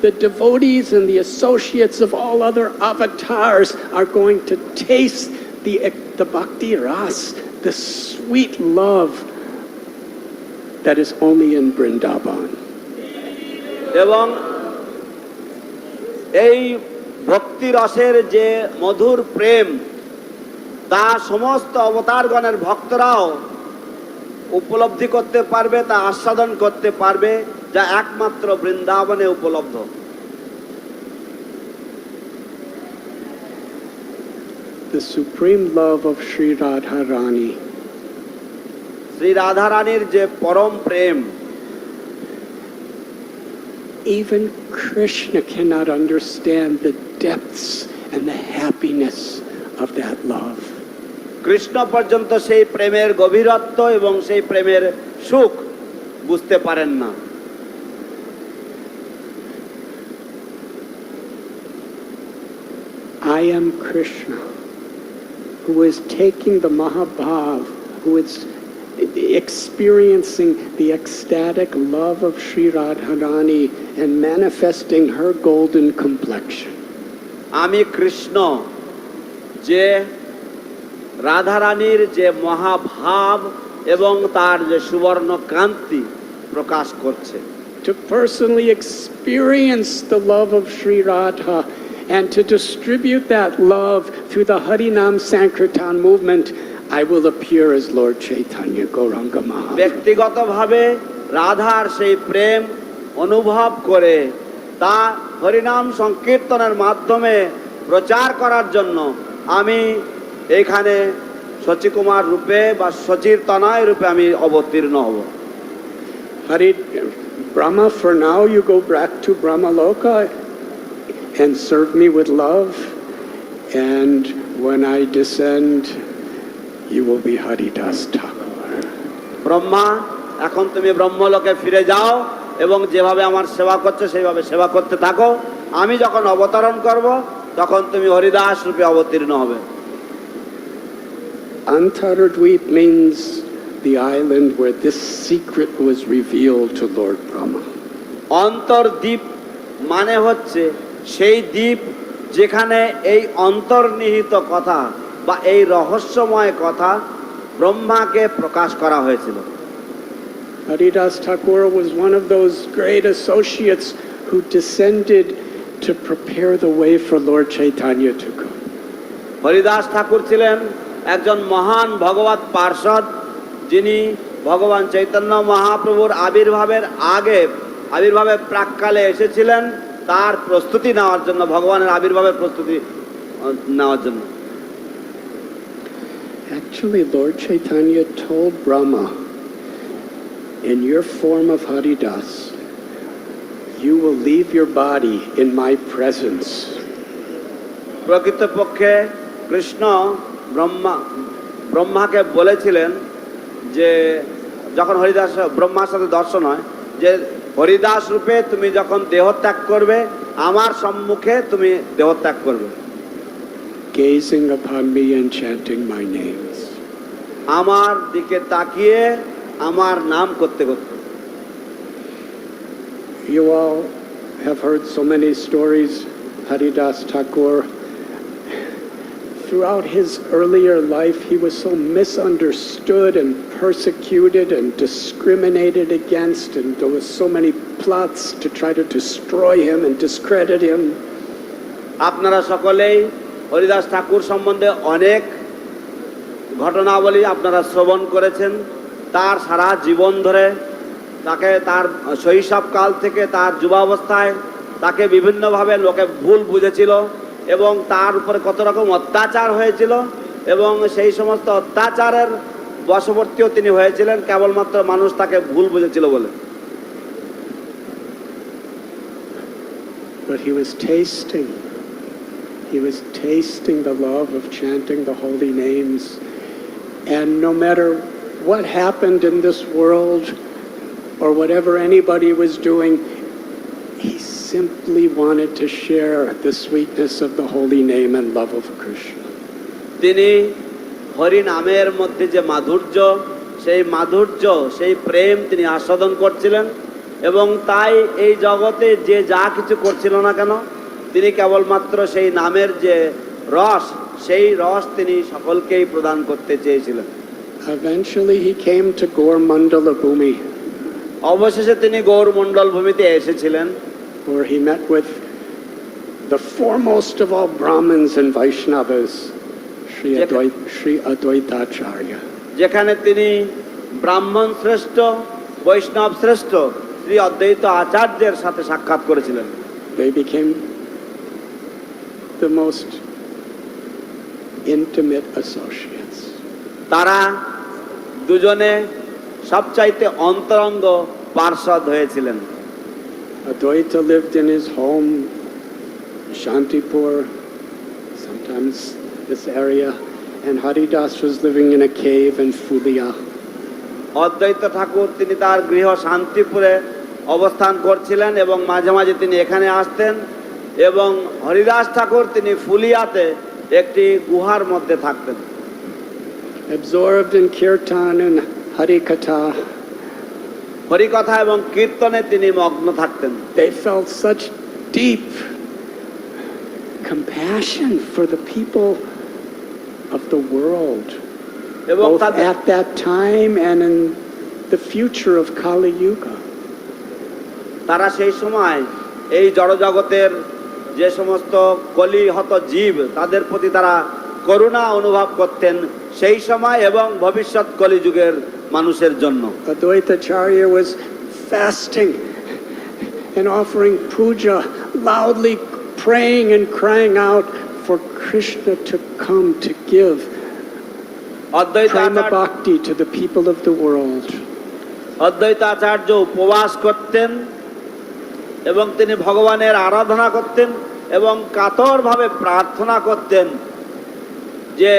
the devotees and the associates of all other avatars are going to taste the bhakti ras, the sweet love that is only in Vrindavan. এবং এই ভক্তি রসের যে মধুর প্রেম, তা সমস্ত অবতারগণের ভক্তরাও উপলব্ধি করতে পারবে, তা আস্বাদন করতে পারবে, যা একমাত্র বৃন্দাবনে উপলব্ধ। The supreme love of Sri Radharani, Shri রাধারানীর যে পরম প্রেম, even Krishna cannot understand the depths and the happiness of that love. Krishna পর্যন্ত সেই প্রেমের গভীরত্ব এবং সেই প্রেমের সুখ বুঝতে পারেন না। I am Krishna, who is taking the Mahabhav, who is experiencing the ecstatic love of Sri Radharani and manifesting her golden complexion. আমি কৃষ্ণ, যে রাধারানীর যে মহাভাব এবং তার যে সুবর্ণ কান্তি প্রকাশ করছে। To personally experience the love of Sri Radha and to distribute that love through the Harinam Sankirtan movement, I will appear as Lord Chaitanya Gauranga Mahaprabhu. ব্যক্তিগতভাবে রাধার সেই প্রেম অনুভব করে তা হরিনাম সংকীর্তনের মাধ্যমে প্রচার করার জন্য আমি এখানে শচীকুমার রূপে বা শচীর তনয় রূপে আমি অবতীর্ণ হব। Hari Brahma, for now you go back to Brahma Loka and serve me with love, and when I descend, you will be Haridas Thakur. Brahma, এখন তুমি ব্রহ্মলোকে ফিরে যাও এবং যেভাবে আমার সেবা করছো সেইভাবে সেবা করতে থাকো। আমি যখন অবতরণ করব তখন তুমি হরিদাস রূপে অবতীর্ণ হবে। Antaradweep means the island where this secret was revealed to Lord Brahma. অন্তর্দ্বীপ মানে হচ্ছে সেই দ্বীপ যেখানে এই অন্তর্নিহিত কথা বা এই রহস্যময় কথা ব্রহ্মাকে প্রকাশ করা হয়েছিল। Haridas Thakur was one of those great associates who descended to prepare the way for Lord Chaitanya to come. Haridas ঠাকুর ছিলেন একজন মহান ভগবত পার্ষদ, যিনি ভগবান চৈতন্য মহাপ্রভুর আবির্ভাবের প্রাককালে এসেছিলেন তার প্রস্তুতি নেওয়ার জন্য, ভগবানের আবির্ভাবের প্রস্তুতি নেওয়ার জন্য। Actually, Lord Chaitanya told Brahma, in your form of Haridas, you will leave your body in my presence. প্রকৃতপক্ষে কৃষ্ণ ব্রহ্মাকে বলেছিলেন যে যখন ব্রহ্মার সাথে দর্শন হয়, যে হরিদাস রূপে তুমি যখন দেহত্যাগ করবে আমার সম্মুখে তুমি দেহত্যাগ করবে, gazing upon me and chanting my names. আমার দিকে তাকিয়ে আমার নাম করতে করতে। You all have heard so many stories. Haridas Thakur throughout his earlier life, he was so misunderstood and persecuted and discriminated against, and there was so many plots to try to destroy him and discredit him. আপনারা সকলেই হরিদাস ঠাকুর সম্বন্ধে অনেক ঘটনাবলী আপনারা শ্রবণ করেছেন। তার সারা জীবন ধরে তাকে তার শৈশবকাল থেকে তার যুবাবস্থায় তাকে বিভিন্নভাবে লোকে ভুল বুঝেছিল এবং তার উপরে কত রকম অত্যাচার হয়েছিল এবং সেই সমস্ত অত্যাচারের বশবর্তীও তিনি হয়েছিলেন কেবলমাত্র মানুষ তাকে ভুল বুঝেছিল বলে। But he was tasting the love of chanting the holy names, and no matter what happened in this world or whatever anybody was doing, he simply wanted to share the sweetness of the holy name and love of Krishna. তিনি হরি নামের মধ্যে যে মাধুর্য, সেই প্রেম তিনি আস্বাদন করছিলেন এবং তাই এই জগতে যে যা কিছু করছিল না কেন তিনি কেবলমাত্র সেই নামের যে রস, সেই রস তিনি সকলকেই প্রদান করতে চেয়েছিলেন। Eventually he came to Gaur Mandala Bhumi, অবশেষে তিনি গৌর মণ্ডল ভূমিতে এসেছিলেন, where he met with the foremost of all Brahmins and Vaishnavas, Sri Advaitacharya. যেখানে তিনি ব্রাহ্মণ শ্রেষ্ঠ, বৈষ্ণব শ্রেষ্ঠ শ্রী অদ্বৈত আচার্যের সাথে সাক্ষাৎ করেছিলেন। They became the most intimate associates. তারা দুজনে সবচাইতে অন্তরঙ্গ পার্ষদ হয়েছিলেন। Advaita lived in his home, Shantipur, sometimes this area, and Haridas was living in a cave in Fulia. অদ্বৈত ঠাকুর তিনি তার গৃহ শান্তিপুরে অবস্থান করছিলেন এবং মাঝে মাঝে তিনি এখানে আসতেন এবং হরিদাস ঠাকুর তিনি ফুলিয়াতে একটি গুহার মধ্যে থাকতেন। Absorbed in kirtan and harikatha, হরিকথা এবং কীর্তনে তিনি মগ্ন থাকতেন। they felt such deep compassion for the people of the world, both at that time and in the future of Kali Yuga. তারা সেই সময় এই জড়জগতের যে সমস্ত কলিহত জীব তাদের প্রতি তারা করুণা অনুভব করতেন সেই সময় এবং ভবিষ্যৎ কলিযুগের মানুষের জন্য। Advaitacharya was fasting and offering puja, loudly praying and crying out for Krishna to come to give prema bhakti to the people of the world. Advaitacharya উপবাস করতেন এবং তিনি ভগবানের আরাধনা করতেন এবং কাতরভাবে প্রার্থনা করতেন যে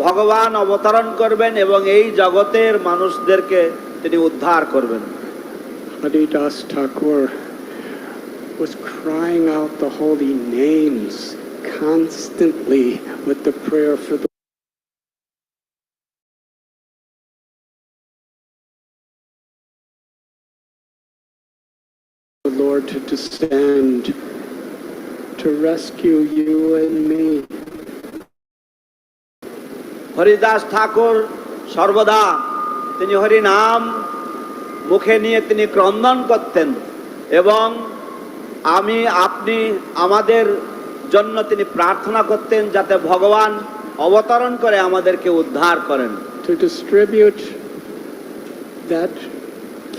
ভগবান অবতরণ করবেন এবং এই জগতের মানুষদেরকে তিনি উদ্ধার করবেন। Haridas Thakur was crying out the holy names constantly with the prayer for the Lord to descend to rescue you and me. Haridas ঠাকুর সর্বদা তিনি হরি নাম মুখে নিয়ে তিনি ক্রন্দন করতেন এবং আমি আপনি আমাদের জন্য তিনি প্রার্থনা করতেন যাতে ভগবান অবতরণ করে আমাদেরকে উদ্ধার করেন। To distribute that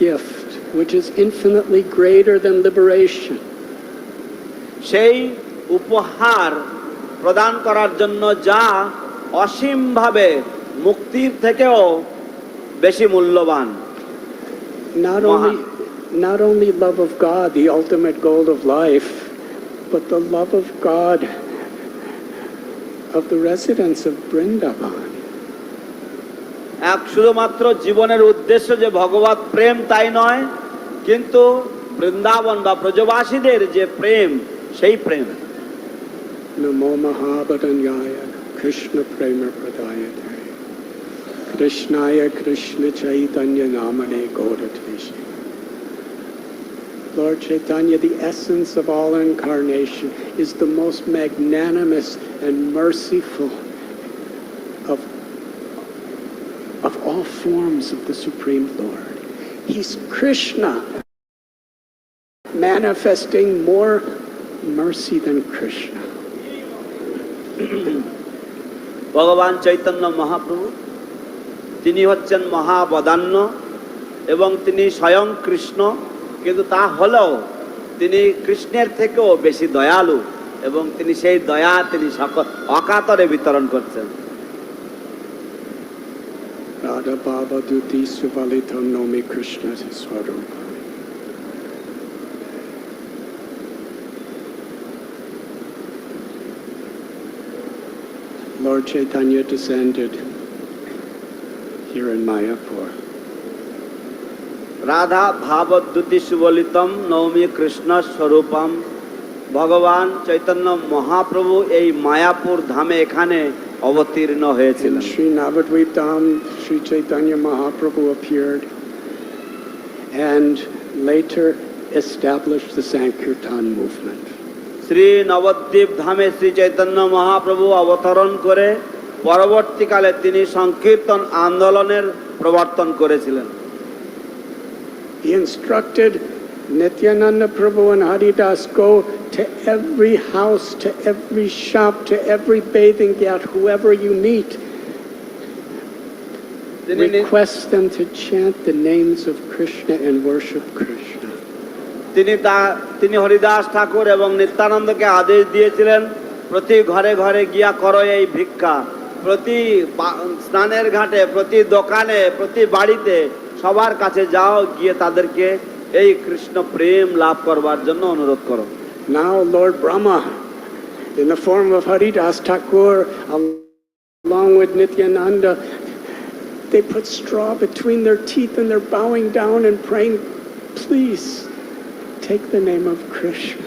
gift which is infinitely greater than liberation. সেই উপহার প্রদান করার জন্য যা অসীমভাবে মুক্তির থেকেও বেশি মূল্যবান। Not only love of God, the ultimate goal of life, but the love of God of the residents of Vrindavan. এক শুধুমাত্র জীবনের উদ্দেশ্য যে ভগবত প্রেম তাই নয়, কিন্তু বৃন্দাবন বা ব্রজবাসীদের যে প্রেম সেই প্রেম। Namo Mahabharanyaya Krishna Prema Pradayate Krishnaya Krishna Chaitanya Namane Gaurateshi. Lord Chaitanya, the essence of all incarnation, is the most magnanimous and merciful all forms of the Supreme Lord. He's Krishna, manifesting more mercy than Krishna. ভগবান চৈতন্য মহাপ্রভু তিনি হচ্ছেন মহাবদান্য এবং তিনি স্বয়ং কৃষ্ণ, কিন্তু তা হলেও তিনি কৃষ্ণের থেকেও বেশি দয়ালু এবং তিনি সেই দয়া তিনি অকাতরে বিতরণ করছেন। Radha Baba Duti Suvalitam Nomi Krishna Swarupa. Lord Chaitanya descended here in Mayapur. Radha ভাবদ্যুতি সুবলিতম নৌমি Krishna Swarupam. ভগবান চৈতন্য মহাপ্রভু এই মায়াপুর ধামে এখানে অবতীর্ণ In হয়েছিলেন। Sri Navadvip Dham, Sri Chaitanya Mahaprabhu appeared and later established the Sankirtan movement. Shri Nabadwip ধামে শ্রী চৈতন্য মহাপ্রভু অবতরণ করে পরবর্তীকালে তিনি সংকীর্তন আন্দোলনের প্রবর্তন করেছিলেন। He instructed Nityananda Prabhu and Haridas, go to every house, to every shop, to every bathing ghat, whoever you meet, request them to chant the names of Krishna and worship Krishna. তিনি হরিদাস ঠাকুর এবং নিত্যানন্দকে আদেশ দিয়েছিলেন, প্রতি ঘরে ঘরে গিয়া করো এই ভিক্ষা, প্রতি স্নানের ঘাটে, প্রতি দোকানে, প্রতি বাড়িতে সবার কাছে যাও, গিয়ে তাদেরকে এই কৃষ্ণ প্রেম লাভ করবার জন্য অনুরোধ করো। Now Lord Brahma, in the form of Haridas Thakur, along with Nityananda, they put straw between their teeth and they're bowing down and praying, please take the name of Krishna.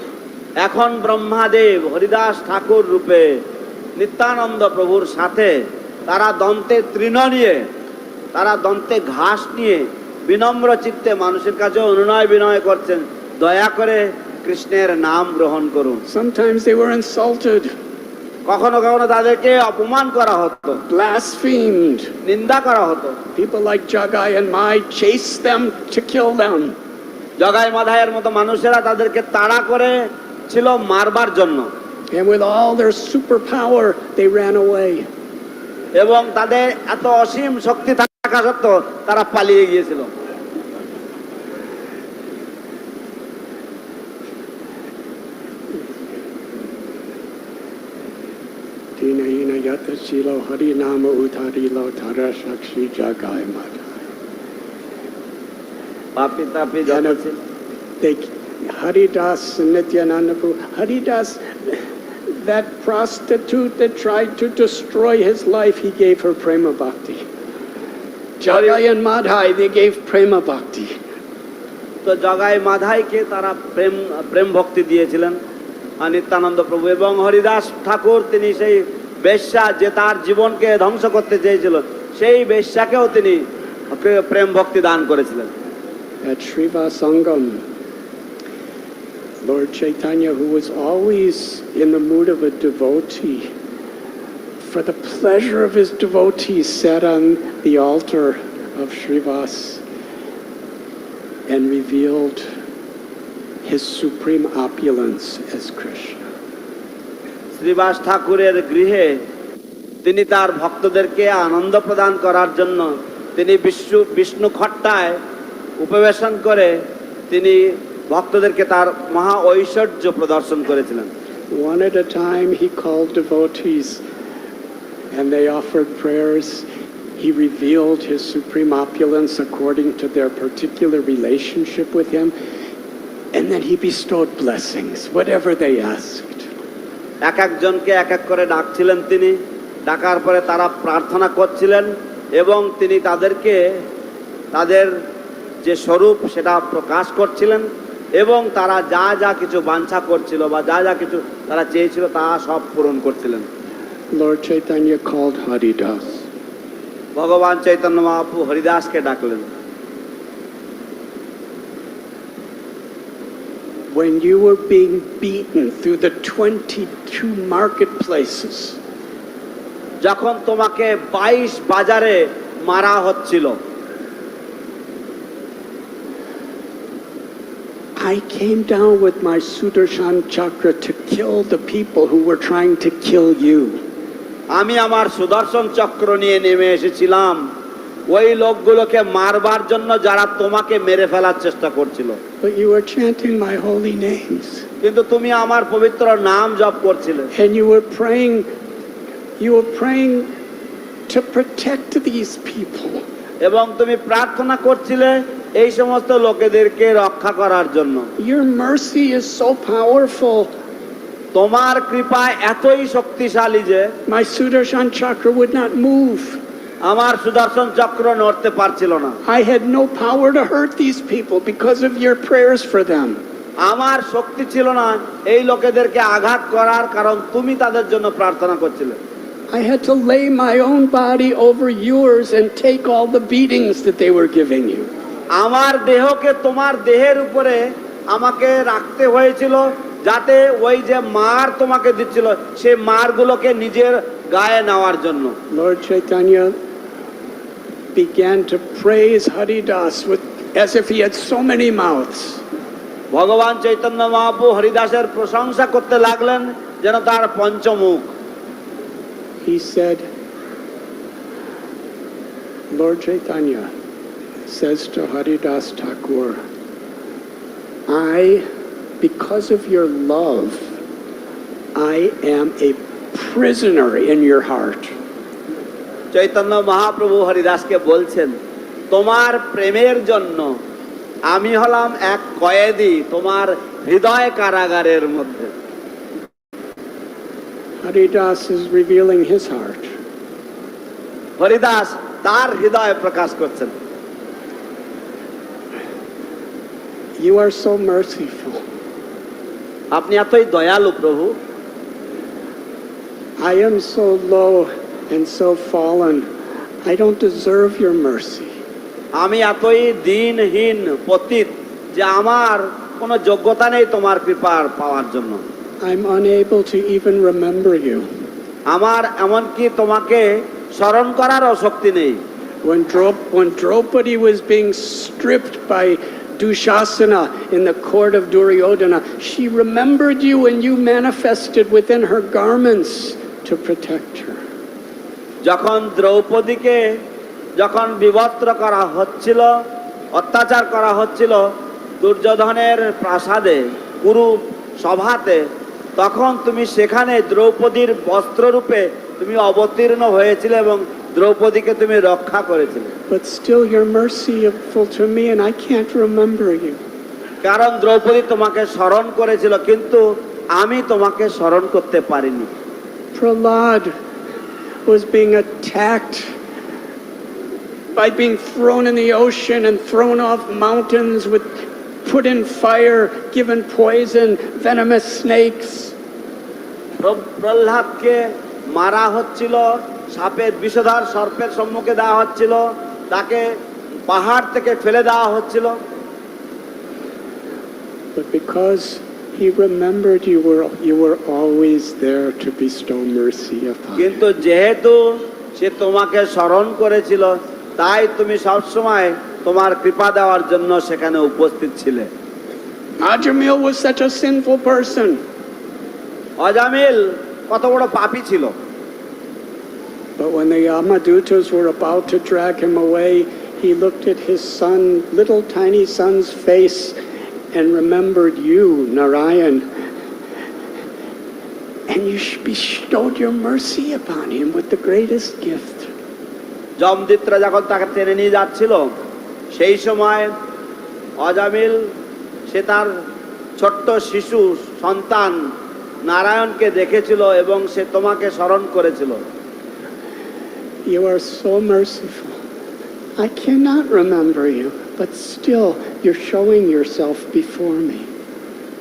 এখন ব্রহ্মাদেব হরিদাস ঠাকুর রূপে নিত্যানন্দ প্রভুর সাথে তারা দন্তে তৃণ নিয়ে, তারা দন্তে ঘাস নিয়ে বিনম্র চিত্তে মানুষের কাছে অনুনয় বিনয় করছেন, দয়া করে কৃষ্ণের নাম গ্রহণ করুন। Sometimes they were insulted, কখনো কখনো তাদেরকে অপমান করা হতো, blasphemed. নিন্দা করা হতো। People like Jagai and Mai chased them to kill them. Jagai মাধায়ের মতো মানুষেরা তাদেরকে তাড়া করে ছিল মারবার জন্য, And with all their superpower, they ran away. এবং তাদের এত অসীম শক্তি থাকা সত্ত্বেও তারা পালিয়ে গিয়েছিল। Dinahina yata shilo hari nama utarilo tara shakshi Jagai Madhai. পাপি তাপি যত ছিল। They, Haridas and Nityananda Prabhu, Haridas, that prostitute that tried to destroy his life, he gave her prema bhakti. Jagai and Madhai, they gave prema bhakti. তো জগাই মাধাইকে তারা প্রেম ভক্তি দিয়েছিলেন। আর নিত্যানন্দ প্রভু এবং হরিদাস ঠাকুর তিনি সেই বেশ্যা যে তার জীবনকে ধ্বংস করতে চেয়েছিল, সেই বেশ্যাকেও তিনি প্রেম ভক্তি দান করেছিলেন। At Srivasangam, Lord Chaitanya, who was always in the mood of a devotee, for the pleasure of his devotees, sat on the altar of Srivas and revealed his supreme opulence as Krishna. Srivas ঠাকুরের গৃহে তিনি তার ভক্তদেরকে আনন্দ প্রদান করার জন্য তিনি বিষ্ণু খট্টায় উপবেশন করে তিনি ভক্তদেরকে তার মহা ঐশ্বর্য প্রদর্শন করেছিলেন। One at a time he called devotees and they offered prayers. He revealed his supreme opulence according to their particular relationship with him, and then he bestowed blessings, whatever they asked. এক একজনকে এক এক করে ডাকছিলেন তিনি, ডাকার পরে তারা প্রার্থনা করছিলেন এবং তিনি তাদেরকে তাদের যে স্বরূপ সেটা প্রকাশ করছিলেন এবং তারা যা যা কিছু বাঞ্ছা করছিল বা যা যা কিছু তারা চেয়েছিল তা সব পূরণ করছিলেন। Lord Chaitanya called Haridas. ভগবান চৈতন্য মহাপ্রভু হরিদাসকে ডাকলেন। When you were being beaten through the 22 marketplaces, যখন তোমাকে 22 বাজারে মারা হচ্ছিল। I came down with my Sudarshan chakra to kill the people who were trying to kill you. আমি আমার সুদর্শন চক্র নিয়ে নেমে এসেছিলাম ওই লোকগুলোকে মারবার জন্য যারা তোমাকে মেরে ফেলার চেষ্টা করছিল। But you were chanting my holy names. কিন্তু তুমি আমার পবিত্র নাম জপ করছিলে। And you were praying to protect these people. এবং তুমি প্রার্থনা করছিলে এই সমস্ত লোকেদেরকে রক্ষা করার জন্য। Your mercy is so powerful. তোমার কৃপা এতই শক্তিশালী যে My Sudarshan chakra would not move. আমার সুদর্শন চক্র নড়তে পারছিল না। I had no power to hurt these people because of your prayers for them. আমার শক্তি ছিল না এই লোকেদেরকে আঘাত করার, কারণ তুমি তাদের জন্য প্রার্থনা করছিলে। I had to lay my own body over yours and take all the beatings that they were giving you. আমার দেহকে তোমার দেহের উপরে আমাকে রাখতে হয়েছিল, যাতে ওই যে মার তোমাকে দিচ্ছিল সেই মারগুলোকে নিজের গায়ে নেওয়ার জন্য। Lord Chaitanya began to praise Haridas as if he had so many mouths. ভগবান চৈতন্য মহাপ্রভু হরিদাসের প্রশংসা করতে লাগলেন যেন তার পঞ্চমুখ। He said, Lord Chaitanya says to Haridas Thakur, because of your love, I am a prisoner in your heart. Chaitanya Mahaprabhu হরিদাসকে বলছেন, তোমার প্রেমের জন্য আমি হলাম এক কয়েদি তোমার হৃদয় কারাগারের মধ্যে। Haridas is revealing his heart. Haridas তার হৃদয় প্রকাশ করছেন। You are so merciful. আপনি এতই দয়ালু প্রভু। I am so low and so fallen. I don't deserve your mercy. আমি এতই দিনহীন পতিত যে আমার কোনো যোগ্যতা নেই তোমার কৃপা পাওয়ার জন্য। I'm unable to even remember you. আমার এমনকি তোমাকে স্মরণ করারও শক্তি নেই। When Draupadi was being stripped by Dushasana in the court of Duryodhana, she remembered you and you manifested within her garments to protect her. যখন দ্রৌপদীকে যখন বিবস্ত্র করা হচ্ছিল, অত্যাচার করা হচ্ছিল দুর্যোধনের প্রাসাদে কুরু সভাতে, তখন তুমি সেখানে দ্রৌপদীর বস্ত্ররূপে তুমি অবতীর্ণ হয়েছিলে এবং দ্রৌপদীকে তুমি রক্ষা করেছিলে। But still you're merciful to me and I can't remember you. কারণ দ্রৌপদী তোমাকে স্মরণ করেছিল, কিন্তু আমি তোমাকে স্মরণ করতে পারিনি। Prahlad was being attacked by being thrown in the ocean and thrown off mountains, put in fire, given poison, venomous snakes. প্রহ্লাদকে মারা হচ্ছিল, সাপের বিষধর সর্পের সম্মুখে দেওয়া হচ্ছিল, তাকে পাহাড় থেকে ফেলে দেওয়া হচ্ছিল। But because he remembered you were always there to bestow mercy upon him. কিন্তু যেহেতু সে তোমাকে স্মরণ করেছিল, তাই তুমি সবসময় তোমার কৃপা দেওয়ার জন্য সেখানে উপস্থিত ছিলে। Ajamil was such a sinful person. Ajamil কত বড় পাপী ছিল। But when the Yamadutas were about to drag him away, he looked at his son, little tiny son's face, and remembered you, Narayan. And you bestowed your mercy upon him with the greatest gift. যমদূতরা যখন তাকে টেনে নিয়ে যাচ্ছিল, সেই সময় অজামিল সে তার ছোট্ট শিশু সন্তান নারায়ণকে দেখেছিল এবং সে তোমাকে স্মরণ করেছিল। You are so merciful. I cannot remember you, but still you're showing yourself before me.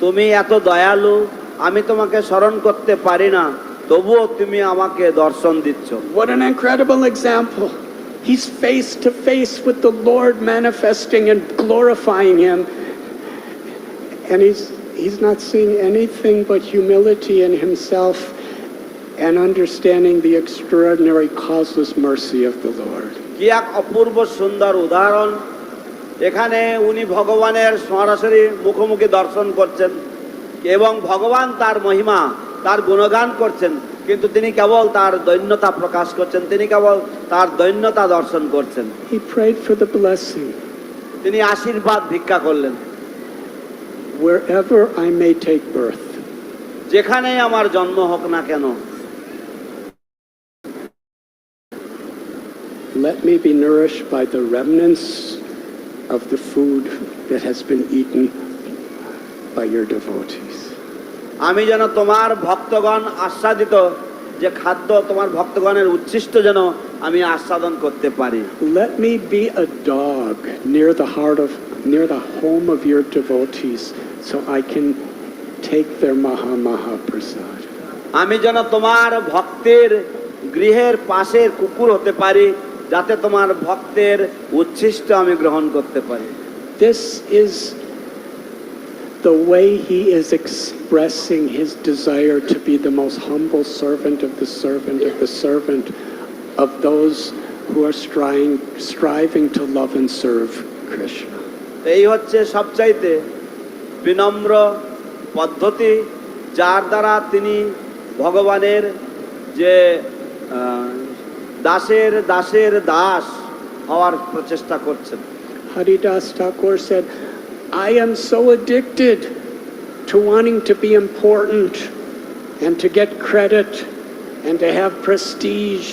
তুমি এত দয়ালু, আমি তোমাকে স্মরণ করতে পারি না, তবুও তুমি আমাকে দর্শন দিচ্ছ। What an incredible example. He's face to face with the Lord, manifesting and glorifying him. And he's not seeing anything but humility in himself and understanding the extraordinary causeless mercy of the Lord. কি এক অপূর্ব সুন্দর উদাহরণ। এখানে উনি ভগবানের সরাসরি মুখোমুখি দর্শন করছেন এবং ভগবান তার মহিমা তার গুণগান করছেন, কিন্তু তিনি কেবল তার দৈন্যতা প্রকাশ করছেন, তিনি কেবল তার দৈন্যতা দর্শন করছেন। He prayed for the blessing. তিনি আশীর্বাদ ভিক্ষা করলেন। Wherever I may take birth, যেখানেই আমার জন্ম হোক না কেন, let me be nourished by the remnants of the food that has been eaten by your devotees. আমি যেন তোমার ভক্তগণ আস্বাদিত যে খাদ্য তোমার ভক্তগণের উচ্ছিষ্ট যেন আমি আস্বাদন করতে পারি। Let me be a dog near the home of your devotees, so I can take their maha prasad. আমি যেন তোমার ভক্তের গৃহের পাশের কুকুর হতে পারি, যাতে তোমার ভক্তের উচ্ছিষ্ট আমি গ্রহণ করতে পারি। This is the way he is expressing his desire to be the most humble servant of the servant of the servant of those who are striving to love and serve Krishna. এই হচ্ছে সবচাইতে বিনম্র পদ্ধতি, যার দ্বারা তিনি ভগবানের যে দাসের দাসের দাস হওয়ার প্রচেষ্টা করছেন। Haridas Thakur said, I am so addicted to wanting to be important and to get credit and to have prestige.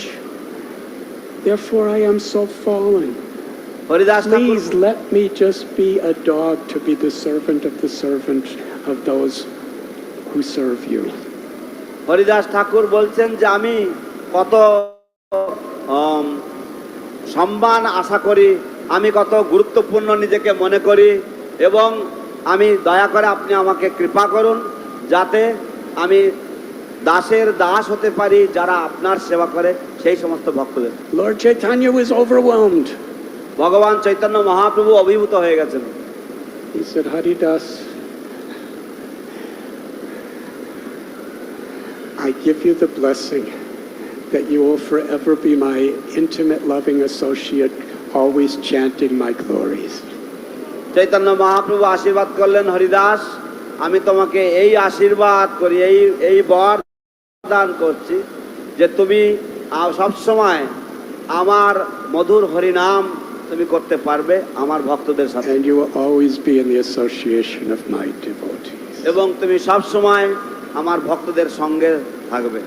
Therefore I am so fallen. Haridas Thakur Please let me just be a dog to be the servant of those who serve you. Haridas ঠাকুর বলছেন যে আমি কত সম্মান আশা করি, আমি কত গুরুত্বপূর্ণ নিজেকে মনে করি, এবং আমি দয়া করে আপনি আমাকে কৃপা করুন যাতে আমি দাসের দাস হতে পারি যারা আপনার সেবা করে সেই সমস্ত ভক্তদের। Lord Chaitanya was overwhelmed. ভগবান চৈতন্য মহাপ্রভু অভিভূত হয়ে গেছেন। He said, Haridas, I give you the blessing that you will forever be my intimate loving associate, always chanting my glories. Chaitanya Mahaprabhu আশীর্বাদ করলেন, হরিদাস আমি তোমাকে এই আশীর্বাদ করি, এই বর দান করছি যে তুমি সব সময় আমার মধুর হরিনাম তুমি করতে পারবে আমার ভক্তদের সাথে, and you will always be in the association of my devotees. এবং তুমি সব সময় আমার ভক্তদের সঙ্গে থাকবে।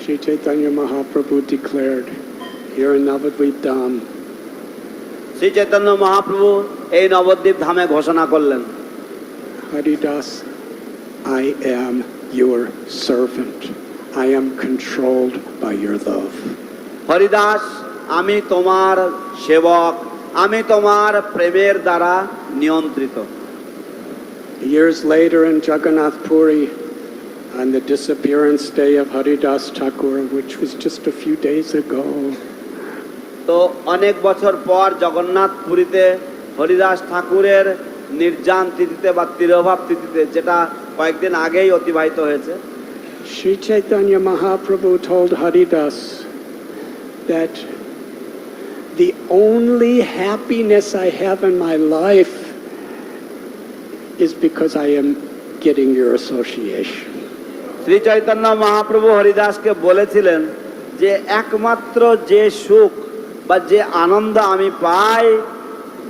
Shri Chaitanya Mahaprabhu declared here in Navadvip Dham, Shri Chaitanya Mahaprabhu এই নবদ্বীপ ধামে ঘোষণা করলেন, Haridas, I am your servant. I am controlled by your love. Haridas আমি তোমার সেবক, আমি তোমার প্রেমের দ্বারা নিয়ন্ত্রিত। Years later in Jagannath Puri, on the disappearance day of Haridas Thakur, which was just a few days ago, তো অনেক বছর পর জগন্নাথ পুরীতে হরিদাস ঠাকুরের নির্জান তিথিতে বা তিরোভাব তিথিতে, যেটা কয়েকদিন আগেই অতিবাহিত হয়েছে, Sri Chaitanya Mahaprabhu told Haridas that the only happiness I have in my life is because I am getting your association. Shri Chaitanya Mahaprabhu হরিদাসকে বলেছিলেন যে একমাত্র যে সুখ বা যে আনন্দ আমি পাই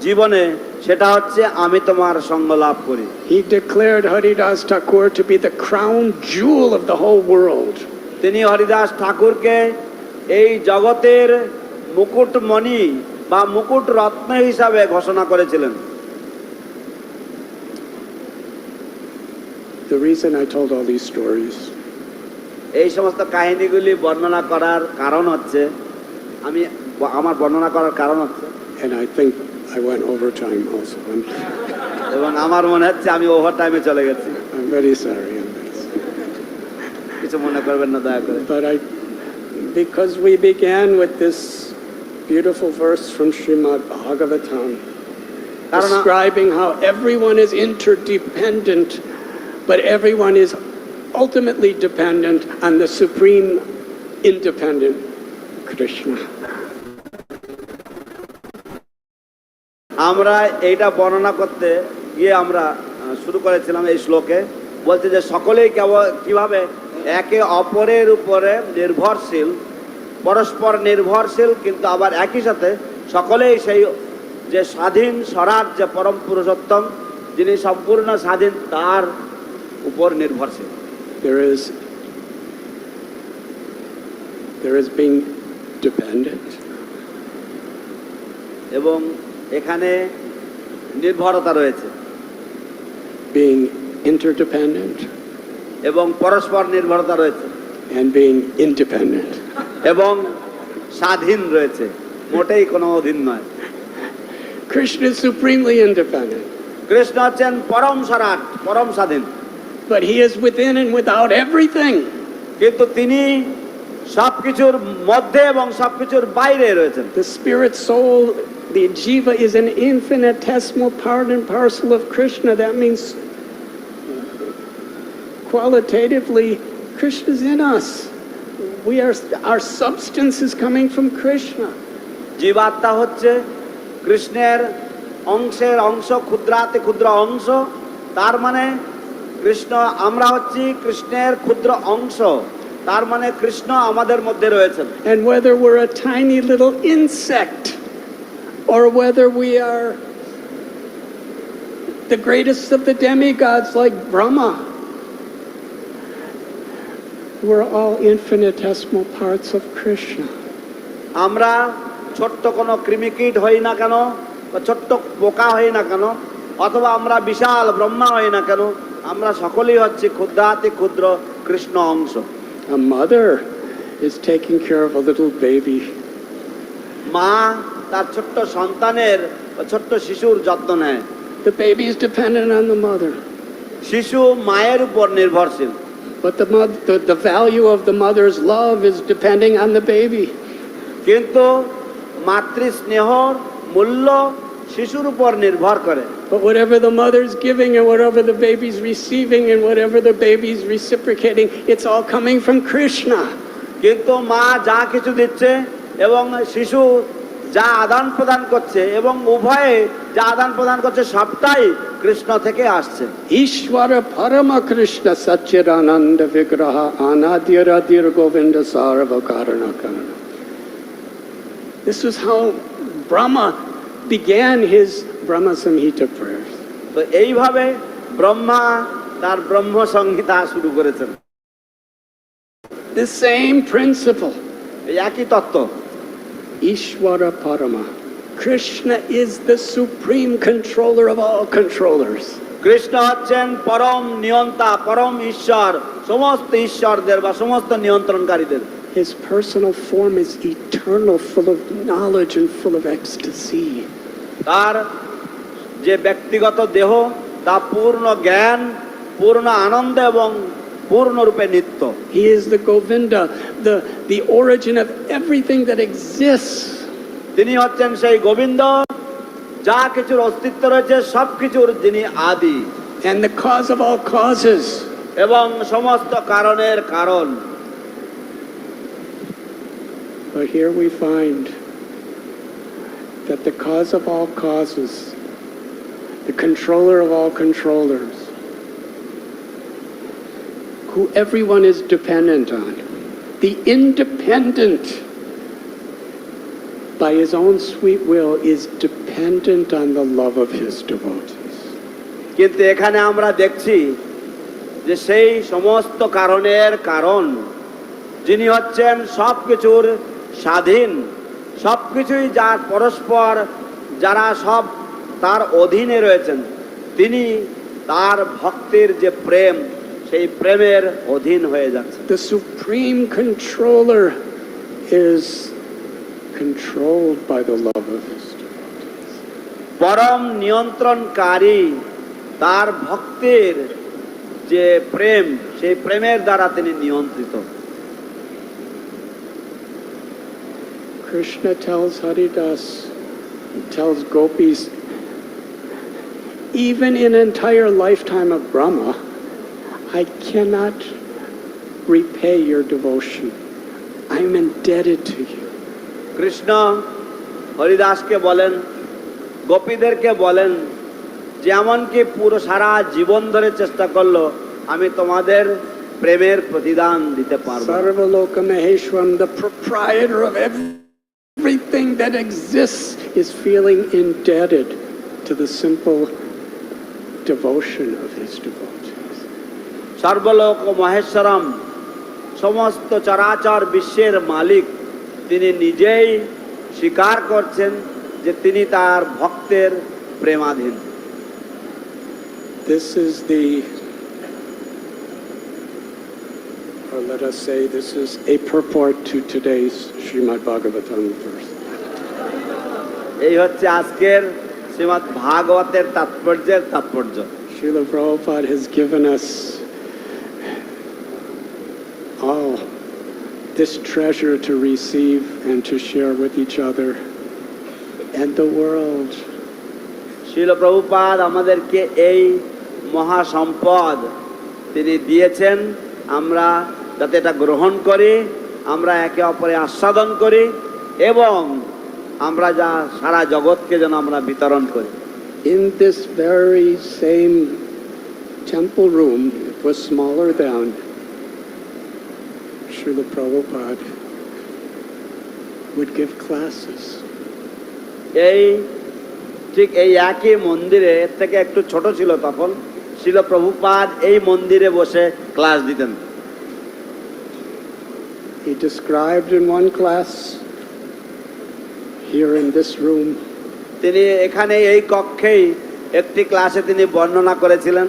জীবনে সেটা হচ্ছে আমি তোমার সঙ্গ লাভ করি। He declared Haridas Thakur to be the crown jewel of the whole world. তিনি হরিদাস ঠাকুরকে এই জগতের মুকুটমণি বা মুকুট রত্ন হিসাবে ঘোষণা করেছিলেন। The reason I told all these stories এই সমস্ত কাহিনীগুলি বর্ণনা করার কারণ হচ্ছে আমার বর্ণনা করার কারণ হচ্ছে, and I think I went overtime also. এবং আমার মনে হচ্ছে আমি ওভার টাইমে চলে গেছি। I'm very sorry. কিছু মনে করবেন না দয়া করে। But because we began with this beautiful verse from Srimad Bhagavatam, describing how everyone is interdependent, but everyone is ultimately dependent on the supreme independent Krishna. আমরা এইটা বর্ণনা করতে গিয়ে আমরা শুরু করেছিলাম এই শ্লোকে, বলছে যে সকলেই কিভাবে একে অপরের উপরে নির্ভরশীল, পরস্পর নির্ভরশীল, কিন্তু আবার একই সাথে সকলেই সেই যে স্বাধীন স্বরাট যে পরম পুরুষোত্তম, যিনি সম্পূর্ণ স্বাধীন, তার উপর নির্ভরশীল। There is being dependent. এবং এখানে নির্ভরতা রয়েছে। Being interdependent. এবং পরস্পর নির্ভরতা রয়েছে। And being independent. এবং স্বাধীন রয়েছে, মোটেই কোনো অধীন নয়। Krishna is supremely independent. Krishna হচ্ছেন পরম স্বরাট, পরম স্বাধীন। But he is within and without everything. কিন্তু তিনি সবকিছুর মধ্যে এবং সবকিছুর বাইরে রয়েছেন। The spirit soul, the jiva, is an infinitesimal part and parcel of Krishna. That means qualitatively Krishna is in us. Our substance is coming from Krishna. জীবাত্মা হচ্ছে কৃষ্ণের অংশের অংশ, ক্ষুদ্রাতি ক্ষুদ্র অংশ। তার মানে কৃষ্ণ, আমরা হচ্ছি কৃষ্ণের ক্ষুদ্র অংশ, তার মানে কৃষ্ণ আমাদের মধ্যে রয়েছেন। And whether we're a tiny little insect or whether we are the greatest of the demigods like Brahma, we're all infinitesimal parts of Krishna. আমরা ছোট্ট কোনো কৃমিকীট হই না কেন, বা ছোট্ট পোকা হই না কেন, অথবা আমরা বিশাল ব্রহ্মা হই না কেন, আমরা সকলেই হচ্ছে ক্ষুদ্রাতি ক্ষুদ্র কৃষ্ণ অংশ। A mother is taking care of a little baby. মা তার ছোট্ট সন্তানের বা ছোট্ট শিশুর যত্ন নেয়। The baby is dependent on the mother. শিশু মায়ের উপর নির্ভরশীল। But the value of the mother's love is depending on the baby. কিন্তু মাতৃ স্নেহর মূল্য শিশুর উপর নির্ভর করে। But whatever the mother's giving and whatever the baby's receiving and whatever the baby's reciprocating, it's all coming from Krishna. কিন্তু মা যা কিছু দিচ্ছে এবং শিশু যা আদান প্রদান করছে, এবং উভয়ে যা আদান প্রদান করছে সবটাই কৃষ্ণ থেকে আসছে। Ishvara Parama Krishna Satchidananda Vigraha Anadyaradir Govinda Sarva Karana Karana. This is how Brahma began his Brahma Samhita prayers. তো এইভাবে ব্রহ্মা তার ব্রহ্ম সংহিতা শুরু করেছেন। The same principle. এই একই তত্ত্ব। Ishvara Parama. Krishna is the supreme controller of all controllers. Krishna হচ্ছেন পরম নিয়ন্তা, পরম ঈশ্বর, সমস্ত ঈশ্বরদের বা সমস্ত নিয়ন্ত্রণকারীদের। His personal form is eternal, full of knowledge and full of ecstasy. তার যে ব্যক্তিগত দেহ তা পূর্ণ জ্ঞান, পূর্ণ আনন্দ এবং পূর্ণরূপে নিত্য। He is the Govinda, the origin of everything that exists. তিনি হচ্ছেন সেই গোবিন্দ, যা কিছুর অস্তিত্ব রয়েছে সবকিছুর যিনি আদি। And the cause of all causes. এবং সমস্ত কারণের কারণ। But here we find that the cause of all causes, the controller of all controllers, who everyone is dependent on, the independent, by his own sweet will, is dependent on the love of his devotees. কিন্তু এখানে আমরা দেখছি যে সেই সমস্ত কারণের কারণ, যিনি হচ্ছেন সবকিছুর স্বাধীন, সবকিছুই যার পরস্পর, যারা সব তার অধীনে রয়েছেন, তিনি তার ভক্তির যে প্রেম, সেই প্রেমের অধীন হয়ে যাচ্ছে। The supreme controller is controlled by the love of his devotees. পরম নিয়ন্ত্রণকারী তার ভক্তির যে প্রেম, সেই প্রেমের দ্বারা তিনি নিয়ন্ত্রিত। Krishna tells Haridas, tells gopis, even in an entire lifetime of Brahma, I cannot repay your devotion. I'm indebted to you. Krishna হরিদাসকে বলেন গোপীদেরকে বলেন যে এমনকি পুরো সারা জীবন ধরে চেষ্টা করলো আমি তোমাদের প্রেমের প্রতিদান দিতে পারবো। Sarvaloka Maheshwaram, the proprietor of everything that exists, is feeling indebted to the simple devotion of his devotees. সর্বলোক মহেশ্বরম, সমস্ত চরাচর বিশ্বের মালিক, তিনি নিজেই স্বীকার করছেন যে তিনি তার ভক্তের প্রেমাধীন। This is the, or let us say, this is a purport to today's Srimad Bhagavatam verse. এই হচ্ছে আজকের শ্রীমদ্ ভাগবতের তাৎপর্যের তাৎপর্য। Srila Prabhupada has given us all this treasure to receive and to share with each other and the world. শিল প্রভুপাদ আমাদেরকে এই মহা সম্পদ তিনি দিয়েছেন, আমরা যাতে এটা গ্রহণ করি, আমরা একে অপরে আস্বাদন করি এবং আমরা যা সারা জগৎকে যেন আমরা বিতরণ করি। In this very same temple room, it was smaller than Srila Prabhupada would give classes. এই ঠিক এই একই মন্দিরে, এর থেকে একটু ছোট ছিল তখন, শিল প্রভুপাদ এই মন্দিরে বসে ক্লাস দিতেন। He described in one class here in this room তিনি এখানে এই কক্ষেই একটি ক্লাসে তিনি বর্ণনা করেছিলেন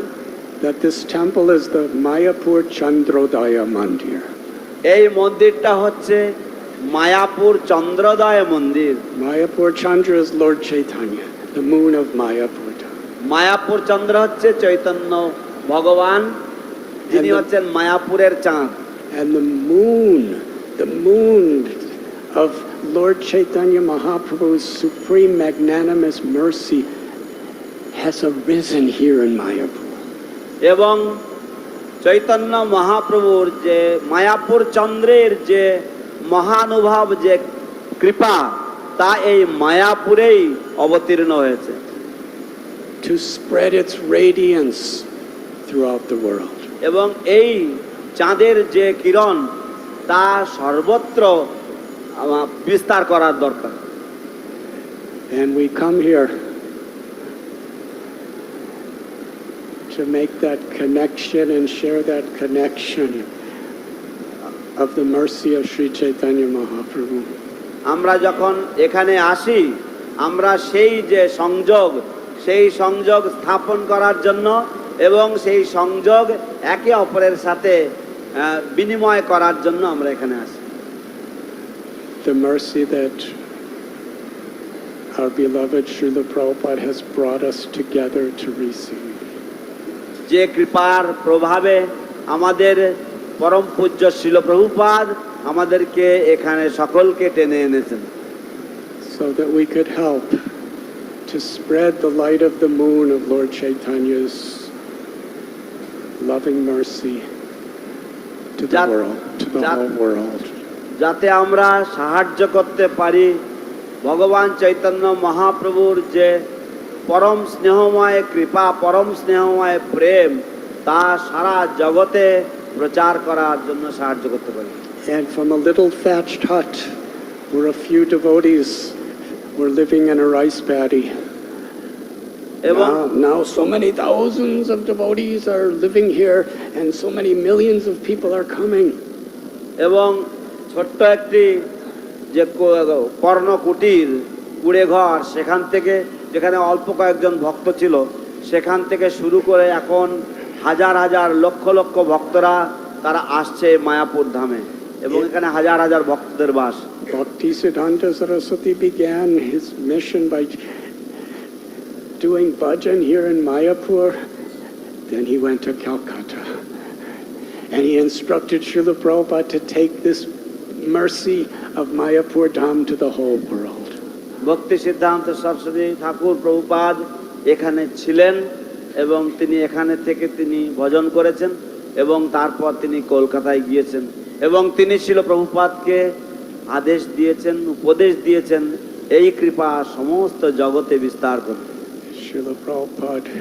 that this temple is the Mayapur Chandrodaya Mandir. এই মন্দিরটা হচ্ছে মায়াপুর চন্দ্রোদয় মন্দির। Mayapur Chandra is Lord Chaitanya, the moon of Mayapur. Mayapur চন্দ্র হচ্ছে চৈতন্য ভগবান, যিনি হচ্ছেন মায়াপুরের চাঁদ। And the moon of Lord Chaitanya Mahaprabhu's supreme magnanimous mercy has arisen here in Mayapur. এবং চৈতন্য মহাপ্রভুর যে মায়াপুর চন্দ্রের যে মহানুভব যে কৃপা, তা এই মায়াপুরেই অবতীর্ণ হয়েছে to spread its radiance throughout the world. এবং এই চাঁদের যে কিরণ তা সর্বত্র বিস্তার করার দরকার। And we come here to make that connection and share that connection of the mercy of Sri Chaitanya Mahaprabhu. আমরা যখন এখানে আসি, আমরা সেই যে সংযোগ স্থাপন করার জন্য এবং সেই সংযোগ একে অপরের সাথে বিনিময় করার জন্য আমরা এখানে আসি। The mercy that our beloved Srila Prabhupada has brought us together to receive. যে কৃপার প্রভাবে আমাদের পরম পূজ্য শিল প্রভুপাদ আমাদেরকে এখানে সকলকে টেনে এনেছেন, so that we could help to spread the light of the moon of Lord Chaitanya's loving mercy to the world, to the whole world. যাতে আমরা সাহায্য করতে পারি ভগবান চৈতন্য মহাপ্রভুর যে পরম স্নেহময় কৃপা, পরম স্নেহময় প্রেম, তা সারা জগতে প্রচার করার জন্য সাহায্য করতে পারি। And from a little thatched hut where a few devotees were living in a rice paddy, now so many thousands of devotees are living here and so many millions of people are coming. এবং ছোট্ট একটি যে কর্ণকুটির কুড়ে ঘর, সেখান থেকে যেখানে অল্প কয়েকজন ভক্ত ছিল, সেখান থেকে শুরু করে এখন হাজার হাজার লক্ষ লক্ষ ভক্তরা তারা আসছে মায়াপুর ধামে এবং এখানে হাজার হাজার ভক্তদের বাস। Bhaktisiddhanta Saraswati began his mission by doing bhajan here in Mayapur. Then he went to Calcutta and he instructed Srila Prabhupada to take this mercy of Mayapur Dham to the whole world. ভক্তি সিদ্ধান্ত সরস্বতী ঠাকুর প্রভুপাদ এখানে ছিলেন এবং তিনি এখানে থেকে তিনি ভজন করেছেন এবং তারপর তিনি কলকাতায় গিয়েছেন এবং তিনি শিল প্রভুপাদকে আদেশ দিয়েছেন, উপদেশ দিয়েছেন এই কৃপা সমস্ত জগতে বিস্তার করবে। Srila Prabhupada,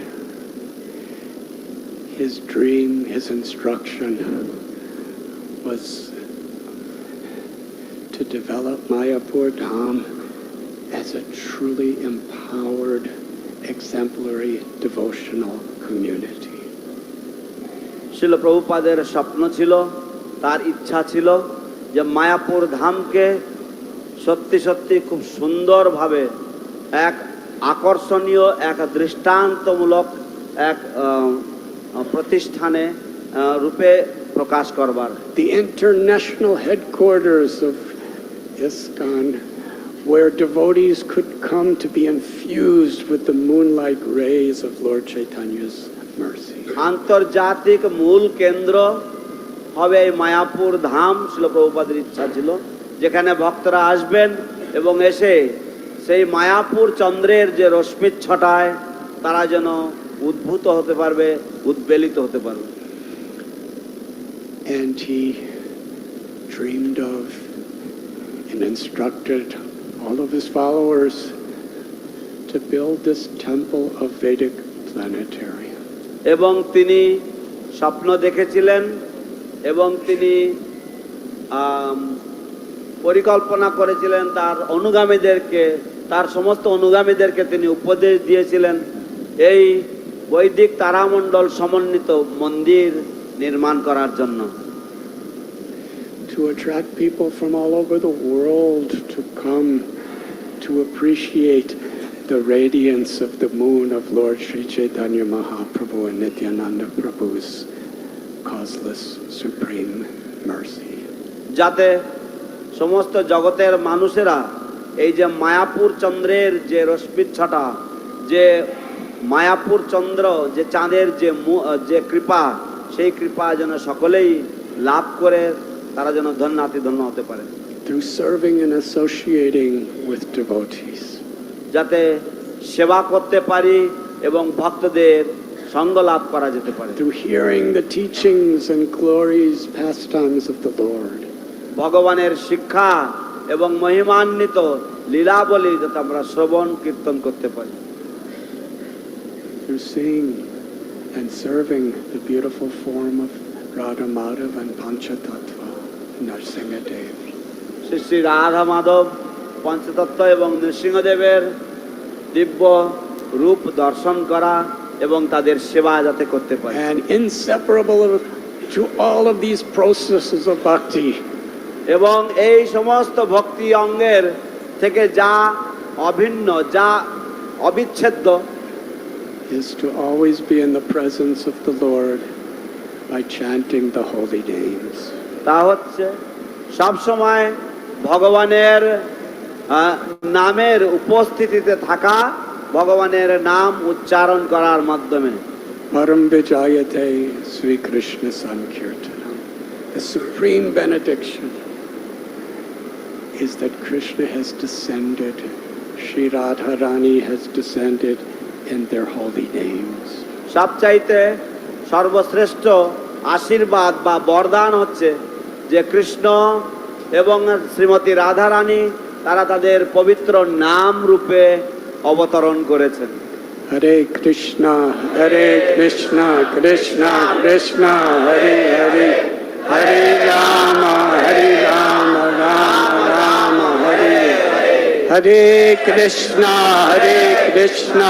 his dream, his instruction was to develop Mayapur Dham as a truly empowered, exemplary devotional community. শিল প্রভুপাদের স্বপ্ন ছিল, তার ইচ্ছা ছিল যে মায়াপুর ধামকে সত্যি সত্যি খুব সুন্দরভাবে এক আকর্ষণীয়, এক দৃষ্টান্তমূলক এক প্রতিষ্ঠানে রূপে প্রকাশ করবার। The international headquarters of ISKCON, where devotees could come to be infused with the moonlight rays of Lord Chaitanya's mercy. আন্তর্জাতিক মূল কেন্দ্র হবে এই মায়াপুর ধাম। শিল প্রভুপাদের ইচ্ছা ছিল যেখানে ভক্তরা আসবেন এবং এসে সেই মায়াপুর চন্দ্রের যে রশ্মির ছটায় তারা যেন উদ্ভূত হতে পারবে, উদ্বেলিত হতে পারবে। And he dreamed of and instructed all of his followers to build this temple of Vedic planetarium. এবং তিনি স্বপ্ন দেখেছিলেন এবং তিনি পরিকল্পনা করেছিলেন, তার অনুগামীদেরকে, তার সমস্ত অনুগামীদেরকে তিনি উপদেশ দিয়েছিলেন এই বৈদিক তারামণ্ডল সমন্বিত মন্দির নির্মাণ করার জন্য। To attract people from all over the world to come to appreciate the radiance of the moon of Lord Sri Chaitanya Mahaprabhu and Nityananda Prabhu's causeless supreme mercy. যাতে সমস্ত জগতের মানুষেরা এই যে মায়াপুর চন্দ্রের যে রশ্মির ছটা, যে মায়াপুর চন্দ্র, যে চাঁদের যে কৃপা, সেই কৃপা যেন সকলেই লাভ করে তারা যেন ধন্যাতি ধন্য হতে পারে। Through serving and associating with devotees. যাতে সেবা করতে পারি এবং ভক্তদের সঙ্গ লাভ করা যেতে পারে। Through hearing the teachings and glories, pastimes of the Lord. ভগবানের শিক্ষা এবং মহিমান্বিত লীলাবলী যাতে আমরা শ্রবণ কীর্তন করতে পারি। Through seeing and serving the beautiful form of Radha Madhav and Panchatattva, Nrsimhadev. Shri Shri Radha Madhav, পঞ্চতত্ত্ব এবং নৃসিংহদেবের দিব্য রূপ দর্শন করা এবং তাদের সেবা যাতে করতে পারি। And inseparable to all of these processes of bhakti. এবং এই সমস্ত ভক্তি অঙ্গের থেকে যা অভিন্ন, যা অবিচ্ছেদ্য, is to always be in the presence of the Lord by chanting the holy names. তা হচ্ছে সব সময় ভগবানের নামের উপস্থিতিতে থাকা, ভগবানের নাম উচ্চারণ করার মাধ্যমে। Param Vijayate Sri Krishna Sankirtanam. The supreme benediction is that Krishna has descended, Sri Radharani has descended in their holy names. সবচাইতে সর্বশ্রেষ্ঠ আশীর্বাদ বা বরদান হচ্ছে যে কৃষ্ণ এবং শ্রীমতী রাধারানী তারা তাদের পবিত্র নাম রূপে অবতরণ করেছেন। Hare Krishna, Krishna Krishna, Hare Hare, Hare Rama, Rama Rama, Hare Hare. Hare Krishna, Krishna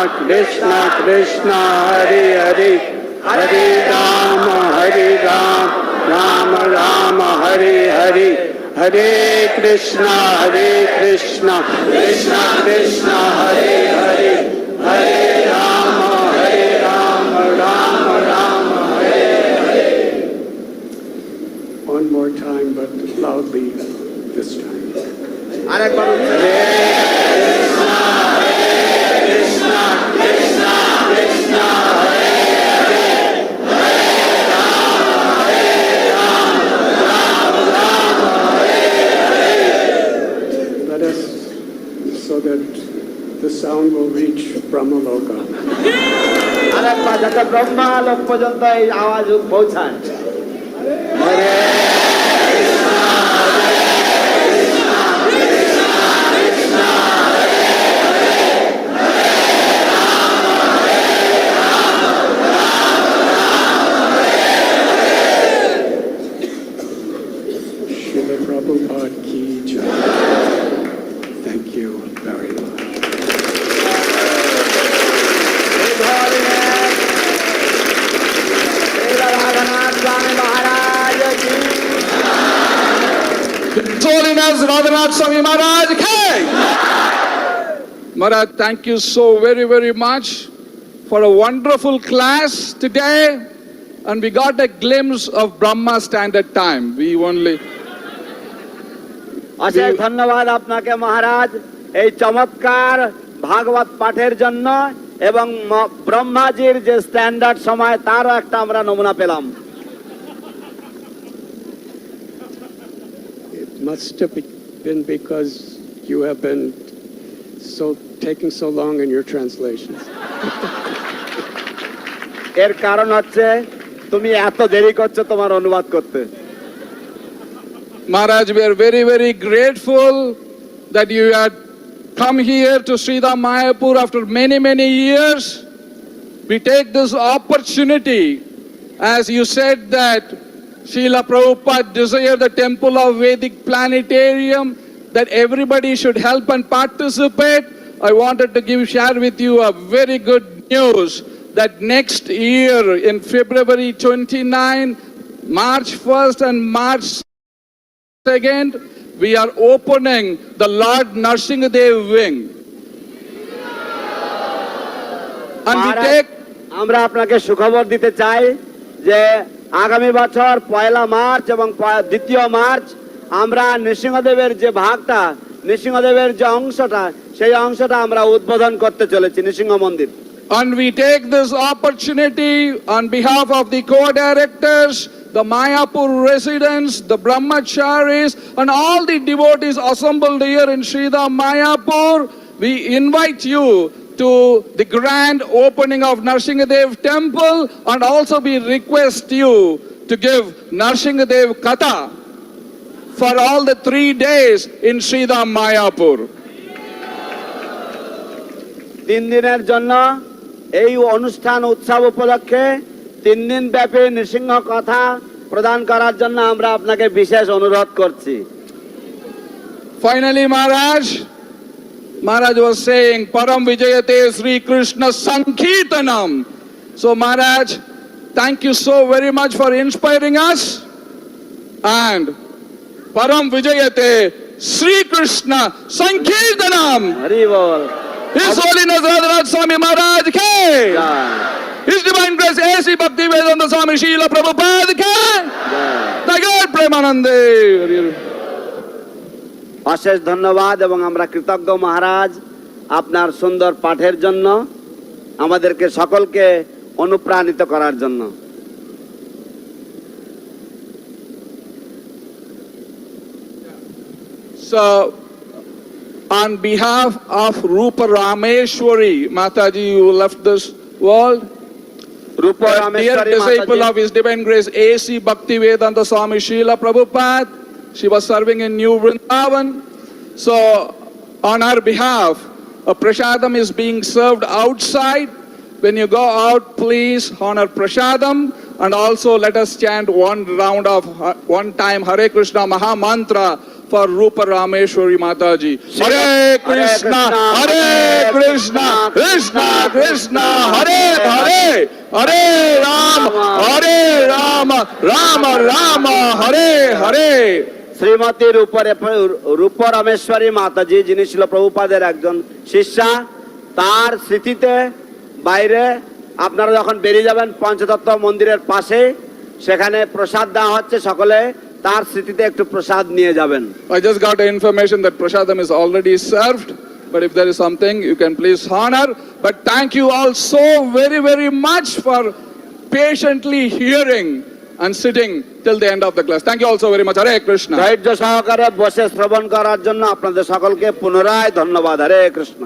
Krishna, Hare Hare, Hare Rama, Rama Rama, Hare Hare. Hare Krishna, Krishna Krishna, Hare Hare, Hare Rama, Rama Rama, Hare Hare. One more time, but loudly this time. আরেকবার Hare Krishna, Krishna Krishna, Hare Hare, Hare Rama, Rama, Hare Hare. Let us, so that the sound will reach Brahmaloka. আরেকবার যাতে ব্রহ্মালোক পর্যন্ত এই আওয়াজ পৌঁছায়। Hare Krishna, Krishna Krishna, Hare Holiness Radhanath Swami Maharaj Ki! Maharaj, thank you so very, very much for a wonderful class today. And we got a glimpse of Brahma Standard Time. We only... অশেষ ধন্যবাদ আপনাকে মহারাজ এই চমৎকার ভাগবত পাঠের জন্য এবং ব্রহ্মাজির যে standard সময় তারও একটা আমরা নমুনা পেলাম। It must have been because you have been taking so long in your translations. এর কারণ হচ্ছে তুমি এত দেরি করছো তোমার অনুবাদ করতে। Maharaj, we are very, very grateful that you had come here to Sridham Mayapur after many, many years. We take this opportunity, as you said that Srila Prabhupada desired the temple of Vedic planetarium, that everybody should help and participate. I wanted to share with you a very good news that next year in February 29, March 1st and March 2nd, we are opening the Lord Narsingadev wing. And we take... আমরা আপনাকে সুখবর দিতে চাই যে আগামী বছর 1 March এবং 2 March আমরা নৃসিংহদেবের যে ভাগটা, নৃসিংহদেবের যে অংশটা, সেই অংশটা আমরা উদ্বোধন করতে চলেছি নৃসিংহ মন্দির। And we take this opportunity on behalf of the co-directors, the Mayapur residents, the brahmacharis, and all the devotees assembled here in Sridham Mayapur. We invite you to the grand opening of Narsingadev temple, and also we request you to give Narsingadev Katha for all the 3 days in Sridham Mayapur. 3 দিনের জন্য এই অনুষ্ঠান উৎসব উপলক্ষে 3 দিন ব্যাপী নৃসিংহ কথা প্রদান করার জন্য আমরা আপনাকে বিশেষ অনুরোধ করছি। Finally, Maharaj was saying, Param Vijayate Sri Krishna Sankirtanam. So Maharaj, thank you so very much for inspiring us. And Param Vijayate Sri Krishna Sankirtanam. Hari Bol. His Holiness Radhanath Swami Maharaj Ki! His Divine Grace A.C. Bhaktivedanta Swami Srila Prabhupada Ki! The God Premanande! অশেষ ধন্যবাদ এবং আমরা কৃতজ্ঞ মহারাজ আপনার সুন্দর পাঠের জন্য, আমাদেরকে সকলকে অনুপ্রাণিত করার জন্য। So, on behalf of Rupa Rameshwari Mataji, who left this world, Rupa a dear Rameshwari disciple Mataji, of His Divine Grace A.C. Bhaktivedanta Swami Srila Prabhupada, she was serving in New Vrindavan. So, on her behalf, a prasadam is being served outside. When you go out, please honor prasadam, and also let us chant one time Hare Krishna Maha Mantra for Rupa Rameshwari Mataji. Hare Krishna, Hare Krishna, Krishna Krishna, Hare Hare, Hare Rama, Rama Rama, Hare Hare. Shrimati রূপ রামেশ্বরী মাতাজি, যিনি ছিল প্রভুপাদের একজন শিষ্যা, তার স্মৃতিতে বাইরে আপনারা যখন বেরিয়ে যাবেন পঞ্চতত্ত্ব মন্দিরের পাশে, সেখানে প্রসাদ দেওয়া হচ্ছে, সকলে তার স্মৃতিতে একটু প্রসাদ নিয়ে যাবেন। I just got the information that prasadam is already served, but if there is something you can please honor. But thank you all so very, very much for patiently hearing and sitting till the end of the class. Thank you all so very much. Hare Krishna. ধৈর্য সহকারে বসে শ্রবণ করার জন্য আপনাদের সকলকে পুনরায় ধন্যবাদ। হরে কৃষ্ণ।